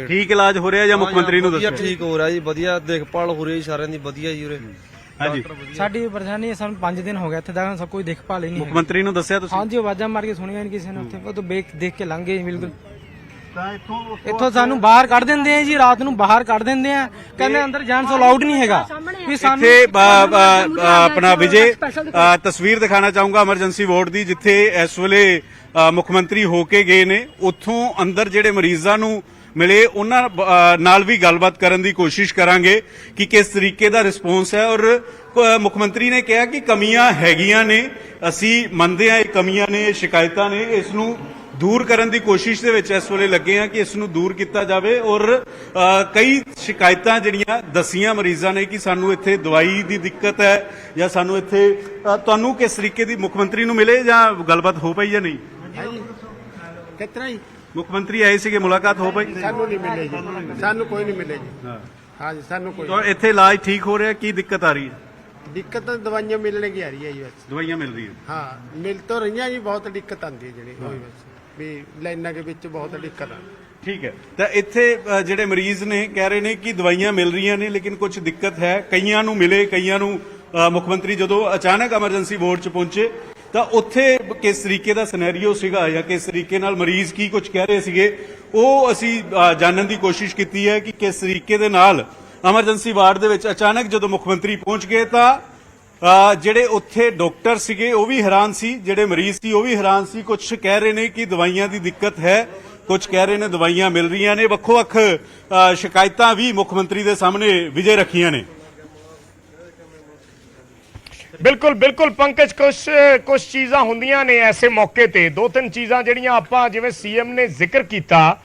ਠੀਕ ਇਲਾਜ ਹੋ ਰਿਹਾ ਜਾਂ ਮੁੱਖ ਮੰਤਰੀ ਨੂੰ ਦੱਸਿਆ? ਠੀਕ ਹੋ ਰਿਹਾ ਜੀ, ਵਧੀਆ ਦੇਖਭਾਲ ਹੋ ਰਹੀ ਸਾਰਿਆਂ ਦੀ, ਵਧੀਆ ਜੀ ਉਰੇ। ਹਾਂਜੀ ਸਾਡੀ ਪਰੇਸ਼ਾਨੀ ਹੈ, ਸਾਨੂੰ 5 ਦਿਨ ਹੋ ਗਏ ਇੱਥੇ ਦਾ, ਸਭ ਕੋਈ ਦੇਖਭਾਲ ਹੀ ਨਹੀਂ। ਮੁੱਖ ਮੰਤਰੀ ਨੂੰ ਦੱਸਿਆ ਤੁਸੀਂ? ਹਾਂਜੀ, ਆਵਾਜ਼ਾਂ ਮਾਰ ਕੇ ਸੁਣੀਆਂ ਨਹੀਂ ਕਿਸੇ ਨੇ ਉੱਥੇ, ਉਹ ਤਾਂ ਦੇਖ ਕੇ ਲੰਘ ਗਏ ਬਿਲਕੁਲ। ਇੱਥੋਂ ਸਾਨੂੰ ਬਾਹਰ ਕੱਢ ਦਿੰਦੇ ਆ ਜੀ, ਰਾਤ ਨੂੰ ਬਾਹਰ ਕੱਢ ਦਿੰਦੇ ਆ, ਕਹਿੰਦੇ ਅੰਦਰ ਜਾਣ ਤੋਂ ਅਲਾਉਡ ਨਹੀਂ ਹੈਗਾ। ਵੀ ਸਾਨੂੰ ਇੱਥੇ ਆਪਣਾ ਵਿਜੇ ਤਸਵੀਰ ਦਿਖਾਣਾ ਚਾਹੂੰਗਾ ਐਮਰਜੈਂਸੀ ਵਾਰਡ ਦੀ, ਜਿੱਥੇ ਇਸ ਵੇਲੇ ਮੁੱਖ ਮੰਤਰੀ ਹੋ ਕੇ ਗਏ ਨੇ। ਉੱਥੋਂ ਅੰਦਰ ਜਿਹੜੇ ਮਰੀਜ਼ਾਂ ਨੂੰ ਮਿਲੇ ਉਹਨਾਂ ਨਾਲ ਵੀ ਗੱਲਬਾਤ ਕਰਨ ਦੀ ਕੋਸ਼ਿਸ਼ ਕਰਾਂਗੇ ਕਿ ਕਿਸ ਤਰੀਕੇ ਦਾ ਰਿਸਪੌਂਸ ਹੈ। ਔਰ ਮੁੱਖ ਮੰਤਰੀ ਨੇ ਕਿਹਾ ਕਿ ਕਮੀਆਂ ਹੈਗੀਆਂ ਨੇ, ਅਸੀਂ ਮੰਨਦੇ ਹਾਂ ਇਹ ਕਮੀਆਂ ਨੇ, ਸ਼ਿਕਾਇਤਾਂ ਨੇ, ਇਸ ਨੂੰ ਦੂਰ ਕਰਨ ਦੀ ਕੋਸ਼ਿਸ਼ ਦੇ ਵਿੱਚ ਇਸ ਵੇਲੇ ਲੱਗੇ ਆ ਕਿ ਇਸ ਨੂੰ ਦੂਰ ਕੀਤਾ ਜਾਵੇ। ਔਰ ਕਈ ਸ਼ਿਕਾਇਤਾਂ ਜਿਹੜੀਆਂ ਦੱਸੀਆਂ ਮਰੀਜ਼ਾਂ ਨੇ ਕਿ ਸਾਨੂੰ ਇੱਥੇ ਦਵਾਈ ਦੀ ਦਿੱਕਤ ਹੈ ਜਾਂ ਸਾਨੂੰ ਇੱਥੇ ਤੁਹਾਨੂੰ ਕਿਸ ਤਰੀਕੇ ਦੀ ਮੁੱਖ ਮੰਤਰੀ ਨੂੰ ਮਿਲੇ ਜਾਂ ਗੱਲਬਾਤ ਹੋ ਪਈ ਜਾਂ ਨਹੀਂ? ਕਿਤਨਾ ਹੀ ਮੁੱਖ ਮੰਤਰੀ ਆਏ ਸੀਗੇ, ਮੁਲਾਕਾਤ ਹੋ ਪਈ? ਸਾਨੂੰ ਨਹੀਂ ਮਿਲੇ ਜੀ, ਸਾਨੂੰ ਕੋਈ ਨਹੀਂ ਮਿਲੇ ਜੀ। ਹਾਂ ਜੀ, ਸਾਨੂੰ ਕੋਈ ਤਾਂ ਇੱਥੇ ਇਲਾਜ ਠੀਕ ਹੋ ਰਿਹਾ? ਕੀ ਦਿੱਕਤ ਆ ਰਹੀ ਹੈ? ਦਿੱਕਤ ਤਾਂ ਦਵਾਈਆਂ ਮਿਲਣ ਕੀ ਆ ਰਹੀ ਹੈ ਜੀ, ਬਸ ਦਵਾਈਆਂ ਮਿਲ ਰਹੀ ਹੈ? ਹਾਂ ਮਿਲ ਤਾਂ ਰਹੀਆਂ ਜੀ, ਬਹੁਤ ਦਿੱਕਤ ਆਉਂਦੀ ਹੈ ਜਿਹੜੀ ਹੋਈ, ਬਸ ਵੀ ਲਾਈਨਾਂ ਦੇ ਵਿੱਚ ਬਹੁਤ ਦਿੱਕਤ ਆ। ਠੀਕ ਹੈ, ਤਾਂ ਇੱਥੇ ਜਿਹੜੇ ਮਰੀਜ਼ ਨੇ ਕਹਿ ਰਹੇ ਨੇ ਕਿ ਦਵਾਈਆਂ ਮਿਲ ਰਹੀਆਂ ਨੇ ਲੇਕਿਨ ਕੁਝ ਦਿੱਕਤ ਹੈ। ਕਈਆਂ ਨੂੰ ਮਿਲੇ, ਕਈਆਂ ਨੂੰ ਮੁੱਖ ਮੰਤਰੀ ਜਦੋਂ ਅਚਾਨਕ ਐਮਰਜੈਂਸੀ ਵਾਰਡ 'ਚ ਪਹੁੰਚੇ ਤਾਂ ਉੱਥੇ ਕਿਸ ਤਰੀਕੇ ਦਾ ਸਿਨੈਰੀਓ ਸੀਗਾ ਜਾਂ ਕਿਸ ਤਰੀਕੇ ਨਾਲ ਮਰੀਜ਼ ਕੀ ਕੁਝ ਕਹਿ ਰਹੇ ਸੀਗੇ, ਉਹ ਅਸੀਂ ਜਾਣਨ ਦੀ ਕੋਸ਼ਿਸ਼ ਕੀਤੀ ਹੈ ਕਿ ਕਿਸ ਤਰੀਕੇ ਦੇ ਨਾਲ ਐਮਰਜੈਂਸੀ ਵਾਰਡ ਦੇ ਵਿੱਚ ਅਚਾਨਕ ਜਦੋਂ ਮੁੱਖ ਮੰਤਰੀ ਪਹੁੰਚ ਗਏ ਤਾਂ ਜਿਹੜੇ ਉੱਥੇ ਡਾਕਟਰ ਸੀਗੇ ਉਹ ਵੀ ਹੈਰਾਨ ਸੀ, ਜਿਹੜੇ ਮਰੀਜ਼ ਸੀ ਉਹ ਵੀ ਹੈਰਾਨ ਸੀ। ਕੁਝ ਕਹਿ ਰਹੇ ਨੇ ਕਿ ਦਵਾਈਆਂ ਦੀ ਦਿੱਕਤ ਹੈ, ਕੁਝ ਕਹਿ ਰਹੇ ਨੇ ਦਵਾਈਆਂ ਮਿਲ ਰਹੀਆਂ ਨੇ। ਵੱਖੋ-ਵੱਖ ਸ਼ਿਕਾਇਤਾਂ ਵੀ ਮੁੱਖ ਮੰਤਰੀ ਦੇ ਸਾਹਮਣੇ ਵਿਜੇ ਰੱਖੀਆਂ ਨੇ। ਬਿਲਕੁਲ ਪੰਕਜ, ਕੁਝ ਚੀਜ਼ਾਂ ਹੁੰਦੀਆਂ ਨੇ ਐਸੇ ਮੌਕੇ ਤੇ, 2-3 ਚੀਜ਼ਾਂ ਜਿਹੜੀਆਂ ਆਪਾਂ ਜਿਵੇਂ ਸੀਐਮ ਨੇ ਜ਼ਿਕਰ ਕੀਤਾ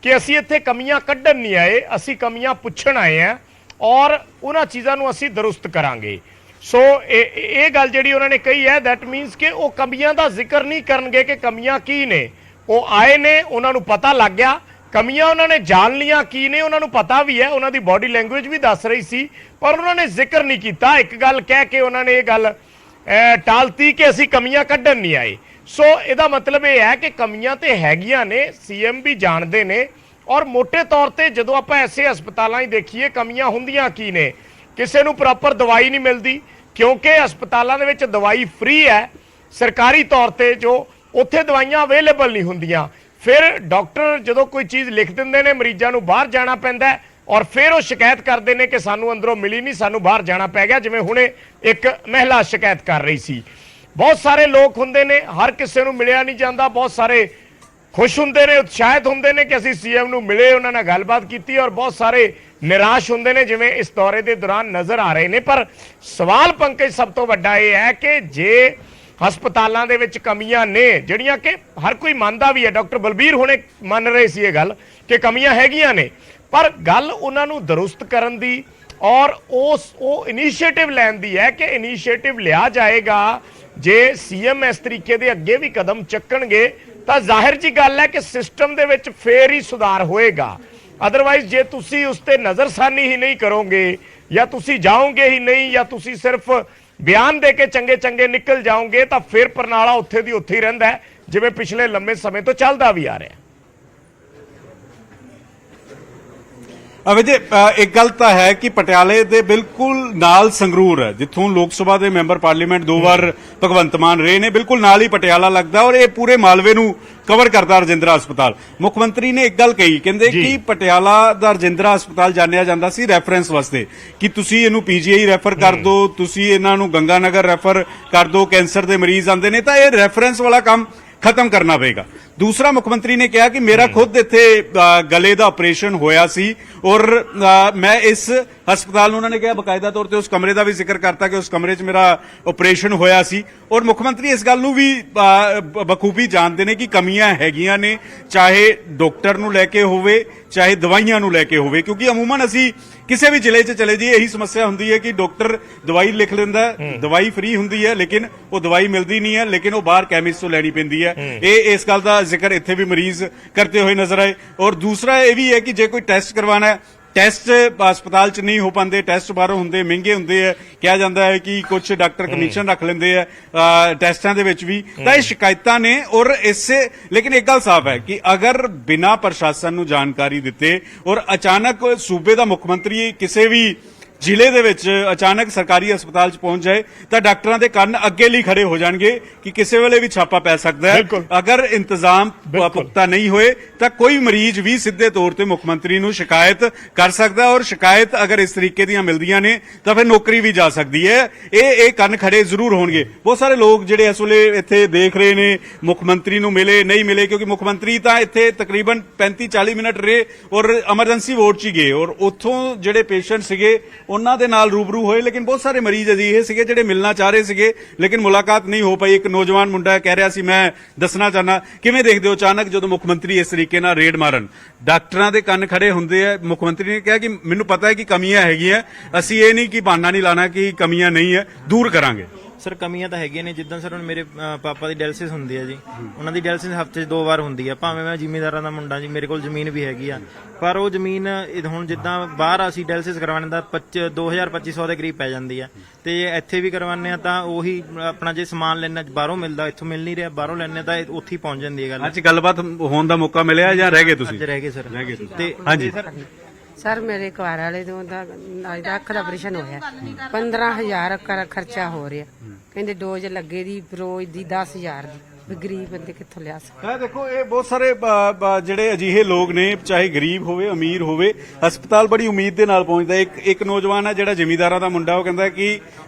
ਕਿ ਅਸੀਂ ਇੱਥੇ ਕਮੀਆਂ ਕੱਢਣ ਨਹੀਂ ਆਏ, ਅਸੀਂ ਕਮੀਆਂ ਪੁੱਛਣ ਆਏ ਆ ਔਰ ਉਹਨਾਂ ਚੀਜ਼ਾਂ ਨੂੰ ਅਸੀਂ ਦਰੁਸਤ ਕਰਾਂਗੇ। ਸੋ ਇਹ ਗੱਲ ਜਿਹੜੀ ਉਹਨਾਂ ਨੇ ਕਹੀ ਹੈ, ਦੈਟ ਮੀਨਸ ਕਿ ਉਹ ਕਮੀਆਂ ਦਾ ਜ਼ਿਕਰ ਨਹੀਂ ਕਰਨਗੇ ਕਿ ਕਮੀਆਂ ਕੀ ਨੇ। ਉਹ ਆਏ ਨੇ, ਉਹਨਾਂ ਨੂੰ ਪਤਾ ਲੱਗ ਗਿਆ ਕਮੀਆਂ, ਉਹਨਾਂ ਨੇ ਜਾਣ ਲੀਆਂ ਕੀ ਨੇ, ਉਹਨਾਂ ਨੂੰ ਪਤਾ ਵੀ ਹੈ, ਉਹਨਾਂ ਦੀ ਬਾਡੀ ਲੈਂਗੁਏਜ ਵੀ ਦੱਸ ਰਹੀ ਸੀ, ਪਰ ਉਹਨਾਂ ਨੇ ਜ਼ਿਕਰ ਨਹੀਂ ਕੀਤਾ। ਇੱਕ ਗੱਲ ਕਹਿ ਕੇ ਉਹਨਾਂ ਨੇ ਇਹ ਗੱਲ ਟਾਲਤੀ ਕਿ ਅਸੀਂ ਕਮੀਆਂ ਕੱਢਣ ਨਹੀਂ ਆਏ। ਸੋ ਇਹਦਾ ਮਤਲਬ ਇਹ ਹੈ ਕਿ ਕਮੀਆਂ ਤੇ ਹੈਗੀਆਂ ਨੇ, ਸੀਐਮ ਵੀ ਜਾਣਦੇ ਨੇ। ਔਰ ਮੋਟੇ ਤੌਰ ਤੇ ਜਦੋਂ ਆਪਾਂ ਐਸੇ ਹਸਪਤਾਲਾਂ ਹੀ ਦੇਖੀਏ, ਕਮੀਆਂ ਹੁੰਦੀਆਂ ਕੀ ਨੇ? ਕਿਸੇ ਨੂੰ ਪ੍ਰੋਪਰ ਦਵਾਈ ਨਹੀਂ ਮਿਲਦੀ, ਕਿਉਂਕਿ ਹਸਪਤਾਲਾਂ ਦੇ ਵਿੱਚ ਦਵਾਈ ਫ੍ਰੀ ਹੈ ਸਰਕਾਰੀ ਤੌਰ ਤੇ, ਜੋ ਉੱਥੇ ਦਵਾਈਆਂ ਅਵੇਲੇਬਲ ਨਹੀਂ ਹੁੰਦੀਆਂ। ਫਿਰ ਡਾਕਟਰ ਜਦੋਂ ਕੋਈ ਚੀਜ਼ ਲਿਖ ਦਿੰਦੇ ਨੇ ਮਰੀਜ਼ਾਂ ਨੂੰ ਬਾਹਰ ਜਾਣਾ ਪੈਂਦਾ ਹੈ, ਔਰ ਫਿਰ ਉਹ ਸ਼ਿਕਾਇਤ ਕਰਦੇ ਨੇ ਕਿ ਸਾਨੂੰ ਅੰਦਰੋਂ ਮਿਲੀ ਨਹੀਂ, ਸਾਨੂੰ ਬਾਹਰ ਜਾਣਾ ਪੈ ਗਿਆ। ਜਿਵੇਂ ਹੁਣੇ ਇੱਕ ਮਹਿਲਾ ਸ਼ਿਕਾਇਤ ਕਰ ਰਹੀ ਸੀ। ਬਹੁਤ ਸਾਰੇ ਲੋਕ ਹੁੰਦੇ ਨੇ, ਹਰ ਕਿਸੇ ਨੂੰ ਮਿਲਿਆ ਨਹੀਂ ਜਾਂਦਾ। ਬਹੁਤ ਸਾਰੇ ਖੁਸ਼ ਹੁੰਦੇ ਨੇ, ਉਤਸ਼ਾਹਿਤ ਹੁੰਦੇ ਨੇ ਕਿ ਅਸੀਂ ਸੀਐਮ ਨੂੰ ਮਿਲੇ, ਉਹਨਾਂ ਨਾਲ ਗੱਲਬਾਤ ਕੀਤੀ, ਔਰ ਬਹੁਤ ਸਾਰੇ ਨਿਰਾਸ਼ ਹੁੰਦੇ ਨੇ ਜਿਵੇਂ ਇਸ ਦੌਰੇ ਦੇ ਦੌਰਾਨ ਨਜ਼ਰ ਆ ਰਹੇ ਨੇ। ਪਰ ਸਵਾਲ ਪੰਕਜ ਸਭ ਤੋਂ ਵੱਡਾ ਇਹ ਹੈ ਕਿ ਜੇ ਹਸਪਤਾਲਾਂ ਦੇ ਵਿੱਚ ਕਮੀਆਂ ਨੇ, ਜਿਹੜੀਆਂ ਕਿ ਹਰ ਕੋਈ ਮੰਨਦਾ ਵੀ ਹੈ, ਡਾਕਟਰ ਬਲਬੀਰ ਹੁਣੇ ਮੰਨ ਰਹੇ ਸੀ ਇਹ ਗੱਲ ਕਿ ਕਮੀਆਂ ਹੈਗੀਆਂ ਨੇ, ਪਰ ਗੱਲ ਉਹਨਾਂ ਨੂੰ ਦਰੁਸਤ ਕਰਨ ਦੀ ਔਰ ਉਹ ਇਨੀਸ਼ੀਏਟਿਵ ਲੈਣ ਦੀ ਹੈ ਕਿ ਇਨੀਸ਼ੀਏਟਿਵ ਲਿਆ ਜਾਏਗਾ। ਜੇ ਸੀਐਮ ਇਸ ਤਰੀਕੇ ਦੇ ਅੱਗੇ ਵੀ ਕਦਮ ਚੱਕਣਗੇ ਤਾਂ ਜ਼ਾਹਿਰ ਜੀ ਗੱਲ ਹੈ ਕਿ ਸਿਸਟਮ ਦੇ ਵਿੱਚ ਫੇਰ ਹੀ ਸੁਧਾਰ ਹੋਏਗਾ। ਅਦਰਵਾਈਜ਼ ਜੇ ਤੁਸੀਂ ਉਸ ਤੇ ਨਜ਼ਰਸਾਨੀ ਹੀ ਨਹੀਂ ਕਰੋਗੇ, ਜਾਂ ਤੁਸੀਂ ਜਾਓਗੇ ਹੀ ਨਹੀਂ, ਜਾਂ ਤੁਸੀਂ ਸਿਰਫ ਬਿਆਨ ਦੇ ਕੇ ਚੰਗੇ ਚੰਗੇ ਨਿਕਲ ਜਾਓਗੇ, ਤਾਂ ਫਿਰ ਪਰਨਾਲਾ ਉੱਥੇ ਦੀ ਉੱਥੇ ਹੀ ਰਹਿੰਦਾ ਹੈ, ਜਿਵੇਂ ਪਿਛਲੇ ਲੰਮੇ ਸਮੇਂ ਤੋਂ ਚੱਲਦਾ ਵੀ ਆ ਰਿਹਾ। ਵਿਜੇ, ਇੱਕ ਗੱਲ ਤਾਂ ਹੈ ਕਿ ਪਟਿਆਲੇ ਦੇ ਬਿਲਕੁਲ ਨਾਲ ਸੰਗਰੂਰ ਹੈ, ਜਿੱਥੋਂ ਲੋਕ ਸਭਾ ਦੇ ਮੈਂਬਰ ਪਾਰਲੀਮੈਂਟ 2 ਵਾਰ ਭਗਵੰਤ ਮਾਨ ਰਹੇ ਨੇ, ਬਿਲਕੁਲ ਨਾਲ ਹੀ ਪਟਿਆਲਾ ਲੱਗਦਾ, ਔਰ ਇਹ ਪੂਰੇ ਮਾਲਵੇ ਨੂੰ ਕਵਰ ਕਰਦਾ ਰਜਿੰਦਰਾ ਹਸਪਤਾਲ। ਮੁੱਖ ਮੰਤਰੀ ਨੇ ਇੱਕ ਗੱਲ ਕਹੀ, ਕਹਿੰਦੇ ਕਿ ਪਟਿਆਲਾ ਦਾ ਰਜਿੰਦਰਾ ਹਸਪਤਾਲ ਜਾਣਿਆ ਜਾਂਦਾ ਸੀ ਰੈਫਰੈਂਸ ਵਾਸਤੇ, ਕਿ ਤੁਸੀਂ ਇਹਨੂੰ ਪੀਜੀਆਈ ਰੈਫਰ ਕਰ ਦਿਓ, ਤੁਸੀਂ ਇਹਨਾਂ ਨੂੰ ਗੰਗਾਨਗਰ ਰੈਫਰ ਕਰ ਦਿਓ, ਕੈਂਸਰ ਦੇ ਮਰੀਜ਼ ਆਉਂਦੇ ਨੇ, ਤਾਂ ਇਹ ਰੈਫਰੈਂਸ ਵਾਲਾ ਕੰਮ ਖਤਮ ਕਰਨਾ ਪਏਗਾ। ਦੂਸਰਾ, ਮੁੱਖ ਮੰਤਰੀ ਨੇ ਕਿਹਾ ਕਿ ਮੇਰਾ ਖੁਦ ਇੱਥੇ ਗਲੇ ਦਾ ਆਪਰੇਸ਼ਨ ਹੋਇਆ ਸੀ, ਔਰ ਮੈਂ ਇਸ ਹਸਪਤਾਲ ਨੂੰ, ਉਹਨਾਂ ਨੇ ਕਿਹਾ ਬਕਾਇਦਾ ਤੌਰ ਤੇ ਉਸ ਕਮਰੇ ਦਾ ਵੀ ਜ਼ਿਕਰ ਕਰਤਾ ਕਿ ਉਸ ਕਮਰੇ 'ਚ ਮੇਰਾ ਆਪਰੇਸ਼ਨ ਹੋਇਆ ਸੀ। ਔਰ ਮੁੱਖ ਮੰਤਰੀ ਇਸ ਗੱਲ ਨੂੰ ਵੀ ਬਖੂਬੀ ਜਾਣਦੇ ਨੇ ਕਿ ਕਮੀਆਂ ਹੈਗੀਆਂ ਨੇ, ਚਾਹੇ ਡਾਕਟਰ ਨੂੰ ਲੈ ਕੇ ਹੋਵੇ, ਚਾਹੇ ਦਵਾਈਆਂ ਨੂੰ ਲੈ ਕੇ ਹੋਵੇ, ਕਿਉਂਕਿ ਅਮੂਮਨ ਅਸੀਂ ਕਿਸੇ ਵੀ ਜ਼ਿਲ੍ਹੇ 'ਚ ਚਲੇ ਜਾਈਏ ਇਹੀ ਸਮੱਸਿਆ ਹੁੰਦੀ ਹੈ ਕਿ ਡਾਕਟਰ ਦਵਾਈ ਲਿਖ ਲੈਂਦਾ, ਦਵਾਈ ਫ੍ਰੀ ਹੁੰਦੀ ਹੈ, ਲੇਕਿਨ ਉਹ ਦਵਾਈ ਮਿਲਦੀ ਨਹੀਂ ਹੈ, ਲੇਕਿਨ ਉਹ ਬਾਹਰ ਕੈਮਿਸਟ ਤੋਂ ਲੈਣੀ ਪੈਂਦੀ ਹੈ। ਇਹ ਇਸ ਗੱਲ ਦਾ ਜ਼ਿਕਰ ਇੱਥੇ ਵੀ ਮਰੀਜ਼ ਕਰਦੇ ਹੋਏ ਨਜ਼ਰ ਆਏ। ਔਰ ਦੂਸਰਾ ਇਹ ਵੀ ਹੈ ਕਿ ਜੇ ਕੋਈ ਟੈਸਟ ਕਰਵਾਉਣਾ ਹੈ, ਟੈਸਟ ਹਸਪਤਾਲ 'ਚ ਨਹੀਂ ਹੋ ਪਾਉਂਦੇ, ਟੈਸਟ ਬਾਹਰੋਂ ਹੁੰਦੇ, ਮਹਿੰਗੇ ਹੁੰਦੇ ਆ, ਕਿਹਾ ਜਾਂਦਾ ਹੈ ਕਿ ਕੁਝ ਡਾਕਟਰ ਕਮਿਸ਼ਨ ਰੱਖ ਲੈਂਦੇ ਆ ਟੈਸਟਾਂ ਦੇ ਵਿੱਚ ਵੀ, ਤਾਂ ਇਹ ਸ਼ਿਕਾਇਤਾਂ ਨੇ। ਔਰ ਇਸੇ, ਲੇਕਿਨ ਇੱਕ ਗੱਲ ਸਾਫ਼ ਹੈ ਕਿ ਅਗਰ ਬਿਨਾਂ ਪ੍ਰਸ਼ਾਸਨ ਨੂੰ ਜਾਣਕਾਰੀ ਦਿੱਤੇ ਔਰ ਅਚਾਨਕ ਸੂਬੇ ਦਾ ਮੁੱਖ ਮੰਤਰੀ ਕਿਸੇ ਵੀ ਜ਼ਿਲ੍ਹੇ ਦੇ ਵਿੱਚ ਅਚਾਨਕ ਸਰਕਾਰੀ ਹਸਪਤਾਲ 'ਚ ਪਹੁੰਚ ਜਾਏ ਤਾਂ ਡਾਕਟਰਾਂ ਦੇ ਕੰਨ ਅੱਗੇ ਲਈ ਖੜੇ ਹੋ ਜਾਣਗੇ ਕਿ ਕਿਸੇ ਵੇਲੇ ਵੀ ਛਾਪਾ ਪੈ ਸਕਦਾ ਹੈ। ਅਗਰ ਇੰਤਜ਼ਾਮ ਪੁਖਤਾ ਨਹੀਂ ਹੋਏ ਤਾਂ ਕੋਈ ਮਰੀਜ਼ ਵੀ ਸਿੱਧੇ ਤੌਰ ਤੇ ਮੁੱਖ ਮੰਤਰੀ ਨੂੰ ਸ਼ਿਕਾਇਤ ਕਰ ਸਕਦਾ, ਔਰ ਸ਼ਿਕਾਇਤ ਅਗਰ ਇਸ ਤਰੀਕੇ ਦੀਆਂ ਮਿਲਦੀਆਂ ਨੇ ਤਾਂ ਫਿਰ ਨੌਕਰੀ ਵੀ ਜਾ ਸਕਦੀ ਹੈ। ਇਹ ਕੰਨ ਖੜੇ ਜ਼ਰੂਰ ਹੋਣਗੇ। ਬਹੁਤ ਸਾਰੇ ਲੋਕ ਜਿਹੜੇ ਇਸ ਵੇਲੇ ਇੱਥੇ ਦੇਖ ਰਹੇ ਨੇ ਮੁੱਖ ਮੰਤਰੀ ਨੂੰ ਮਿਲੇ ਨਹੀਂ ਮਿਲੇ, ਕਿਉਂਕਿ ਮੁੱਖ ਮੰਤਰੀ ਤਾਂ ਇੱਥੇ ਤਕਰੀਬਨ 35-40 ਮਿੰਟ ਰਹੇ ਔਰ ਐਮਰਜੈਂਸੀ ਵਾਰਡ 'ਚ ਗਏ, ਔਰ ਉੱਥੋਂ ਜਿਹੜੇ ਪੇਸ਼ੈਂਟ ਸੀਗੇ ਉਹਨਾਂ ਦੇ ਨਾਲ ਰੂਬਰੂ ਹੋਏ, ਲੇਕਿਨ ਬਹੁਤ ਸਾਰੇ ਮਰੀਜ਼ ਅਜਿਹੇ ਸੀਗੇ ਜਿਹੜੇ ਮਿਲਣਾ ਚਾਹ ਰਹੇ ਸੀਗੇ ਲੇਕਿਨ ਮੁਲਾਕਾਤ ਨਹੀਂ ਹੋ ਪਾਈ। ਇੱਕ ਨੌਜਵਾਨ ਮੁੰਡਾ ਕਹਿ ਰਿਹਾ ਸੀ, ਮੈਂ ਦੱਸਣਾ ਚਾਹਨਾ, ਕਿਵੇਂ ਦੇਖਦੇ ਹੋ ਅਚਾਨਕ ਜਦੋਂ ਮੁੱਖ ਮੰਤਰੀ ਇਸ ਤਰੀਕੇ ਨਾਲ ਰੇਡ ਮਾਰਨ, ਡਾਕਟਰਾਂ ਦੇ ਕੰਨ ਖੜੇ ਹੁੰਦੇ ਆ। ਮੁੱਖ ਮੰਤਰੀ ਨੇ ਕਿਹਾ ਕਿ ਮੈਨੂੰ ਪਤਾ ਹੈ ਕਿ ਕਮੀਆਂ ਹੈਗੀਆਂ, ਅਸੀਂ ਇਹ ਨਹੀਂ ਕਿ ਬਹਾਨਾ ਨਹੀਂ ਲਾਣਾ ਕਿ ਕਮੀਆਂ ਨਹੀਂ ਹੈ, ਦੂਰ ਕਰਾਂਗੇ। ਸਰ ਕਮੀਆਂ ਤਾਂ ਹੈਗੀਆਂ ਨੇ, ਜਿੱਦਾਂ ਸਰ ਹੁਣ ਮੇਰੇ ਪਾਪਾ ਦੀ ਡਾਇਲਿਸਿਸ ਹੁੰਦੀ ਹੈ ਜੀ, ਉਹਨਾਂ ਦੀ ਡਾਇਲਿਸਿਸ ਹਫ਼ਤੇ 'ਚ 2 ਵਾਰ ਹੁੰਦੀ ਆ। ਭਾਵੇਂ ਮੈਂ ਜ਼ਿਮੀਂਦਾਰਾਂ ਦਾ ਮੁੰਡਾ ਜੀ, ਮੇਰੇ ਕੋਲ ਜ਼ਮੀਨ ਵੀ ਹੈਗੀ ਆ, ਪਰ ਉਹ ਜ਼ਮੀਨ ਹੁਣ ਜਿੱਦਾਂ ਬਾਹਰ ਅਸੀਂ ਡਾਇਲਿਸਿਸ ਕਰਵਾਉਣ ਦਾ 2200 ਦੇ ਕਰੀਬ ਪੈ ਜਾਂਦੀ ਆ, ਤੇ ਇੱਥੇ ਵੀ ਕਰਵਾਉਂਦੇ ਆ ਤਾਂ ਉਹੀ ਆਪਣਾ ਜੇ ਸਮਾਨ ਲੈਣਾ ਬਾਹਰੋਂ ਮਿਲਦਾ, ਇੱਥੋਂ ਮਿਲ ਨਹੀਂ ਰਿਹਾ, ਬਾਹਰੋਂ ਲੈਣੇ ਤਾਂ ਉੱਥੇ ਹੀ ਪਹੁੰਚ ਜਾਂਦੀ ਹੈ ਗੱਲ। ਅੱਜ ਗੱਲਬਾਤ ਹੋਣ ਦਾ ਮੌਕਾ ਮਿਲਿਆ ਜਾਂ ਰਹਿ ਗਏ ਤੁਸੀਂ? ਅੱਜ ਰਹਿ ਗਏ ਸਰ, ਰਹਿ ਗਏ। ਤੇ ਹਾਂਜੀ ਸਰ ਮੇਰੇ ਘਰ ਵਾਲੇ ਦਾ ਅੱਖ ਦਾ ਆਪਰੇਸ਼ਨ ਹੋਇਆ, 15,000 ਖਰਚਾ ਹੋ ਰਿਹਾ, ਕਹਿੰਦੇ ਡੋਜ਼ ਲੱਗੇ ਦੀ ਰੋਜ਼ ਦੀ 10,000 ਦੀ, ਵੀ ਗਰੀਬ ਬੰਦੇ ਕਿੱਥੋਂ ਲਿਆ ਸਕਦੇ। ਇਹ ਦੇਖੋ, ਇਹ ਬਹੁਤ ਸਾਰੇ ਜਿਹੜੇ ਅਜਿਹੇ ਲੋਕ ਨੇ, ਚਾਹੇ ਗਰੀਬ ਹੋਵੇ ਅਮੀਰ ਹੋਵੇ, ਹਸਪਤਾਲ ਬੜੀ ਉਮੀਦ ਦੇ ਨਾਲ ਪਹੁੰਚਦਾ। ਇੱਕ ਨੌਜਵਾਨ ਹੈ ਜਿਹੜਾ ਜ਼ਿਮੀਂਦਾਰਾਂ ਦਾ ਮੁੰਡਾ, ਉਹ ਕਹਿੰਦਾ ਕਿ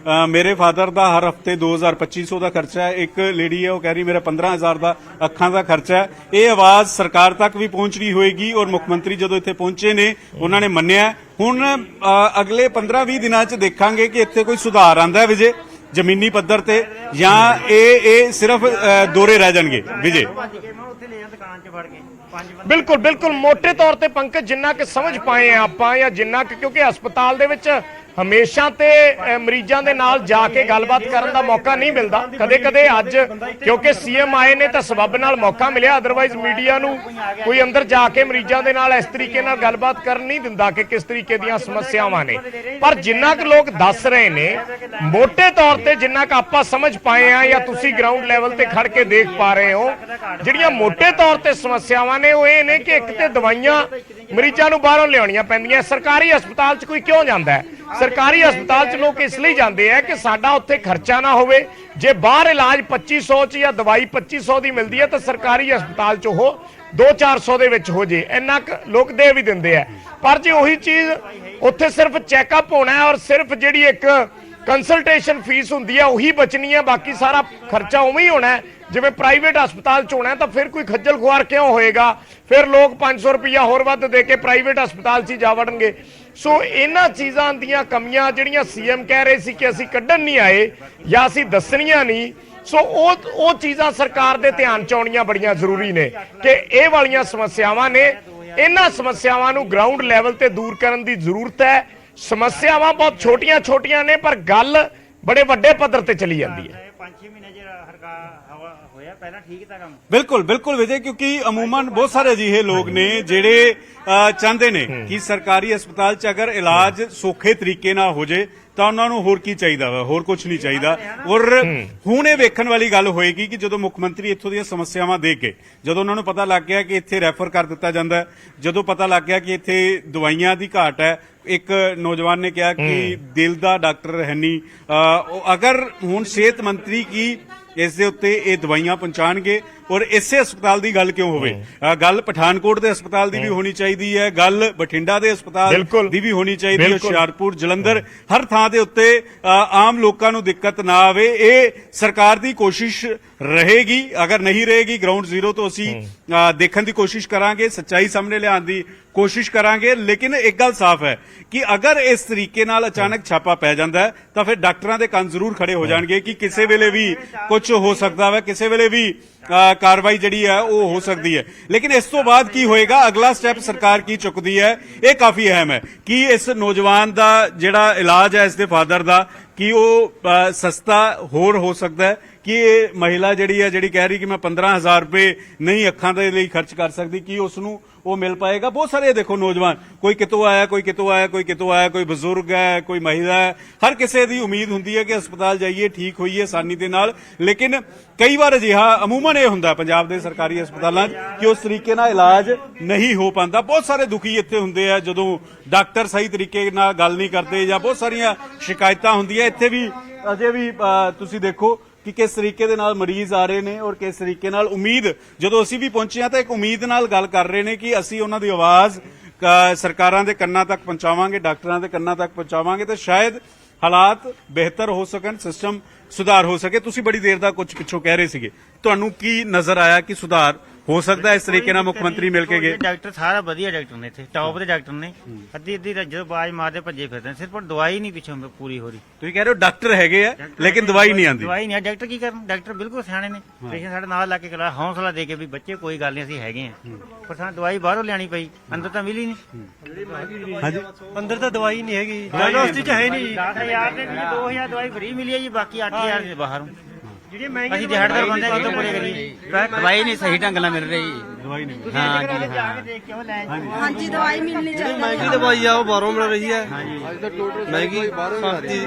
ਮੇਰੇ ਫਾਦਰ ਦਾ ਹਰ ਹਫਤੇ 2,000-2,500 ਦਾ ਖਰਚਾ ਹੈ। ਇੱਕ ਲੇਡੀ ਹੈ, ਉਹ ਕਹਿ ਰਹੀ ਮੇਰਾ 15,000 ਦਾ ਅੱਖਾਂ ਦਾ ਖਰਚਾ ਹੈ। ਇਹ ਆਵਾਜ਼ ਸਰਕਾਰ ਤੱਕ ਵੀ ਪਹੁੰਚਣੀ ਹੋਏਗੀ, ਔਰ ਮੁੱਖ ਮੰਤਰੀ ਜਦੋਂ ਇੱਥੇ ਪਹੁੰਚੇ ਨੇ ਉਹਨਾਂ ਨੇ ਮੰਨਿਆ। ਹੁਣ ਅਗਲੇ 15-20 ਦਿਨਾਂ 'ਚ ਦੇਖਾਂਗੇ ਕਿ ਇੱਥੇ ਕੋਈ ਸੁਧਾਰ ਆਂਦਾ ਹੈ ਵਿਜੇ ਜ਼ਮੀਨੀ ਪੱਧਰ ਤੇ, ਜਾਂ ਇਹ ਸਿਰਫ ਦੋਰੇ ਰਹਿ ਜਾਣਗੇ। ਵਿਜੇ ਬਿਲਕੁਲ ਬਿਲਕੁਲ ਮੋٹے ਤੌਰ ਤੇ ਪੰਕਜ, ਜਿੰਨਾ ਕਿ ਸਮਝ ਪਾਏ ਆ ਆਪਾਂ, ਜਾਂ ਜਿੰਨਾ ਕਿ, ਕਿਉਂਕਿ ਹਸਪਤਾਲ ਦੇ ਵਿੱਚ ਹਮੇਸ਼ਾ ਤੇ ਮਰੀਜ਼ਾਂ ਦੇ ਨਾਲ ਜਾ ਕੇ ਗੱਲਬਾਤ ਕਰਨ ਦਾ ਮੌਕਾ ਨਹੀਂ ਮਿਲਦਾ, ਕਦੇ-ਕਦੇ ਅੱਜ ਕਿਉਂਕਿ ਸੀਐਮ ਆਏ ਨੇ ਤਾਂ ਸਬੱਬ ਨਾਲ ਮੌਕਾ ਮਿਲਿਆ, ਅਦਰਵਾਈਜ਼ ਮੀਡੀਆ ਨੂੰ ਕੋਈ ਅੰਦਰ ਜਾ ਕੇ ਮਰੀਜ਼ਾਂ ਦੇ ਨਾਲ ਇਸ ਤਰੀਕੇ ਨਾਲ ਗੱਲਬਾਤ ਕਰਨ ਨਹੀਂ ਦਿੰਦਾ ਕਿ ਕਿਸ ਤਰੀਕੇ ਦੀਆਂ ਸਮੱਸਿਆਵਾਂ ਨੇ। ਪਰ ਜਿੰਨਾ ਕੁ ਲੋਕ ਦੱਸ ਰਹੇ ਨੇ, ਮੋٹے ਤੌਰ ਤੇ ਜਿੰਨਾ ਕੁ ਆਪਾਂ ਸਮਝ ਪਾਏ ਆ ਜਾਂ ਤੁਸੀਂ ਗਰਾਊਂਡ ਲੈਵਲ ਤੇ ਖੜ ਕੇ ਦੇਖ ਪਾ ਰਹੇ ਹੋ, ਜਿਹੜੀਆਂ ਮੋٹے ਤੌਰ ਤੇ ਸਮੱਸਿਆਵਾਂ ਨੇ ਉਹ ਇਹ ਨੇ ਕਿ ਇੱਕ ਤੇ ਦਵਾਈਆਂ ਮਰੀਜ਼ਾਂ ਨੂੰ ਬਾਹਰੋਂ ਲਿਆਉਣੀਆਂ ਪੈਂਦੀਆਂ। ਸਰਕਾਰੀ ਹਸਪਤਾਲ 'ਚ ਕੋਈ ਕਿਉਂ ਜਾਂਦਾ ਹੈ? ਸਰਕਾਰੀ ਹਸਪਤਾਲ 'ਚ ਲੋਕ ਇਸ ਲਈ ਜਾਂਦੇ ਆ ਕਿ ਸਾਡਾ ਉੱਥੇ ਖਰਚਾ ਨਾ ਹੋਵੇ। ਜੇ ਬਾਹਰ ਇਲਾਜ 2500 'ਚ ਜਾਂ ਦਵਾਈ 2500 ਦੀ ਮਿਲਦੀ ਹੈ ਤਾਂ ਸਰਕਾਰੀ ਹਸਪਤਾਲ 'ਚ ਉਹ 200-400 ਦੇ ਵਿੱਚ ਹੋ ਜੇ, ਇੰਨਾ ਲੋਕ ਦੇ ਵੀ ਦਿੰਦੇ ਆ। ਪਰ ਜੇ ਉਹੀ ਚੀਜ਼ ਉੱਥੇ ਸਿਰਫ ਚੈੱਕਅਪ ਹੋਣਾ ਹੈ ਔਰ ਸਿਰਫ ਜਿਹੜੀ ਇੱਕ ਕੰਸਲਟੇਸ਼ਨ ਫੀਸ ਹੁੰਦੀ ਹੈ ਉਹੀ ਬਚਣੀ ਹੈ, ਬਾਕੀ ਸਾਰਾ ਖਰਚਾ ਉਵੇਂ ਹੀ ਹੋਣਾ ਹੈ ਜਿਵੇਂ ਪ੍ਰਾਈਵੇਟ ਹਸਪਤਾਲ 'ਚ ਹੋਣਾ, ਤਾਂ ਫਿਰ ਕੋਈ ਖੱਜਲ ਖੁਆਰ ਕਿਉਂ ਹੋਏਗਾ? ਫਿਰ ਲੋਕ 500 ਰੁਪਇਆ ਹੋਰ ਵੱਧ ਦੇ ਕੇ ਪ੍ਰਾਈਵੇਟ ਹਸਪਤਾਲ 'ਚ ਹੀ ਜਾ ਵੜਨਗੇ। ਸੋ ਇਹਨਾਂ ਚੀਜ਼ਾਂ ਦੀਆਂ ਕਮੀਆਂ ਜਿਹੜੀਆਂ ਸੀਐਮ ਕਹਿ ਰਹੇ ਸੀ ਕਿ ਅਸੀਂ ਕੱਢਣ ਨਹੀਂ ਆਏ ਜਾਂ ਅਸੀਂ ਦੱਸਣੀਆਂ ਨਹੀਂ, ਸੋ ਉਹ ਚੀਜ਼ਾਂ ਸਰਕਾਰ ਦੇ ਧਿਆਨ 'ਚ ਆਉਣੀਆਂ ਬੜੀਆਂ ਜ਼ਰੂਰੀ ਨੇ ਕਿ ਇਹ ਵਾਲੀਆਂ ਸਮੱਸਿਆਵਾਂ ਨੇ, ਇਹਨਾਂ ਸਮੱਸਿਆਵਾਂ ਨੂੰ ਗਰਾਊਂਡ ਲੈਵਲ ਤੇ ਦੂਰ ਕਰਨ ਦੀ ਜ਼ਰੂਰਤ ਹੈ। ਸਮੱਸਿਆਵਾਂ ਬਹੁਤ ਛੋਟੀਆਂ-ਛੋਟੀਆਂ ਨੇ ਪਰ ਗੱਲ ਬੜੇ ਵੱਡੇ ਪੱਧਰ ਤੇ ਚਲੀ ਜਾਂਦੀ ਹੈ। ਬਿਲਕੁਲ ਬਿਲਕੁਲ ਵਿਜੇ, ਕਿਉਂਕਿ ਅਮੂਮਨ ਬਹੁਤ ਸਾਰੇ ਅਜਿਹੇ ਲੋਕ ਨੇ ਜਿਹੜੇ ਚਾਹੁੰਦੇ ਨੇ ਕਿ ਸਰਕਾਰੀ ਹਸਪਤਾਲ 'ਚ ਅਗਰ ਇਲਾਜ ਸੌਖੇ ਤਰੀਕੇ ਨਾਲ ਹੋ ਜੇ ਤਾਂ ਉਹਨਾਂ ਨੂੰ ਹੋਰ ਕੀ ਚਾਹੀਦਾ ਵਾ, ਹੋਰ ਕੁਝ ਨਹੀਂ ਚਾਹੀਦਾ। ਔਰ ਹੁਣ ਇਹ ਵੇਖਣ ਵਾਲੀ ਗੱਲ ਹੋਏਗੀ ਕਿ ਜਦੋਂ ਮੁੱਖ ਮੰਤਰੀ ਇੱਥੋਂ ਦੀਆਂ ਸਮੱਸਿਆਵਾਂ ਦੇਖ ਕੇ, ਜਦੋਂ ਉਹਨਾਂ ਨੂੰ ਪਤਾ ਲੱਗ ਗਿਆ ਕਿ ਇੱਥੇ ਰੈਫਰ ਕਰ ਦਿੱਤਾ ਜਾਂਦਾ, ਜਦੋਂ ਪਤਾ ਲੱਗ ਗਿਆ ਕਿ ਇੱਥੇ ਦਵਾਈਆਂ ਦੀ ਘਾਟ ਹੈ, ਇੱਕ ਨੌਜਵਾਨ ਨੇ ਕਿਹਾ ਕਿ ਦਿਲ ਦਾ ਡਾਕਟਰ ਹੈ ਨਹੀਂ, ਅਗਰ ਹੁਣ ਸਿਹਤ ਮੰਤਰੀ ਕੀ ਇਸ ਦੇ ਉੱਤੇ ਇਹ ਦਵਾਈਆਂ ਪਹੁੰਚਾਣਗੇ ਔਰ ਇਸੇ ਹਸਪਤਾਲ ਦੀ ਗੱਲ ਕਿਉਂ ਹੋਵੇ? ਗੱਲ ਪਠਾਨਕੋਟ ਦੇ ਹਸਪਤਾਲ ਦੀ ਵੀ ਹੋਣੀ ਚਾਹੀਦੀ ਹੈ, ਗੱਲ ਬਠਿੰਡਾ ਦੇ ਹਸਪਤਾਲ ਦੀ ਵੀ ਹੋਣੀ ਚਾਹੀਦੀ ਹੈ, ਹੁਸ਼ਿਆਰਪੁਰ, ਜਲੰਧਰ, ਹਰ ਥਾਂ ਦੇ ਉੱਤੇ ਆਮ ਲੋਕਾਂ ਨੂੰ ਦਿੱਕਤ ਨਾ ਆਵੇ। ਇਹ ਸਰਕਾਰ ਦੀ ਕੋਸ਼ਿਸ਼ ਰਹੇਗੀ। ਅਗਰ ਨਹੀਂ ਰਹੇਗੀ, ਗਰਾਊਂਡ ਜ਼ੀਰੋ ਤੋਂ ਅਸੀਂ ਦੇਖਣ ਦੀ ਕੋਸ਼ਿਸ਼ ਕਰਾਂਗੇ, ਸੱਚਾਈ ਸਾਹਮਣੇ ਲਿਆਉਣ ਦੀ ਕੋਸ਼ਿਸ਼ ਕਰਾਂਗੇ। ਲੇਕਿਨ ਇੱਕ ਗੱਲ ਸਾਫ਼ ਹੈ ਕਿ ਅਗਰ ਇਸ ਤਰੀਕੇ ਨਾਲ ਅਚਾਨਕ ਛਾਪਾ ਪੈ ਜਾਂਦਾ ਹੈ ਤਾਂ ਫਿਰ ਡਾਕਟਰਾਂ ਦੇ ਕੰਨ ਜ਼ਰੂਰ ਖੜੇ ਹੋ ਜਾਣਗੇ ਕਿ ਕਿਸੇ ਵੇਲੇ ਵੀ ਕੁਝ ਹੋ ਸਕਦਾ ਹੈ, ਕਿਸੇ ਵੇਲੇ ਵੀ ਕਾਰਵਾਈ ਜਿਹੜੀ ਹੈ ਉਹ ਹੋ ਸਕਦੀ ਹੈ। ਲੇਕਿਨ ਇਸ ਤੋਂ ਬਾਅਦ ਕੀ ਹੋਏਗਾ, ਅਗਲਾ ਸਟੈਪ ਸਰਕਾਰ ਕੀ ਚੁੱਕਦੀ ਹੈ, ਇਹ ਕਾਫੀ ਅਹਿਮ ਹੈ। ਕਿ ਇਸ ਨੌਜਵਾਨ ਦਾ ਜਿਹੜਾ ਇਲਾਜ ਹੈ, ਇਸ ਦੇ ਫਾਦਰ ਦਾ, ਕਿ ਉਹ ਸਸਤਾ ਹੋਰ ਹੋ ਸਕਦਾ ਹੈ? ਕਿ ਇਹ ਮਹਿਲਾ ਜਿਹੜੀ ਹੈ, ਜਿਹੜੀ ਕਹਿ ਰਹੀ ਕਿ ਮੈਂ 15,000 ਰੁਪਏ ਨਹੀਂ ਅੱਖਾਂ ਦੇ ਲਈ ਖਰਚ ਕਰ ਸਕਦੀ, ਕਿ ਉਸ ਨੂੰ ਉਹ ਮਿਲ ਪਾਏਗਾ? ਬਹੁਤ ਸਾਰੇ ਦੇਖੋ ਨੌਜਵਾਨ, ਕੋਈ ਕਿਤੋਂ ਆਇਆ, ਕੋਈ ਕਿਤੋਂ ਆਇਆ, ਕੋਈ ਕਿਤੋਂ ਆਇਆ, ਕੋਈ ਬਜ਼ੁਰਗ ਹੈ, ਕੋਈ ਮਹਿਲਾ ਹੈ, ਹਰ ਕਿਸੇ ਦੀ ਉਮੀਦ ਹੁੰਦੀ ਹੈ ਕਿ ਹਸਪਤਾਲ ਜਾਈਏ, ਠੀਕ ਹੋਈਏ ਆਸਾਨੀ ਦੇ ਨਾਲ। ਲੇਕਿਨ ਕਈ ਵਾਰ ਅਜਿਹਾ ਅਮੂਮਨ ਇਹ ਹੁੰਦਾ ਪੰਜਾਬ ਦੇ ਸਰਕਾਰੀ ਹਸਪਤਾਲਾਂ 'ਚ ਕਿ ਉਸ ਤਰੀਕੇ ਨਾਲ ਇਲਾਜ ਨਹੀਂ ਹੋ ਪਾਉਂਦਾ। ਬਹੁਤ ਸਾਰੇ ਦੁਖੀ ਇੱਥੇ ਹੁੰਦੇ ਆ ਜਦੋਂ ਡਾਕਟਰ ਸਹੀ ਤਰੀਕੇ ਨਾਲ ਗੱਲ ਨਹੀਂ ਕਰਦੇ, ਜਾਂ ਬਹੁਤ ਸਾਰੀਆਂ ਸ਼ਿਕਾਇਤਾਂ ਹੁੰਦੀਆਂ। ਇੱਥੇ ਵੀ ਅਜੇ ਵੀ ਤੁਸੀਂ ਦੇਖੋ ਕਿ ਕਿਸ ਤਰੀਕੇ ਦੇ ਨਾਲ ਮਰੀਜ਼ ਆ ਰਹੇ ਨੇ ਔਰ ਕਿਸ ਤਰੀਕੇ ਨਾਲ ਉਮੀਦ, ਜਦੋਂ ਅਸੀਂ ਵੀ ਪਹੁੰਚੇ ਹਾਂ ਤਾਂ ਇੱਕ ਉਮੀਦ ਨਾਲ ਗੱਲ ਕਰ ਰਹੇ ਨੇ ਕਿ ਅਸੀਂ ਉਹਨਾਂ ਦੀ ਆਵਾਜ਼ ਸਰਕਾਰਾਂ ਦੇ ਕੰਨਾਂ ਤੱਕ ਪਹੁੰਚਾਵਾਂਗੇ, ਡਾਕਟਰਾਂ ਦੇ ਕੰਨਾਂ ਤੱਕ ਪਹੁੰਚਾਵਾਂਗੇ ਤਾਂ ਸ਼ਾਇਦ ਹਾਲਾਤ ਬਿਹਤਰ ਹੋ ਸਕਣ, ਸਿਸਟਮ ਸੁਧਾਰ ਹੋ ਸਕੇ। ਤੁਸੀਂ ਬੜੀ ਦੇਰ ਦਾ ਕੁਝ ਪਿੱਛੋਂ ਕਹਿ ਰਹੇ ਸੀਗੇ, ਤੁਹਾਨੂੰ ਕੀ ਨਜ਼ਰ ਆਇਆ ਕਿ ਸੁਧਾਰ ਹੋ ਸਕਦਾ ਇਸ ਤਰੀਕੇ ਨਾਲ ਮੁੱਖ ਮੰਤਰੀ ਮਿਲ ਕੇ ਗਏ? ਡਾਕਟਰ ਸਾਰਾ ਵਧੀਆ ਡਾਕਟਰ ਨੇ, ਇੱਥੇ ਟੌਪ ਦੇ ਡਾਕਟਰ ਨੇ। ਅੱਧੀ ਜਦੋਂ ਬਾਜ ਮਾਰਦੇ ਭੱਜੇ ਫਿਰਦੇ, ਸਿਰਫ ਦਵਾਈ ਨਹੀਂ ਪਿੱਛੋਂ ਪੂਰੀ ਹੋ ਰਹੀ। ਤੁਸੀਂ ਕਹਿ ਰਹੇ ਹੋ ਡਾਕਟਰ ਹੈਗੇ ਆ ਲੇਕਿਨ ਦਵਾਈ ਨਹੀਂ ਆਉਂਦੀ। ਦਵਾਈ ਨਹੀਂ, ਡਾਕਟਰ ਕੀ ਕਰਨ? ਡਾਕਟਰ ਬਿਲਕੁਲ ਸਿਆਣੇ ਨੇ, ਪੇਸ਼ੈਂਟ ਸਾਡੇ ਨਾਲ ਲਾ ਕੇ ਕਰਾ ਹੌਸਲਾ ਦੇ ਕੇ ਵੀ ਬੱਚੇ ਕੋਈ ਗੱਲ ਨਹੀਂ, ਅਸੀਂ ਹੈਗੇ ਆ। ਪਰ ਸਾਨੂੰ ਦਵਾਈ ਬਾਹਰੋਂ ਲਿਆਣੀ ਪਈ, ਅੰਦਰ ਤਾਂ ਮਿਲੀ ਨਹੀਂ। ਹਾਂਜੀ, ਅੰਦਰ ਤਾਂ ਦਵਾਈ ਨਹੀਂ ਹੈਗੀ, ਯੂਨੀਵਰਸਿਟੀ 'ਚ ਹੈ ਨਹੀਂ। 10,000 ਦੇ ਵਿੱਚ 2,000 ਦਵਾਈ ਫਰੀ ਮਿਲੀ ਹੈ ਜੀ, ਬਾਕੀ 8,000 ਦੇ ਬਾਹਰੋਂ। ਅਸੀਂ ਦਿਹਾੜੀਦਾਰ ਬੰਦੇ ਕਿੱਥੋਂ ਪੂਰੇ ਕਰੀਏ? ਦਵਾਈ ਨਹੀਂ ਸਹੀ ਢੰਗ ਨਾਲ ਮਿਲ ਰਹੀ। ਦਵਾਈ ਨਹੀਂ। ਹਾਂ ਜੀ, ਹਾਂਜੀ ਦਵਾਈ ਮਿਲਣੀ ਚਾਹੀਦੀ। ਮਹਿੰਗੀ ਦਵਾਈ ਆ ਉਹ ਬਾਹਰੋਂ ਮਿਲ ਰਹੀ ਹੈ, ਮਹਿੰਗੀ ਸਸਤੀ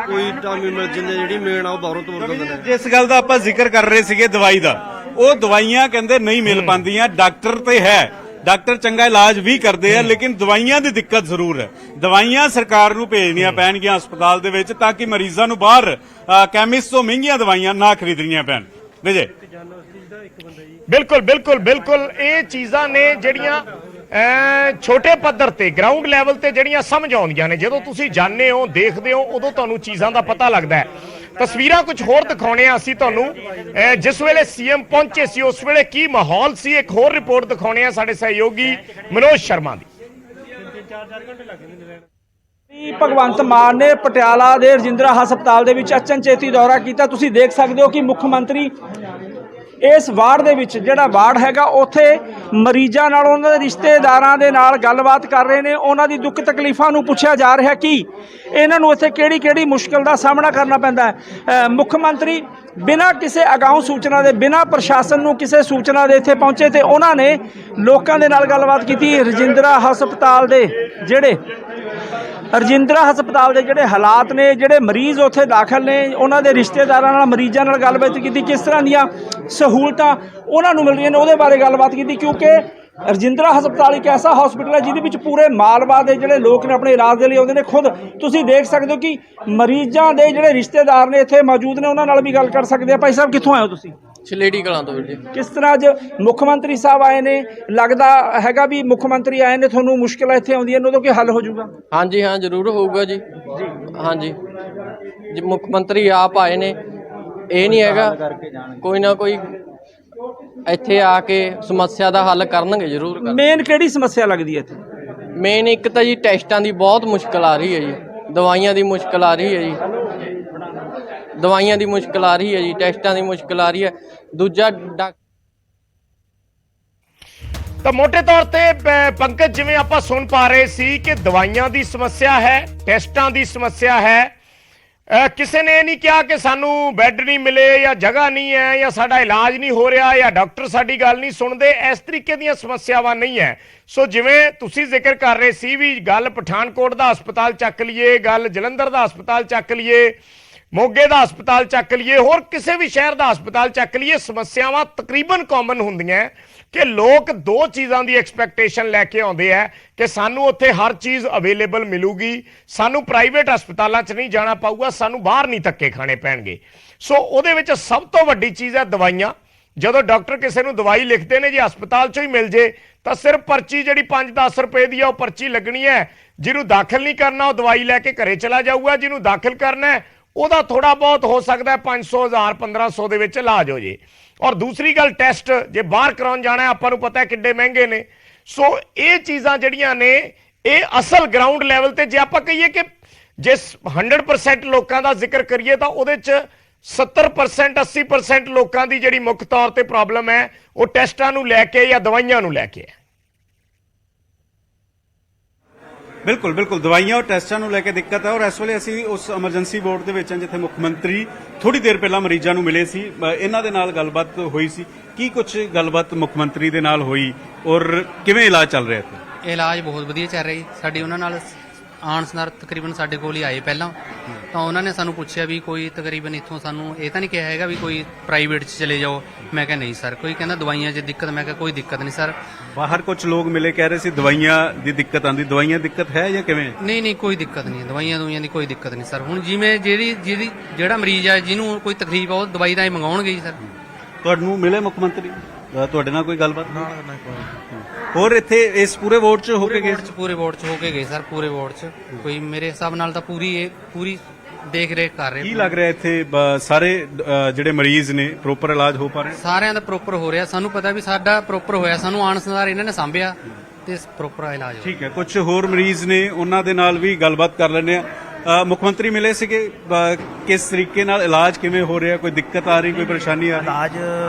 ਕੋਈ ਟਾਈਮ ਮਿਲ ਜਾਂਦੀ, ਜਿਹੜੀ ਮੇਨ ਆ ਉਹ ਬਾਹਰੋਂ ਤੋੜ ਦਿੰਦੇ ਨੇ। ਜਿਸ ਗੱਲ ਦਾ ਆਪਾਂ ਜ਼ਿਕਰ ਕਰ ਰਹੇ ਸੀਗੇ ਦਵਾਈ ਦਾ, ਉਹ ਦਵਾਈਆਂ ਕਹਿੰਦੇ ਨਹੀਂ ਮਿਲ ਪਾਉਂਦੀਆਂ। ਡਾਕਟਰ ਤੇ ਹੈ, ਡਾਕਟਰ ਚੰਗਾ ਇਲਾਜ ਵੀ ਕਰਦੇ ਆ, ਲੇਕਿਨ ਦਵਾਈਆਂ ਦੀ ਦਿੱਕਤ ਜ਼ਰੂਰ ਹੈ। ਦਵਾਈਆਂ ਸਰਕਾਰ ਨੂੰ ਭੇਜਣੀਆਂ ਪੈਣਗੀਆਂ ਹਸਪਤਾਲ ਦੇ ਵਿੱਚ ਤਾਂ ਕਿ ਮਰੀਜ਼ਾਂ ਨੂੰ ਬਾਹਰ ਕੈਮਿਸਟ ਤੋਂ ਮਹਿੰਗੀਆਂ ਦਵਾਈਆਂ ਨਾ ਖਰੀਦਣੀਆਂ ਪੈਣ। ਵਿਜੇ, ਬਿਲਕੁਲ ਬਿਲਕੁਲ ਬਿਲਕੁਲ, ਇਹ ਚੀਜ਼ਾਂ ਨੇ ਜਿਹੜੀਆਂ ਛੋਟੇ ਪੱਧਰ ਤੇ ਗਰਾਊਂਡ ਲੈਵਲ ਤੇ ਜਿਹੜੀਆਂ ਸਮਝ ਆਉਂਦੀਆਂ ਨੇ। ਜਦੋਂ ਤੁਸੀਂ ਜਾਣਦੇ ਹੋ, ਦੇਖਦੇ ਹੋ, ਉਦੋਂ ਤੁਹਾਨੂੰ ਚੀਜ਼ਾਂ ਦਾ ਪਤਾ ਲੱਗਦਾ ਹੈ। ਤਸਵੀਰਾਂ ਕੁਝ ਹੋਰ ਦਿਖਾਉਣੇ ਆ ਅਸੀਂ ਤੁਹਾਨੂੰ, ਜਿਸ ਵੇਲੇ ਸੀਐਮ ਪਹੁੰਚੇ ਸੀ ਉਸ ਵੇਲੇ ਕੀ ਮਾਹੌਲ ਸੀ, ਇੱਕ ਹੋਰ ਰਿਪੋਰਟ ਦਿਖਾਉਣੇ ਆ ਸਾਡੇ ਸਹਿਯੋਗੀ ਮਨੋਜ ਸ਼ਰਮਾ ਦੀ। ਭਗਵੰਤ ਮਾਨ ਨੇ ਪਟਿਆਲਾ ਦੇ ਰਜਿੰਦਰਾ ਹਸਪਤਾਲ ਦੇ ਵਿੱਚ ਅਚਨਚੇਤੀ ਦੌਰਾ ਕੀਤਾ। ਤੁਸੀਂ ਦੇਖ ਸਕਦੇ ਹੋ ਕਿ ਮੁੱਖ ਮੰਤਰੀ ਇਸ ਵਾਰਡ ਦੇ ਵਿੱਚ, ਜਿਹੜਾ ਵਾਰਡ ਹੈਗਾ, ਉੱਥੇ ਮਰੀਜ਼ਾਂ ਨਾਲ, ਉਹਨਾਂ ਦੇ ਰਿਸ਼ਤੇਦਾਰਾਂ ਦੇ ਨਾਲ ਗੱਲਬਾਤ ਕਰ ਰਹੇ ਨੇ। ਉਹਨਾਂ ਦੀ ਦੁੱਖ ਤਕਲੀਫਾਂ ਨੂੰ ਪੁੱਛਿਆ ਜਾ ਰਿਹਾ ਕਿ ਇਹਨਾਂ ਨੂੰ ਇੱਥੇ ਕਿਹੜੀ ਕਿਹੜੀ ਮੁਸ਼ਕਲ ਦਾ ਸਾਹਮਣਾ ਕਰਨਾ ਪੈਂਦਾ ਹੈ। ਮੁੱਖ ਮੰਤਰੀ ਬਿਨਾਂ ਕਿਸੇ ਅਗਾਊਂ ਸੂਚਨਾ ਦੇ, ਬਿਨਾਂ ਪ੍ਰਸ਼ਾਸਨ ਨੂੰ ਕਿਸੇ ਸੂਚਨਾ ਦੇ ਇੱਥੇ ਪਹੁੰਚੇ ਤੇ ਉਹਨਾਂ ਨੇ ਲੋਕਾਂ ਦੇ ਨਾਲ ਗੱਲਬਾਤ ਕੀਤੀ। ਰਜਿੰਦਰਾ ਹਸਪਤਾਲ ਦੇ ਜਿਹੜੇ ਹਾਲਾਤ ਨੇ, ਜਿਹੜੇ ਮਰੀਜ਼ ਉੱਥੇ ਦਾਖਲ ਨੇ, ਉਹਨਾਂ ਦੇ ਰਿਸ਼ਤੇਦਾਰਾਂ ਨਾਲ, ਮਰੀਜ਼ਾਂ ਨਾਲ ਗੱਲਬਾਤ ਕੀਤੀ, ਕਿਸ ਤਰ੍ਹਾਂ ਦੀਆਂ ਸਹੂਲਤਾਂ ਉਹਨਾਂ ਨੂੰ ਮਿਲ ਰਹੀਆਂ ਨੇ, ਉਹਦੇ ਬਾਰੇ ਗੱਲਬਾਤ ਕੀਤੀ। ਕਿਉਂਕਿ ਰਜਿੰਦਰਾ ਹਸਪਤਾਲ ਇੱਕ ਐਸਾ ਹਸਪੀਟਲ ਹੈ ਜਿਹਦੇ ਵਿੱਚ ਪੂਰੇ ਮਾਲਵਾ ਦੇ ਜਿਹੜੇ ਲੋਕ ਨੇ ਆਪਣੇ ਇਲਾਜ ਦੇ ਲਈ ਆਉਂਦੇ ਨੇ। ਖੁਦ ਤੁਸੀਂ ਦੇਖ ਸਕਦੇ ਹੋ ਕਿ ਮਰੀਜ਼ਾਂ ਦੇ ਜਿਹੜੇ ਰਿਸ਼ਤੇਦਾਰ ਨੇ ਇੱਥੇ ਮੌਜੂਦ ਨੇ, ਉਹਨਾਂ ਨਾਲ ਵੀ ਗੱਲ ਕਰ ਸਕਦੇ ਆ। ਭਾਈ ਸਾਹਿਬ ਕਿੱਥੋਂ ਆਏ ਹੋ ਤੁਸੀਂ? ਛਲੇੜੀ ਕਲਾਂ ਤੋਂ ਵੀਰ ਜੀ। ਕਿਸ ਤਰ੍ਹਾਂ ਅੱਜ ਮੁੱਖ ਮੰਤਰੀ ਸਾਹਿਬ ਆਏ ਨੇ, ਲੱਗਦਾ ਹੈਗਾ ਵੀ ਮੁੱਖ ਮੰਤਰੀ ਆਏ ਨੇ ਤੁਹਾਨੂੰ ਮੁਸ਼ਕਿਲਾਂ ਇੱਥੇ ਆਉਂਦੀਆਂ ਨੇ ਉਦੋਂ ਕੀ ਹੱਲ ਹੋ ਜਾਊਗਾ? ਹਾਂਜੀ ਹਾਂ, ਜ਼ਰੂਰ ਹੋਊਗਾ ਜੀ। ਹਾਂਜੀ ਜੀ, ਮੁੱਖ ਮੰਤਰੀ ਆਪ ਆਏ ਨੇ, ਇਹ ਨਹੀਂ ਹੈਗਾ, ਕੋਈ ਨਾ ਕੋਈ ਇੱਥੇ ਆ ਕੇ ਸਮੱਸਿਆ ਦਾ ਹੱਲ ਕਰਨਗੇ ਜ਼ਰੂਰ। ਮੇਨ ਕਿਹੜੀ ਸਮੱਸਿਆ ਲੱਗਦੀ ਹੈ ਇੱਥੇ? ਮੇਨ ਇੱਕ ਤਾਂ ਜੀ ਟੈਸਟਾਂ ਦੀ ਬਹੁਤ ਮੁਸ਼ਕਲ ਆ ਰਹੀ ਹੈ ਜੀ, ਦਵਾਈਆਂ ਦੀ ਮੁਸ਼ਕਲ ਆ ਰਹੀ ਹੈ ਜੀ, ਦਵਾਈਆਂ ਦੀ ਮੁਸ਼ਕਲ ਆ ਰਹੀ ਹੈ ਜੀ, ਟੈਸਟਾਂ ਦੀ ਮੁਸ਼ਕਲ ਆ ਰਹੀ ਹੈ। ਦੂਜਾ ਤਾਂ ਮੋٹے ਤੌਰ ਤੇ ਪੰਕਜ, ਜਿਵੇਂ ਆਪਾਂ ਸੁਣ ਪਾ ਰਹੇ ਸੀ ਕਿ ਦਵਾਈਆਂ ਦੀ ਸਮੱਸਿਆ ਹੈ, ਟੈਸਟਾਂ ਦੀ ਸਮੱਸਿਆ ਹੈ। ਕਿਸੇ ਨੇ ਇਹ ਨਹੀਂ ਕਿਹਾ ਕਿ ਸਾਨੂੰ ਬੈੱਡ ਨਹੀਂ ਮਿਲੇ ਜਾਂ ਜਗ੍ਹਾ ਨਹੀਂ ਹੈ ਜਾਂ ਸਾਡਾ ਇਲਾਜ ਨਹੀਂ ਹੋ ਰਿਹਾ ਜਾਂ ਡਾਕਟਰ ਸਾਡੀ ਗੱਲ ਨਹੀਂ ਸੁਣਦੇ। ਇਸ ਤਰੀਕੇ ਦੀਆਂ ਸਮੱਸਿਆਵਾਂ ਨਹੀਂ ਹੈ। ਸੋ ਜਿਵੇਂ ਤੁਸੀਂ ਜ਼ਿਕਰ ਕਰ ਰਹੇ ਸੀ ਵੀ ਗੱਲ ਪਠਾਨਕੋਟ ਦਾ ਹਸਪਤਾਲ ਚੱਕ ਲਈਏ, ਗੱਲ ਜਲੰਧਰ ਦਾ ਹਸਪਤਾਲ ਚੱਕ ਲਈਏ, ਮੋਗੇ ਦਾ ਹਸਪਤਾਲ ਚੱਕ ਲਈਏ, ਹੋਰ ਕਿਸੇ ਵੀ ਸ਼ਹਿਰ ਦਾ ਹਸਪਤਾਲ ਚੱਕ ਲਈਏ, ਸਮੱਸਿਆਵਾਂ ਤਕਰੀਬਨ ਕਾਮਨ ਹੁੰਦੀਆਂ ਕਿ ਲੋਕ ਦੋ ਚੀਜ਼ਾਂ ਦੀ ਐਕਸਪੈਕਟੇਸ਼ਨ ਲੈ ਕੇ ਆਉਂਦੇ ਆ ਕਿ ਸਾਨੂੰ ਉੱਥੇ ਹਰ ਚੀਜ਼ ਅਵੇਲੇਬਲ ਮਿਲੂਗੀ, ਸਾਨੂੰ ਪ੍ਰਾਈਵੇਟ ਹਸਪਤਾਲਾਂ 'ਚ ਨਹੀਂ ਜਾਣਾ ਪਊਗਾ, ਸਾਨੂੰ ਬਾਹਰ ਨਹੀਂ ਧੱਕੇ ਖਾਣੇ ਪੈਣਗੇ। ਸੋ ਉਹਦੇ ਵਿੱਚ ਸਭ ਤੋਂ ਵੱਡੀ ਚੀਜ਼ ਹੈ ਦਵਾਈਆਂ। ਜਦੋਂ ਡਾਕਟਰ ਕਿਸੇ ਨੂੰ ਦਵਾਈ ਲਿਖਦੇ ਨੇ, ਜੇ ਹਸਪਤਾਲ 'ਚੋਂ ਹੀ ਮਿਲ ਜੇ ਤਾਂ ਸਿਰਫ ਪਰਚੀ ਜਿਹੜੀ 5-10 ਰੁਪਏ ਦੀ ਆ ਉਹ ਪਰਚੀ ਲੱਗਣੀ ਹੈ। ਜਿਹਨੂੰ ਦਾਖਲ ਨਹੀਂ ਕਰਨਾ ਉਹ ਦਵਾਈ ਲੈ ਕੇ ਘਰੇ ਚਲਾ ਜਾਊਗਾ, ਜਿਹਨੂੰ ਦਾਖਲ ਕਰਨਾ ਉਹਦਾ ਥੋੜਾ ਬਹੁਤ ਹੋ ਸਕਦਾ 500, 1000, 1500 ਦੇ ਵਿੱਚ ਇਲਾਜ ਹੋ ਜੇ। ਔਰ ਦੂਸਰੀ ਗੱਲ ਟੈਸਟ ਜੇ ਬਾਹਰ ਕਰਾਉਣ ਜਾਣਾ ਆਪਾਂ ਨੂੰ ਪਤਾ ਕਿੱਡੇ ਮਹਿੰਗੇ ਨੇ। ਸੋ ਇਹ ਚੀਜ਼ਾਂ ਜਿਹੜੀਆਂ ਨੇ ਇਹ ਅਸਲ ਗਰਾਊਂਡ ਲੈਵਲ ਤੇ ਜੇ ਆਪਾਂ ਕਹੀਏ ਕਿ ਜੇ 100% ਲੋਕਾਂ ਦਾ ਜ਼ਿਕਰ ਕਰੀਏ ਤਾਂ ਉਹਦੇ 'ਚ 70% 80% ਲੋਕਾਂ ਦੀ ਜਿਹੜੀ ਮੁੱਖ ਤੌਰ ਤੇ ਪ੍ਰੋਬਲਮ ਹੈ ਉਹ ਟੈਸਟਾਂ ਨੂੰ ਲੈ ਕੇ ਜਾਂ ਦਵਾਈਆਂ ਨੂੰ ਲੈ ਕੇ ਹੈ। ਬਿਲਕੁਲ ਬਿਲਕੁਲ, ਦਵਾਈਆਂ ਔਰ ਟੈਸਟਾਂ ਨੂੰ ਲੈ ਕੇ ਦਿੱਕਤ ਹੈ। ਔਰ ਇਸ ਵੇਲੇ ਅਸੀਂ ਉਸ ਐਮਰਜੈਂਸੀ ਬੋਰਡ ਦੇ ਵਿੱਚ ਹਾਂ ਜਿੱਥੇ ਮੁੱਖ ਮੰਤਰੀ ਥੋੜੀ ਦੇਰ ਪਹਿਲਾਂ ਮਰੀਜ਼ਾਂ ਨੂੰ ਮਿਲੇ ਸੀ। ਇਹਨਾਂ ਦੇ ਨਾਲ ਗੱਲਬਾਤ ਹੋਈ ਸੀ। ਕੀ ਕੁਝ ਗੱਲਬਾਤ ਮੁੱਖ ਮੰਤਰੀ ਦੇ ਨਾਲ ਹੋਈ ਔਰ ਕਿਵੇਂ ਇਲਾਜ ਚੱਲ ਰਿਹਾ ਇੱਥੇ? ਇਲਾਜ ਬਹੁਤ ਵਧੀਆ ਚੱਲ ਰਿਹਾ ਜੀ। ਸਾਡੀ ਉਹਨਾਂ ਨਾਲ ਆਉਣ ਸਾਰ ਤਕਰੀਬਨ ਸਾਡੇ ਕੋਲ ਹੀ ਆਏ ਪਹਿਲਾਂ, ਤਾਂ ਉਹਨਾਂ ਨੇ ਸਾਨੂੰ ਪੁੱਛਿਆ ਵੀ ਕੋਈ ਤਕਰੀਬਨ ਇੱਥੋਂ ਸਾਨੂੰ ਇਹ ਤਾਂ ਨਹੀਂ ਕਿਹਾ ਹੈਗਾ ਵੀ ਕੋਈ ਪ੍ਰਾਈਵੇਟ 'ਚ ਚਲੇ ਜਾਓ। ਮੈਂ ਕਿਹਾ ਨਹੀਂ ਸਰ, ਕੋਈ ਕਹਿੰਦਾ ਦਵਾਈਆਂ 'ਚ ਦਿੱਕਤ, ਮੈਂ ਕਿਹਾ ਕੋਈ ਦਿੱਕਤ ਨਹੀਂ ਸਰ। ਬਾਹਰ ਕੁਝ ਲੋਕ ਮਿਲੇ ਕਹਿ ਰਹੇ ਸੀ ਦਵਾਈਆਂ ਦੀ ਦਿੱਕਤ ਆਉਂਦੀ, ਦਵਾਈਆਂ ਦਿੱਕਤ ਹੈ ਜਾਂ ਕਿਵੇਂ? ਨਹੀਂ ਕੋਈ ਦਿੱਕਤ ਨਹੀਂ, ਦਵਾਈਆਂ ਦੀ ਕੋਈ ਦਿੱਕਤ ਨਹੀਂ ਸਰ। ਹੁਣ ਜਿਵੇਂ ਜਿਹੜਾ ਮਰੀਜ਼ ਹੈ ਜਿਹਨੂੰ ਕੋਈ ਤਕਲੀਫ ਆ ਉਹ ਦਵਾਈ ਤਾਂ ਇਹ ਮੰਗਾਉਣਗੇ ਜੀ ਸਰ। ਤੁਹਾਨੂੰ ਮਿਲੇ ਮੁੱਖ ਮੰਤਰੀ, ਤੁਹਾਡੇ ਨਾਲ ਕੋਈ ਗੱਲਬਾਤ? ਹੋਰ ਇੱਥੇ ਇਸ ਪੂਰੇ ਵਾਰਡ 'ਚ ਹੋ ਕੇ ਗਏ? ਪੂਰੇ ਵਾਰਡ 'ਚ ਹੋ ਕੇ ਗਏ ਸਰ, ਪੂਰੇ ਵਾਰਡ 'ਚ ਕੋਈ ਮੇਰੇ ਹਿਸਾਬ ਨਾਲ ਤਾਂ ਪੂਰੀ ਦੇਖ ਰੇਖ ਕਰ ਰਹੇ। ਕੀ ਲੱਗ ਰਿਹਾ ਇੱਥੇ ਸਾਰੇ ਜਿਹੜੇ ਮਰੀਜ਼ ਨੇ ਪ੍ਰੋਪਰ ਇਲਾਜ ਹੋ ਪਾ ਰਹੇ? ਸਾਰਿਆਂ ਦਾ ਪ੍ਰੋਪਰ ਹੋ ਰਿਹਾ, ਸਾਨੂੰ ਪਤਾ ਵੀ ਸਾਡਾ ਪ੍ਰੋਪਰ ਹੋਇਆ, ਸਾਨੂੰ ਆਉਣ ਸਾਰ ਇਹਨਾਂ ਨੇ ਸਾਂਭਿਆ ਤੇ ਪ੍ਰੋਪਰ ਇਲਾਜ ਹੋ। ਠੀਕ ਹੈ, ਕੁਝ ਹੋਰ ਮਰੀਜ਼ ਨੇ ਉਹਨਾਂ ਦੇ ਨਾਲ ਵੀ ਗੱਲਬਾਤ ਕਰ ਲੈਂਦੇ ਆ। ਮੁੱਖ ਮੰਤਰੀ ਮਿਲੇ ਸੀਗੇ, ਕਿਸ ਤਰੀਕੇ ਨਾਲ ਇਲਾਜ ਕਿਵੇਂ ਹੋ ਰਿਹਾ, ਕੋਈ ਦਿੱਕਤ ਆ ਰਹੀ, ਕੋਈ ਪਰੇਸ਼ਾਨੀ ਆ ਰਹੀ? ਇਲਾਜ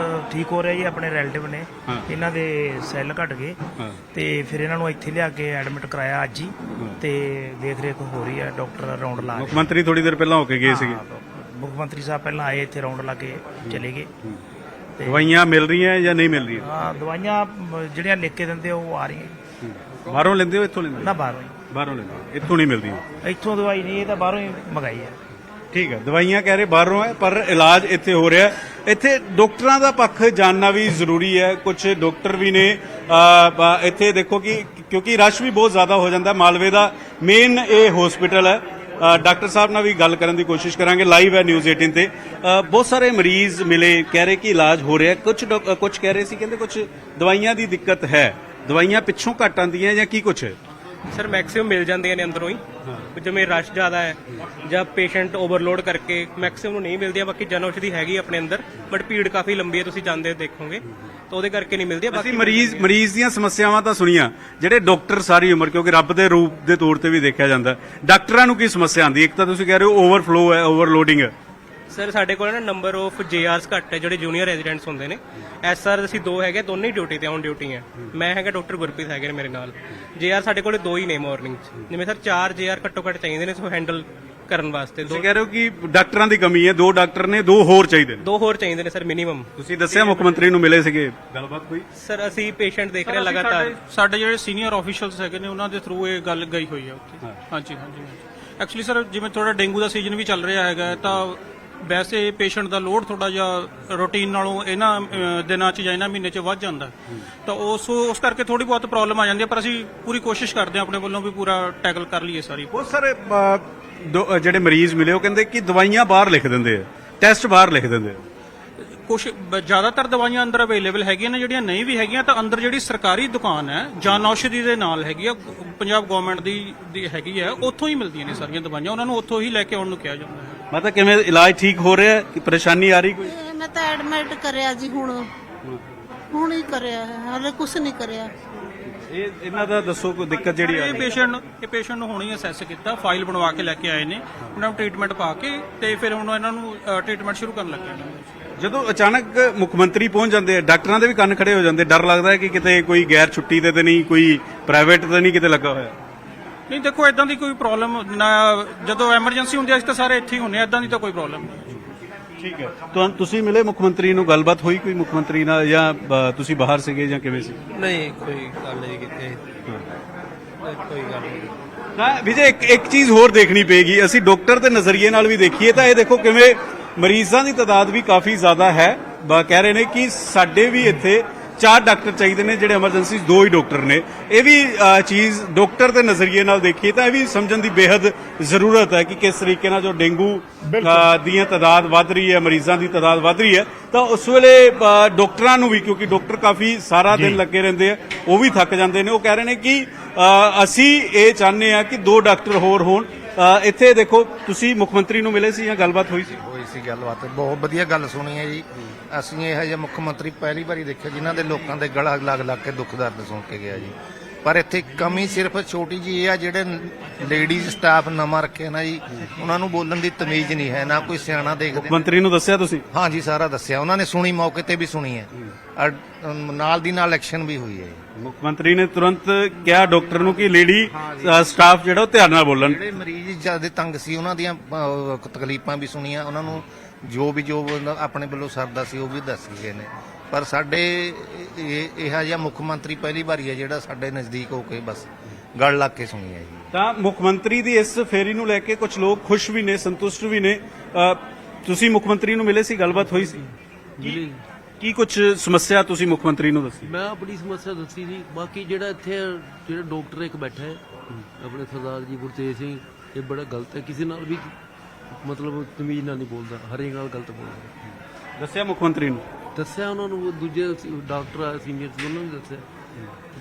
ਠੀਕ ਹੋ ਰਿਹਾ ਜੀ। ਆਪਣੇ ਰਿਲੇਟਿਵ ਨੇ, ਇਹਨਾਂ ਦੇ ਸੈੱਲ ਘਟ ਗਏ ਤੇ ਫਿਰ ਇਹਨਾਂ ਨੂੰ ਇੱਥੇ ਲਿਆ ਕੇ ਐਡਮਿਟ ਕਰਾਇਆ ਅੱਜ ਹੀ, ਤੇ ਦੇਖ ਰੇਖ ਹੋ ਰਹੀ ਹੈ, ਡਾਕਟਰ ਰਾਉਂਡ ਲਾ ਰਹੇ। ਮੁੱਖ ਮੰਤਰੀ ਥੋੜੀ ਦੇਰ ਪਹਿਲਾਂ ਹੋ ਕੇ ਗਏ ਸੀਗੇ। ਮੁੱਖ ਮੰਤਰੀ ਸਾਹਿਬ ਪਹਿਲਾਂ ਆਏ, ਇੱਥੇ ਰਾਉਂਡ ਲਾ ਕੇ ਚਲੇ ਗਏ। ਦਵਾਈਆਂ ਮਿਲ ਰਹੀਆਂ ਜਾਂ ਨਹੀਂ ਮਿਲ ਰਹੀਆਂ? ਹਾਂ, ਦਵਾਈਆਂ ਜਿਹੜੀਆਂ ਲਿਖ ਕੇ ਦਿੰਦੇ ਉਹ ਆ ਰਹੀਆਂ। ਬਾਹਰੋਂ ਲੈਂਦੇ ਹੋ, ਇੱਥੋਂ ਲੈਂਦੇ? ਨਾ ਬਾਹਰੋਂ ਹੀ। ਬਾਹਰੋਂ ਲੈਂਦੇ, ਇੱਥੋਂ ਨਹੀਂ ਮਿਲਦੀਆਂ? ਇੱਥੋਂ ਦਵਾਈ ਨਹੀਂ, ਇਹ ਤਾਂ ਬਾਹਰੋਂ ਹੀ ਮੰਗਾਈ ਹੈ। ਠੀਕ ਹੈ, ਦਵਾਈਆਂ ਕਹਿ ਰਹੇ ਬਾਹਰੋਂ ਹੈ ਪਰ ਇਲਾਜ ਇੱਥੇ ਹੋ ਰਿਹਾ। ਇੱਥੇ ਡਾਕਟਰਾਂ ਦਾ ਪੱਖ ਜਾਣਨਾ ਵੀ ਜ਼ਰੂਰੀ ਹੈ। ਕੁਝ ਡਾਕਟਰ ਵੀ ਨੇ ਇੱਥੇ, ਦੇਖੋ ਕਿ ਕਿਉਂਕਿ ਰਸ਼ ਵੀ ਬਹੁਤ ਜ਼ਿਆਦਾ ਹੋ ਜਾਂਦਾ। ਮਾਲਵੇ ਦਾ ਮੇਨ ਇਹ ਹਸਪੀਟਲ ਹੈ। ਡਾਕਟਰ ਸਾਹਿਬ ਨਾਲ ਵੀ ਗੱਲ ਕਰਨ ਦੀ ਕੋਸ਼ਿਸ਼ ਕਰਾਂਗੇ। ਲਾਈਵ ਹੈ ਨਿਊਜ਼ 18 ਤੇ। ਬਹੁਤ ਸਾਰੇ ਮਰੀਜ਼ ਮਿਲੇ, ਕਹਿ ਰਹੇ ਕਿ ਇਲਾਜ ਹੋ ਰਿਹਾ। ਕੁਝ ਕਹਿ ਰਹੇ ਸੀ, ਕਹਿੰਦੇ ਕੁਝ ਦਵਾਈਆਂ ਦੀ ਦਿੱਕਤ ਹੈ, ਦਵਾਈਆਂ ਪਿੱਛੋਂ ਘੱਟ ਆਉਂਦੀਆਂ ਜਾਂ ਕੀ ਕੁਝ ਹੈ? ਸਰ ਮੈਕਸਿਮਮ ਮਿਲ ਜਾਂਦੀਆਂ ਨੇ ਅੰਦਰੋਂ ਹੀ, ਜਿਵੇਂ ਰਸ਼ ਜ਼ਿਆਦਾ ਹੈ ਜਾਂ ਪੇਸ਼ੈਂਟ ਓਵਰਲੋਡ ਕਰਕੇ ਮੈਕਸਿਮਮ ਨੂੰ ਨਹੀਂ ਮਿਲਦੀਆਂ। ਬਾਕੀ ਜਨ ਔਸ਼ਧੀ ਹੈਗੀ ਆਪਣੇ ਅੰਦਰ, ਬਟ ਭੀੜ ਕਾਫੀ ਲੰਬੀ ਹੈ, ਤੁਸੀਂ ਜਾਂਦੇ ਦੇਖੋਗੇ, ਤਾਂ ਉਹਦੇ ਕਰਕੇ ਨਹੀਂ ਮਿਲਦੀ। ਅਸੀਂ ਮਰੀਜ਼ ਦੀਆਂ ਸਮੱਸਿਆਵਾਂ ਤਾਂ ਸੁਣੀਆਂ, ਜਿਹੜੇ ਡਾਕਟਰ ਸਾਰੀ ਉਮਰ, ਕਿਉਂਕਿ ਰੱਬ ਦੇ ਰੂਪ ਦੇ ਤੌਰ ਤੇ ਵੀ ਦੇਖਿਆ ਜਾਂਦਾ, ਡਾਕਟਰਾਂ ਨੂੰ ਕੀ ਸਮੱਸਿਆ ਆਉਂਦੀ? ਇੱਕ ਤਾਂ ਤੁਸੀਂ ਕਹਿ ਰਹੇ ਹੋ ਓਵਰਫਲੋ ਹੈ, ਓਵਰਲੋਡਿੰਗ ਹੈ। ਸਰ ਸਾਡੇ ਕੋਲ ਨਾ ਨੰਬਰ ਆਫ JRs ਘੱਟ ਹੈ, ਜਿਹੜੇ ਜੂਨੀਅਰ ਰੈਜ਼ੀਡੈਂਟਸ ਹੁੰਦੇ ਨੇ। SR ਅਸੀਂ 2 ਹੈਗੇ, ਦੋਨੇ ਹੀ ਡਿਊਟੀ ਤੇ, ਔਨ ਡਿਊਟੀ ਹੈ। ਮੈਂ ਹੈਗਾ ਡਾਕਟਰ ਗੁਰਪ੍ਰੀਤ ਹੈਗੇ ਨੇ ਮੇਰੇ ਨਾਲ। JR ਸਾਡੇ ਕੋਲ 2 ਹੀ ਨੇ ਮਾਰਨਿੰਗ 'ਚ, ਜਿਵੇਂ ਸਰ 4 JR ਘੱਟੋ ਘੱਟ ਚਾਹੀਦੇ ਨੇ ਸੋ ਹੈਂਡਲ ਕਰਨ ਵਾਸਤੇ। ਤੁਸੀਂ ਕਹਿ ਰਹੇ ਹੋ ਕਿ ਡਾਕਟਰਾਂ ਦੀ ਕਮੀ ਹੈ, 2 ਡਾਕਟਰ ਨੇ, 2 ਹੋਰ ਚਾਹੀਦੇ ਨੇ? 2 ਹੋਰ ਚਾਹੀਦੇ ਨੇ ਸਰ ਮਿਨੀਮਮ। ਤੁਸੀਂ ਦੱਸਿਆ ਮੁੱਖ ਮੰਤਰੀ ਨੂੰ ਮਿਲੇ ਸੀਗੇ, ਗੱਲਬਾਤ ਹੋਈ? ਸਰ ਅਸੀਂ ਪੇਸ਼ੈਂਟ ਦੇਖ ਰਹੇ ਲਗਾਤਾਰ। ਸਾਡੇ ਜਿਹੜੇ ਸੀਨੀਅਰ ਆਫੀਸ਼ੀਅਲਸ ਹੈਗੇ ਨੇ ਉਹਨਾਂ ਦੇ ਥਰੂ ਇਹ ਗੱਲ ਗਈ ਹੋਈ ਹੈ ਉੱਥੇ। ਹਾਂਜੀ ਐਕਚੁਅਲੀ ਸਰ ਜਿਵੇਂ ਥੋੜਾ ਡੇਂਗੂ ਦਾ ਸੀਜ਼ਨ ਵੀ ਚੱਲ ਰਿਹਾ ਹੈਗਾ, ਤਾਂ ਵੈਸੇ ਪੇਸ਼ੈਂਟ ਦਾ ਲੋਡ ਥੋੜਾ ਜਿਹਾ ਰੂਟੀਨ ਨਾਲੋਂ ਇਹਨਾਂ ਦਿਨਾਂ 'ਚ ਜਾਂ ਇਹਨਾਂ ਮਹੀਨੇ 'ਚ ਵੱਧ ਜਾਂਦਾ ਤਾਂ ਉਸ ਕਰਕੇ ਥੋੜੀ ਬਹੁਤ ਪ੍ਰੋਬਲਮ ਆ ਜਾਂਦੀ ਹੈ, ਪਰ ਅਸੀਂ ਪੂਰੀ ਕੋਸ਼ਿਸ਼ ਕਰਦੇ ਹਾਂ ਆਪਣੇ ਵੱਲੋਂ ਵੀ ਪੂਰਾ ਟੈਕਲ ਕਰ ਲਈਏ ਸਾਰੀ। ਉਹ ਸਰ ਜਿਹੜੇ ਮਰੀਜ਼ ਮਿਲੇ ਉਹ ਕਹਿੰਦੇ ਕਿ ਦਵਾਈਆਂ ਬਾਹਰ ਲਿਖ ਦਿੰਦੇ ਆ, ਟੈਸਟ ਬਾਹਰ ਲਿਖ ਦਿੰਦੇ ਆ। ਕੁਝ ਜ਼ਿਆਦਾਤਰ ਦਵਾਈਆਂ ਅੰਦਰ ਅਵੇਲੇਬਲ ਹੈਗੀਆਂ ਨੇ, ਜਿਹੜੀਆਂ ਨਹੀਂ ਵੀ ਹੈਗੀਆਂ ਤਾਂ ਅੰਦਰ ਜਿਹੜੀ ਸਰਕਾਰੀ ਦੁਕਾਨ ਹੈ ਜਨ ਔਸ਼ਧੀ ਦੇ ਨਾਲ ਹੈਗੀ ਆ, ਪੰਜਾਬ ਗਵਰਨਮੈਂਟ ਦੀ ਹੈਗੀ ਹੈ, ਉੱਥੋਂ ਹੀ ਮਿਲਦੀਆਂ ਨੇ ਸਾਰੀਆਂ ਦਵਾਈਆਂ, ਉਹਨਾਂ ਨੂੰ ਉੱਥੋਂ ਹੀ ਲੈ ਕੇ ਆਉਣ ਨੂੰ ਕਿਹਾ ਜਾਂਦਾ ਹੈ। ਮਤਲਬ ਕਿਵੇਂ ਇਲਾਜ ਠੀਕ ਹੋ ਰਿਹਾ ਹੈ ਕਿ ਪਰੇਸ਼ਾਨੀ ਆ ਰਹੀ ਕੋਈ? ਮੈਂ ਤਾਂ ਐਡਮਿਟ ਕਰਿਆ ਜੀ, ਹੁਣ ਹੀ ਕਰਿਆ ਹੈ, ਹਾਲੇ ਕੁਝ ਨਹੀਂ ਕਰਿਆ। ਇਹਨਾਂ ਦਾ ਦੱਸੋ ਕੋਈ ਦਿੱਕਤ ਜਿਹੜੀ ਆ ਇਹ ਪੇਸ਼ੈਂਟ ਨੂੰ ਹੁਣੀ ਅਸੈਸ ਕੀਤਾ, ਫਾਈਲ ਬਣਵਾ ਕੇ ਲੈ ਕੇ ਆਏ ਨੇ, ਉਹਨਾਂ ਨੂੰ ਟ੍ਰੀਟਮੈਂਟ ਪਾ ਕੇ ਤੇ ਫਿਰ ਹੁਣ ਇਹਨਾਂ ਨੂੰ ਟ੍ਰੀਟਮੈਂਟ ਸ਼ੁਰੂ ਕਰਨ ਲੱਗੇ ਨੇ। ਜਦੋਂ ਅਚਾਨਕ ਮੁੱਖ ਮੰਤਰੀ ਪਹੁੰਚ ਜਾਂਦੇ ਆ, ਡਾਕਟਰਾਂ ਦੇ ਵੀ ਕੰਨ ਖੜੇ ਹੋ ਜਾਂਦੇ, ਡਰ ਲੱਗਦਾ ਹੈ ਕਿ ਕਿਤੇ ਕੋਈ ਗੈਰ ਛੁੱਟੀ ਤੇ ਨਹੀਂ, ਕੋਈ ਪ੍ਰਾਈਵੇਟ ਤੇ ਨਹੀਂ ਕਿਤੇ ਲੱਗਾ ਹੋਇਆ। ਨਹੀਂ ਦੇਖੋ, ਇਦਾਂ ਦੀ ਕੋਈ ਪ੍ਰੋਬਲਮ ਨਾ, ਜਦੋਂ ਐਮਰਜੈਂਸੀ ਹੁੰਦੀ ਹੈ ਅਸੀਂ ਤਾਂ ਸਾਰੇ ਇੱਥੇ ਹੀ ਹੁੰਦੇ ਆ, ਇਦਾਂ ਦੀ ਤਾਂ ਕੋਈ ਪ੍ਰੋਬਲਮ ਨਹੀਂ। ਠੀਕ ਹੈ। ਤੁਸੀਂ ਮਿਲੇ ਮੁੱਖ ਮੰਤਰੀ ਨੂੰ, ਗੱਲਬਾਤ ਹੋਈ ਕੋਈ ਮੁੱਖ ਮੰਤਰੀ ਨਾਲ, ਜਾਂ ਤੁਸੀਂ ਬਾਹਰ ਸੀਗੇ ਜਾਂ ਕਿਵੇਂ ਸੀ? ਨਹੀਂ, ਕੋਈ ਗੱਲ ਨਹੀਂ ਕੀਤੀ, ਕੋਈ ਗੱਲ ਨਹੀਂ। ਤਾਂ ਵਿਜੇ ਇੱਕ ਚੀਜ਼ ਹੋਰ ਦੇਖਣੀ ਪਏਗੀ, ਅਸੀਂ ਡਾਕਟਰ ਦੇ ਨਜ਼ਰੀਏ ਨਾਲ ਵੀ ਦੇਖੀਏ ਤਾਂ ਇਹ ਦੇਖੋ ਕਿਵੇਂ ਮਰੀਜ਼ਾਂ ਦੀ ਤਾਦਾਦ ਵੀ ਕਾਫੀ ਜ਼ਿਆਦਾ ਹੈ। ਕਹਿ ਰਹੇ ਨੇ ਕਿ ਸਾਡੇ ਵੀ ਇੱਥੇ 4 ਡਾਕਟਰ ਚਾਹੀਦੇ ਨੇ, ਜਿਹੜੇ ਐਮਰਜੈਂਸੀ 2 ਹੀ ਡਾਕਟਰ ਨੇ। ਇਹ ਵੀ ਚੀਜ਼ ਡਾਕਟਰ ਦੇ ਨਜ਼ਰੀਏ ਨਾਲ ਦੇਖੀਏ ਤਾਂ ਇਹ ਵੀ ਸਮਝਣ ਦੀ ਬੇਹੱਦ ਜ਼ਰੂਰਤ ਹੈ ਕਿ ਕਿਸ ਤਰੀਕੇ ਨਾਲ ਜੋ ਡੇਂਗੂ ਦੀਆਂ ਤਾਦਾਦ ਵੱਧ ਰਹੀ ਹੈ, ਮਰੀਜ਼ਾਂ ਦੀ ਤਾਦਾਦ ਵੱਧ ਰਹੀ ਹੈ, ਤਾਂ ਉਸ ਵੇਲੇ ਡਾਕਟਰਾਂ ਨੂੰ ਵੀ, ਕਿਉਂਕਿ ਡਾਕਟਰ ਕਾਫੀ ਸਾਰਾ ਦਿਨ ਲੱਗੇ ਰਹਿੰਦੇ ਆ, ਉਹ ਵੀ ਥੱਕ ਜਾਂਦੇ ਨੇ। ਉਹ ਕਹਿ ਰਹੇ ਨੇ ਕਿ ਅਸੀਂ ਇਹ ਚਾਹੁੰਦੇ ਆ ਕਿ 2 ਡਾਕਟਰ ਹੋਰ ਹੋਣ। ਇੱਥੇ ਦੇਖੋ, ਤੁਸੀਂ ਮੁੱਖ ਮੰਤਰੀ ਨੂੰ ਮਿਲੇ ਸੀ ਜਾਂ ਗੱਲਬਾਤ ਹੋਈ ਸੀ? ਹੋਈ ਸੀ ਗੱਲਬਾਤ, ਬਹੁਤ ਵਧੀਆ ਗੱਲ ਸੁਣੀ ਹੈ ਜੀ। ਅਸੀਂ ਇਹੋ ਜਿਹਾ ਮੁੱਖ ਮੰਤਰੀ ਪਹਿਲੀ ਵਾਰੀ ਦੇਖਿਆ ਜਿਨ੍ਹਾਂ ਦੇ ਲੋਕਾਂ ਦੇ ਗਲਾ ਲੱਗ ਕੇ ਦੁੱਖ ਦਰਦ ਸੁਣ ਕੇ ਗਿਆ ਜੀ। ਪਰ ਇੱਥੇ ਕਮੀ ਸਿਰਫ ਛੋਟੀ ਜੀ ਇਹ ਆ, ਜਿਹੜੇ ਲੇਡੀਜ਼ ਸਟਾਫ ਨਵਾਂ ਰੱਖਿਆ ਨਾ ਜੀ, ਉਹਨਾਂ ਨੂੰ ਬੋਲਣ ਦੀ ਤਮੀਜ਼ ਨਹੀਂ ਹੈ, ਨਾ ਕੋਈ ਸਿਆਣਾ ਦੇਖਦੇ। ਮੁੱਖ ਮੰਤਰੀ ਨੂੰ ਦੱਸਿਆ ਤੁਸੀਂ? ਹਾਂ ਜੀ, ਸਾਰਾ ਦੱਸਿਆ ਉਹਨਾਂ ਨੇ, ਸੁਣੀ, ਮੌਕੇ ਤੇ ਵੀ ਸੁਣੀ ਹੈ, ਨਾਲ ਦੀ ਨਾਲ ਐਕਸ਼ਨ ਵੀ ਹੋਈ ਹੈ। ਮੁੱਖ ਮੰਤਰੀ ਨੇ ਤੁਰੰਤ ਕਿਹਾ ਡਾਕਟਰ ਨੂੰ ਕਿ ਲੇਡੀ ਸਟਾਫ ਜਿਹੜਾ ਉਹ ਧਿਆਨ ਨਾਲ ਬੋਲਣ। ਜਿਹੜੇ ਮਰੀਜ਼ ਜਿਆਦਾ ਤੰਗ ਸੀ ਉਹਨਾਂ ਦੀਆਂ ਤਕਲੀਫਾਂ ਵੀ ਸੁਣੀਆਂ, ਉਹਨਾਂ ਨੂੰ ਜੋ ਆਪਣੇ ਵੱਲੋਂ ਸਰਦਾ ਸੀ ਉਹ ਵੀ ਦੱਸ ਗਏ ਨੇ। ਪਰ ਸਾਡੇ ਇਹੋ ਜਿਹਾ ਮੁੱਖ ਮੰਤਰੀ ਪਹਿਲੀ ਵਾਰੀ ਹੈ ਜਿਹੜਾ ਸਾਡੇ ਨਜ਼ਦੀਕ ਹੋ ਕੇ ਬਸ ਗਲ ਲਾ ਕੇ ਸੁਣੀ ਹੈ ਜੀ। ਤਾਂ ਮੁੱਖ ਮੰਤਰੀ ਦੀ ਇਸ ਫੇਰੀ ਨੂੰ ਲੈ ਕੇ ਕੁਝ ਲੋਕ ਖੁਸ਼ ਵੀ ਨੇ, ਸੰਤੁਸ਼ਟ ਵੀ ਨੇ। ਤੁਸੀਂ ਮੁੱਖ ਮੰਤਰੀ ਨੂੰ ਮਿਲੇ ਸੀ, ਗੱਲਬਾਤ ਹੋਈ ਸੀ? ਕੀ ਕੁਝ ਸਮੱਸਿਆ ਤੁਸੀਂ ਮੁੱਖ ਮੰਤਰੀ ਨੂੰ ਦੱਸੀ? ਮੈਂ ਆਪਣੀ ਸਮੱਸਿਆ ਦੱਸੀ ਸੀ। ਬਾਕੀ ਜਿਹੜਾ ਇੱਥੇ ਜਿਹੜਾ ਡਾਕਟਰ ਇੱਕ ਬੈਠਾ ਹੈ ਆਪਣੇ ਸਰਦਾਰ ਜੀ ਗੁਰਤੇਜ ਸਿੰਘ, ਇਹ ਬੜਾ ਗਲਤ ਹੈ, ਕਿਸੇ ਨਾਲ ਵੀ ਮਤਲਬ ਤਮੀਜ਼ ਨਾਲ ਨਹੀਂ ਬੋਲਦਾ, ਹਰੇਕ ਨਾਲ ਗਲਤ ਬੋਲਦਾ। ਦੱਸਿਆ ਮੁੱਖ ਮੰਤਰੀ ਨੂੰ? ਦੱਸਿਆ ਉਹਨਾਂ ਨੂੰ, ਦੂਜੇ ਡਾਕਟਰ ਆ ਸੀਨੀਅਰ ਸੀ, ਉਹਨਾਂ ਨੂੰ ਦੱਸਿਆ,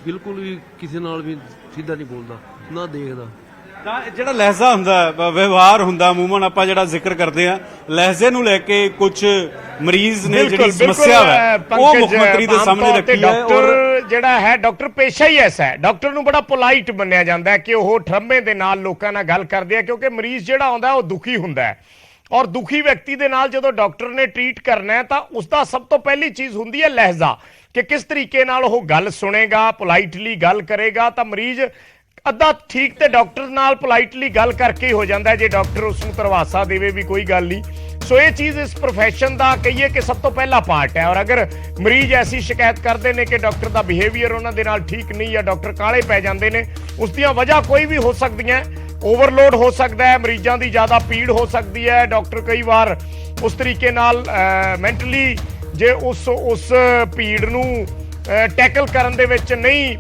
ਬਿਲਕੁਲ ਵੀ ਕਿਸੇ ਨਾਲ ਵੀ ਸਿੱਧਾ ਨਹੀਂ ਬੋਲਦਾ, ਨਾ ਦੇਖਦਾ। ਤਾਂ ਜਿਹੜਾ ਲਹਿਜ਼ਾ ਹੁੰਦਾ, ਵਿਵਹਾਰ ਹੁੰਦਾ, ਮੂਮਨ ਆਪਾਂ ਜਿਹੜਾ ਜ਼ਿਕਰ ਕਰਦੇ ਆ, ਲਹਿਜ਼ੇ ਨੂੰ ਲੈ ਕੇ ਕੁਝ ਮਰੀਜ਼ ਨੇ ਜਿਹੜੀ ਸਮੱਸਿਆ ਹੈ ਉਹ ਮੁੱਖ ਮੰਤਰੀ ਦੇ ਸਾਹਮਣੇ ਰੱਖੀ ਹੈ। ਔਰ ਜਿਹੜਾ ਹੈ ਡਾਕਟਰ ਪੇਸ਼ਾ ਹੀ ਐਸਾ ਹੈ, ਡਾਕਟਰ ਨੂੰ ਬੜਾ ਪੋਲਾਈਟ ਮੰਨਿਆ ਜਾਂਦਾ ਹੈ ਕਿ ਉਹ ਠਰਮੇ ਦੇ ਨਾਲ ਲੋਕਾਂ ਨਾਲ ਗੱਲ ਕਰਦੇ ਆ, ਕਿਉਂਕਿ ਮਰੀਜ਼ ਜਿਹੜਾ ਆਉਂਦਾ ਉਹ ਦੁਖੀ ਹੁੰਦਾ ਹੈ, ਔਰ ਦੁਖੀ ਵਿਅਕਤੀ ਦੇ ਨਾਲ ਜਦੋਂ ਡਾਕਟਰ ਨੇ ਟ੍ਰੀਟ ਕਰਨਾ ਹੈ ਤਾਂ ਉਸ ਦਾ ਸਭ ਤੋਂ ਪਹਿਲੀ ਚੀਜ਼ ਹੁੰਦੀ ਹੈ ਲਹਿਜ਼ਾ, ਕਿ ਕਿਸ ਤਰੀਕੇ ਨਾਲ ਉਹ ਗੱਲ ਸੁਣੇਗਾ, ਪੋਲਾਈਟਲੀ ਗੱਲ ਕਰੇਗਾ। ਤਾਂ ਮਰੀਜ਼ ਅੱਧਾ ਠੀਕ ਤੇ ਡਾਕਟਰ ਨਾਲ ਪੋਲਾਈਟਲੀ ਗੱਲ ਕਰਕੇ ਹੀ ਹੋ ਜਾਂਦਾ, ਜੇ ਡਾਕਟਰ ਉਸ ਨੂੰ ਧਰਵਾਸਾ ਦੇਵੇ ਵੀ ਕੋਈ ਗੱਲ ਨਹੀਂ। ਸੋ ਇਹ ਚੀਜ਼ ਇਸ ਪ੍ਰੋਫੈਸ਼ਨ ਦਾ ਕਹੀਏ ਕਿ ਸਭ ਤੋਂ ਪਹਿਲਾ ਪਾਰਟ ਹੈ। ਔਰ ਅਗਰ ਮਰੀਜ਼ ਐਸੀ ਸ਼ਿਕਾਇਤ ਕਰਦੇ ਨੇ ਕਿ ਡਾਕਟਰ ਦਾ ਬਿਹੇਵੀਅਰ ਉਹਨਾਂ ਦੇ ਨਾਲ ਠੀਕ ਨਹੀਂ ਜਾਂ ਡਾਕਟਰ ਕਾਲੇ ਪੈ ਜਾਂਦੇ ਨੇ, ਉਸ ਦੀਆਂ ਵਜ੍ਹਾ ਕੋਈ ਵੀ ਹੋ ਸਕਦੀਆਂ। ਓਵਰਲੋਡ ਹੋ ਸਕਦਾ ਹੈ, ਮਰੀਜ਼ਾਂ ਦੀ ਜ਼ਿਆਦਾ ਪੀੜ ਹੋ ਸਕਦੀ ਹੈ, ਡਾਕਟਰ ਕਈ ਵਾਰ ਉਸ ਤਰੀਕੇ ਨਾਲ ਮੈਂਟਲੀ ਜੇ ਉਸ ਭੀੜ ਨੂੰ ਟੈਕਲ ਕਰਨ ਦੇ ਵਿੱਚ ਨਹੀਂ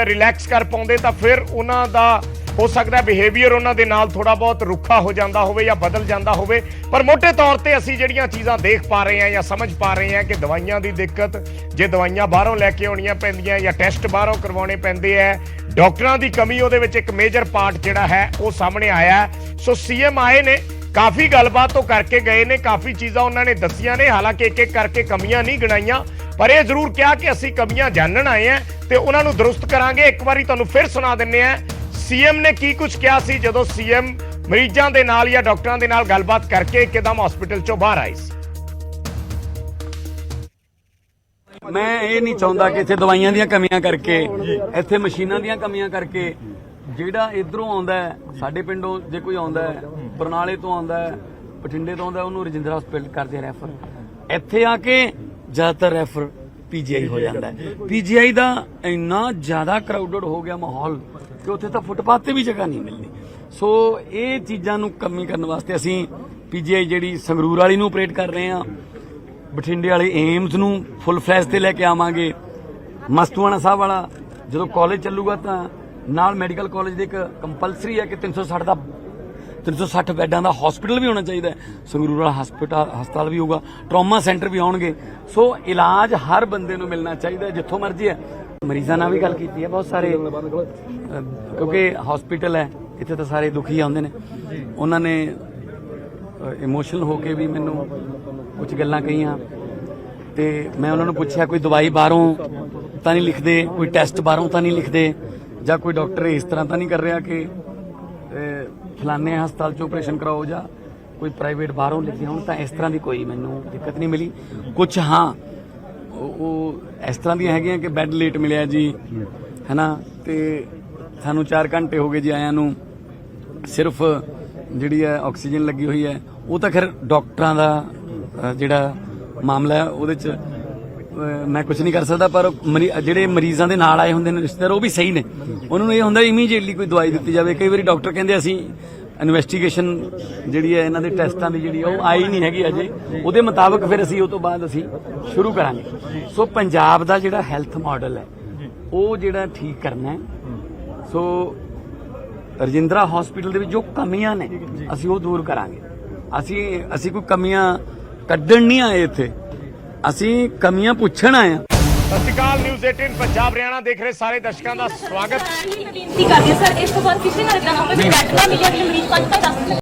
ਰਿਲੈਕਸ ਕਰ ਪਾਉਂਦੇ ਤਾਂ ਫਿਰ ਉਹਨਾਂ ਦਾ ਹੋ ਸਕਦਾ ਬਿਹੇਵੀਅਰ ਉਹਨਾਂ ਦੇ ਨਾਲ ਥੋੜਾ ਬਹੁਤ ਰੁੱਖਾ ਹੋ ਜਾਂਦਾ ਹੋਵੇ ਜਾਂ ਬਦਲ ਜਾਂਦਾ ਹੋਵੇ। ਪਰ ਮੋਟੇ ਤੌਰ ਤੇ ਅਸੀਂ ਜਿਹੜੀਆਂ ਚੀਜ਼ਾਂ ਦੇਖ ਪਾ ਰਹੇ ਹਾਂ ਜਾਂ ਸਮਝ ਪਾ ਰਹੇ ਹਾਂ ਕਿ ਦਵਾਈਆਂ ਦੀ ਦਿੱਕਤ, ਜੇ ਦਵਾਈਆਂ ਬਾਹਰੋਂ ਲੈ ਕੇ ਆਉਣੀਆਂ ਪੈਂਦੀਆਂ ਜਾਂ ਟੈਸਟ ਬਾਹਰੋਂ ਕਰਵਾਉਣੇ ਪੈਂਦੇ ਹੈ, ਡਾਕਟਰਾਂ ਦੀ ਕਮੀ ਉਹਦੇ ਵਿੱਚ ਇੱਕ ਮੇਜਰ ਪਾਰਟ ਜਿਹੜਾ ਹੈ ਉਹ ਸਾਹਮਣੇ ਆਇਆ। ਸੋ ਸੀਐਮ ਆਏ ਨੇ, ਕਾਫੀ ਗੱਲਬਾਤ ਉਹ ਕਰਕੇ ਗਏ ਨੇ, ਕਾਫੀ ਚੀਜ਼ਾਂ ਉਹਨਾਂ ਨੇ ਦੱਸੀਆਂ ਨੇ, ਹਾਲਾਂਕਿ ਇੱਕ ਇੱਕ ਕਰਕੇ ਕਮੀਆਂ ਨਹੀਂ ਗਿਣਾਈਆਂ, ਪਰ ਇਹ ਜ਼ਰੂਰ ਕਿਹਾ ਕਿ ਅਸੀਂ ਕਮੀਆਂ ਜਾਣਨ ਆਏ ਹਾਂ ਤੇ ਉਹਨਾਂ ਨੂੰ ਦਰੁਸਤ ਕਰਾਂਗੇ। ਇੱਕ ਵਾਰੀ ਤੁਹਾਨੂੰ ਫਿਰ ਸੁਣਾ ਦਿੰਦੇ ਹਾਂ ਸੀਐਮ ਨੇ ਕੀ ਕੁਝ ਕਿਹਾ ਸੀ ਜਦੋਂ ਸੀਐਮ ਮਰੀਜ਼ਾਂ ਦੇ ਨਾਲ ਜਾਂ ਡਾਕਟਰਾਂ ਦੇ ਨਾਲ ਗੱਲਬਾਤ ਕਰਕੇ ਇੱਕਦਮ ਹਸਪੀਟਲ ਚੋਂ ਬਾਹਰ ਆਏ ਸੀ। ਮੈਂ ਇਹ ਨਹੀਂ ਚਾਹੁੰਦਾ ਕਿ ਇੱਥੇ ਦਵਾਈਆਂ ਦੀਆਂ ਕਮੀਆਂ ਕਰਕੇ, ਇੱਥੇ ਮਸ਼ੀਨਾਂ ਦੀਆਂ ਕਮੀਆਂ ਕਰਕੇ ਜਿਹੜਾ ਇਧਰੋਂ ਆਉਂਦਾ ਹੈ, ਸਾਡੇ ਪਿੰਡੋਂ ਜੇ ਕੋਈ ਆਉਂਦਾ ਹੈ, ਬਰਨਾਲੇ ਤੋਂ ਆਉਂਦਾ ਹੈ, ਬਠਿੰਡੇ ਤੋਂ ਆਉਂਦਾ, ਉਹਨੂੰ ਰਜਿੰਦਰਾ ਹਸਪੀਟਲ ਕਰਦੇ ਰੈਫਰ। ਇੱਥੇ ਆ ਕੇ ਜ਼ਿਆਦਾਤਰ ਰੈਫਰ ਪੀਜੀਆਈ ਹੋ ਜਾਂਦਾ ਹੈ। ਪੀਜੀਆਈ ਦਾ ਇੰਨਾ ਜ਼ਿਆਦਾ ਕਰਾਊਡਡ ਹੋ ਗਿਆ ਮਾਹੌਲ ਕਿ ਉੱਥੇ ਤਾਂ ਫੁੱਟਪਾਥ ਤੇ ਵੀ ਜਗ੍ਹਾ ਨਹੀਂ ਮਿਲਦੀ। ਸੋ ਇਹ ਚੀਜ਼ਾਂ ਨੂੰ ਕਮੀ ਕਰਨ ਵਾਸਤੇ ਅਸੀਂ ਪੀਜੀਆਈ ਜਿਹੜੀ ਸੰਗਰੂਰ ਵਾਲੀ ਨੂੰ ਆਪਰੇਟ ਕਰ ਰਹੇ ਆ, ਬਠਿੰਡੇ ਵਾਲੇ ਏਮਜ਼ ਨੂੰ ਫੁੱਲ ਫਲੈਸ਼ ਤੇ ਲੈ ਕੇ ਆਵਾਂਗੇ। ਮਸਤੂਆਣਾ ਸਾਹਿਬ ਵਾਲਾ ਜਦੋਂ ਕਾਲਜ ਚੱਲੂਗਾ ਤਾਂ ਨਾਲ ਮੈਡੀਕਲ ਕਾਲਜ ਦੇ ਇੱਕ ਕੰਪਲਸਰੀ ਹੈ ਕਿ 360 ਬੈੱਡਾਂ ਦਾ ਹਸਪੀਟਲ ਵੀ ਹੋਣਾ ਚਾਹੀਦਾ ਹੈ। ਸੰਗਰੂਰ ਵਾਲਾ ਹਸਪਤਾਲ ਵੀ ਹੋਊਗਾ, ਟਰਾਮਾ ਸੈਂਟਰ ਵੀ ਆਉਣਗੇ। ਸੋ ਇਲਾਜ ਹਰ ਬੰਦੇ ਨੂੰ ਮਿਲਣਾ ਚਾਹੀਦਾ ਜਿੱਥੋਂ ਮਰਜ਼ੀ ਹੈ। ਮਰੀਜ਼ਾਂ ਨਾਲ ਵੀ ਗੱਲ ਕੀਤੀ ਹੈ ਬਹੁਤ ਸਾਰੇ, ਕਿਉਂਕਿ ਹਸਪੀਟਲ ਹੈ ਇੱਥੇ ਤਾਂ ਸਾਰੇ ਦੁਖੀ ਆਉਂਦੇ ਨੇ। ਉਹਨਾਂ ਨੇ ਇਮੋਸ਼ਨਲ ਹੋ ਕੇ ਵੀ ਮੈਨੂੰ ਕੁਝ ਗੱਲਾਂ ਕਹੀਆਂ ਤੇ ਮੈਂ ਉਹਨਾਂ ਨੂੰ ਪੁੱਛਿਆ ਕੋਈ ਦਵਾਈ ਬਾਹਰੋਂ ਤਾਂ ਨਹੀਂ ਲਿਖਦੇ, ਕੋਈ ਟੈਸਟ ਬਾਹਰੋਂ ਤਾਂ ਨਹੀਂ ਲਿਖਦੇ, ਜਾਂ ਕੋਈ ਡਾਕਟਰ ਇਸ ਤਰ੍ਹਾਂ ਤਾਂ ਨਹੀਂ ਕਰ ਰਿਹਾ ਕਿ ਫਲਾਣੇ ਹਸਪਤਾਲ 'ਚ ਆਪਰੇਸ਼ਨ ਕਰਾਓ ਜਾਂ ਕੋਈ ਪ੍ਰਾਈਵੇਟ ਬਾਹਰੋਂ ਲਿਖਦੇ ਹੋਣ। ਤਾਂ ਇਸ ਤਰ੍ਹਾਂ ਦੀ ਕੋਈ ਮੈਨੂੰ ਦਿੱਕਤ ਨਹੀਂ ਮਿਲੀ। ਕੁਝ ਹਾਂ ਉਹ ਇਸ ਤਰ੍ਹਾਂ ਦੀਆਂ ਹੈਗੀਆਂ ਕਿ ਬੈੱਡ ਲੇਟ ਮਿਲਿਆ ਜੀ, ਹੈ ਨਾ, ਤੇ ਸਾਨੂੰ 4 ਘੰਟੇ ਹੋ ਗਏ ਜੀ ਆਇਆਂ ਨੂੰ, ਸਿਰਫ ਜਿਹੜੀ ਹੈ ਆਕਸੀਜਨ ਲੱਗੀ ਹੋਈ ਹੈ। ਉਹ ਤਾਂ ਖੈਰ ਡਾਕਟਰਾਂ ਦਾ ਜਿਹੜਾ ਮਾਮਲਾ ਹੈ ਉਹਦੇ 'ਚ ਮੈਂ ਕੁਝ ਨਹੀਂ ਕਰ ਸਕਦਾ, ਪਰ ਜਿਹੜੇ ਮਰੀਜ਼ਾਂ ਦੇ ਨਾਲ ਆਏ ਹੁੰਦੇ ਨੇ ਰਿਸ਼ਤੇਦਾਰ ਉਹ ਵੀ ਸਹੀ ਨੇ, ਉਹਨਾਂ ਨੂੰ ਇਹ ਹੁੰਦਾ ਇਮੀਡੀਏਟਲੀ ਕੋਈ ਦਵਾਈ ਦਿੱਤੀ ਜਾਵੇ। ਕਈ ਵਾਰੀ ਡਾਕਟਰ ਕਹਿੰਦੇ ਅਸੀਂ ਇਨਵੈਸਟੀਗੇਸ਼ਨ ਜਿਹੜੀ ਹੈ ਇਹਨਾਂ ਦੇ ਟੈਸਟਾਂ ਦੀ ਜਿਹੜੀ ਉਹ ਆਈ ਨਹੀਂ ਹੈਗੀ ਅਜੇ, ਉਹਦੇ ਮੁਤਾਬਕ ਫਿਰ ਅਸੀਂ ਉਹ ਤੋਂ ਬਾਅਦ ਅਸੀਂ ਸ਼ੁਰੂ ਕਰਾਂਗੇ। ਸੋ ਪੰਜਾਬ ਦਾ ਜਿਹੜਾ ਹੈਲਥ ਮਾਡਲ ਹੈ ਉਹ ਜਿਹੜਾ ਠੀਕ ਕਰਨਾ ਹੈ। ਸੋ ਰਜਿੰਦਰਾ ਹਸਪੀਟਲ ਦੇ ਵਿੱਚ ਜੋ ਕਮੀਆਂ ਨੇ ਅਸੀਂ ਉਹ ਦੂਰ ਕਰਾਂਗੇ। ਅਸੀਂ ਕੋਈ ਕਮੀਆਂ ਕੱਢਣ ਨਹੀਂ ਆਏ ਇੱਥੇ, ਅਸੀਂ ਕਮੀਆਂ ਪੁੱਛਣ ਆਏ ਹਾਂ। ਸਤਿ ਸ਼੍ਰੀ ਅਕਾਲ, ਨਿਊਜ਼ 18 ਪੰਜਾਬ ਹਰਿਆਣਾ ਦੇਖ ਰਹੇ ਸਾਰੇ ਦਰਸ਼ਕਾਂ ਦਾ ਸਵਾਗਤ। ਬੇਨਤੀ ਕਰਦੇ ਸਰ, ਇਸ ਤੋਂ ਬਾਅਦ ਕਿਸੇ ਨਾਲ ਇਦਾਂ ਨਾ ਹੋਵੇ ਕਿ ਬੈਠਣਾ ਮਿਲਿਆ ਅਗਲੇ ਮਰੀਜ਼ 5-10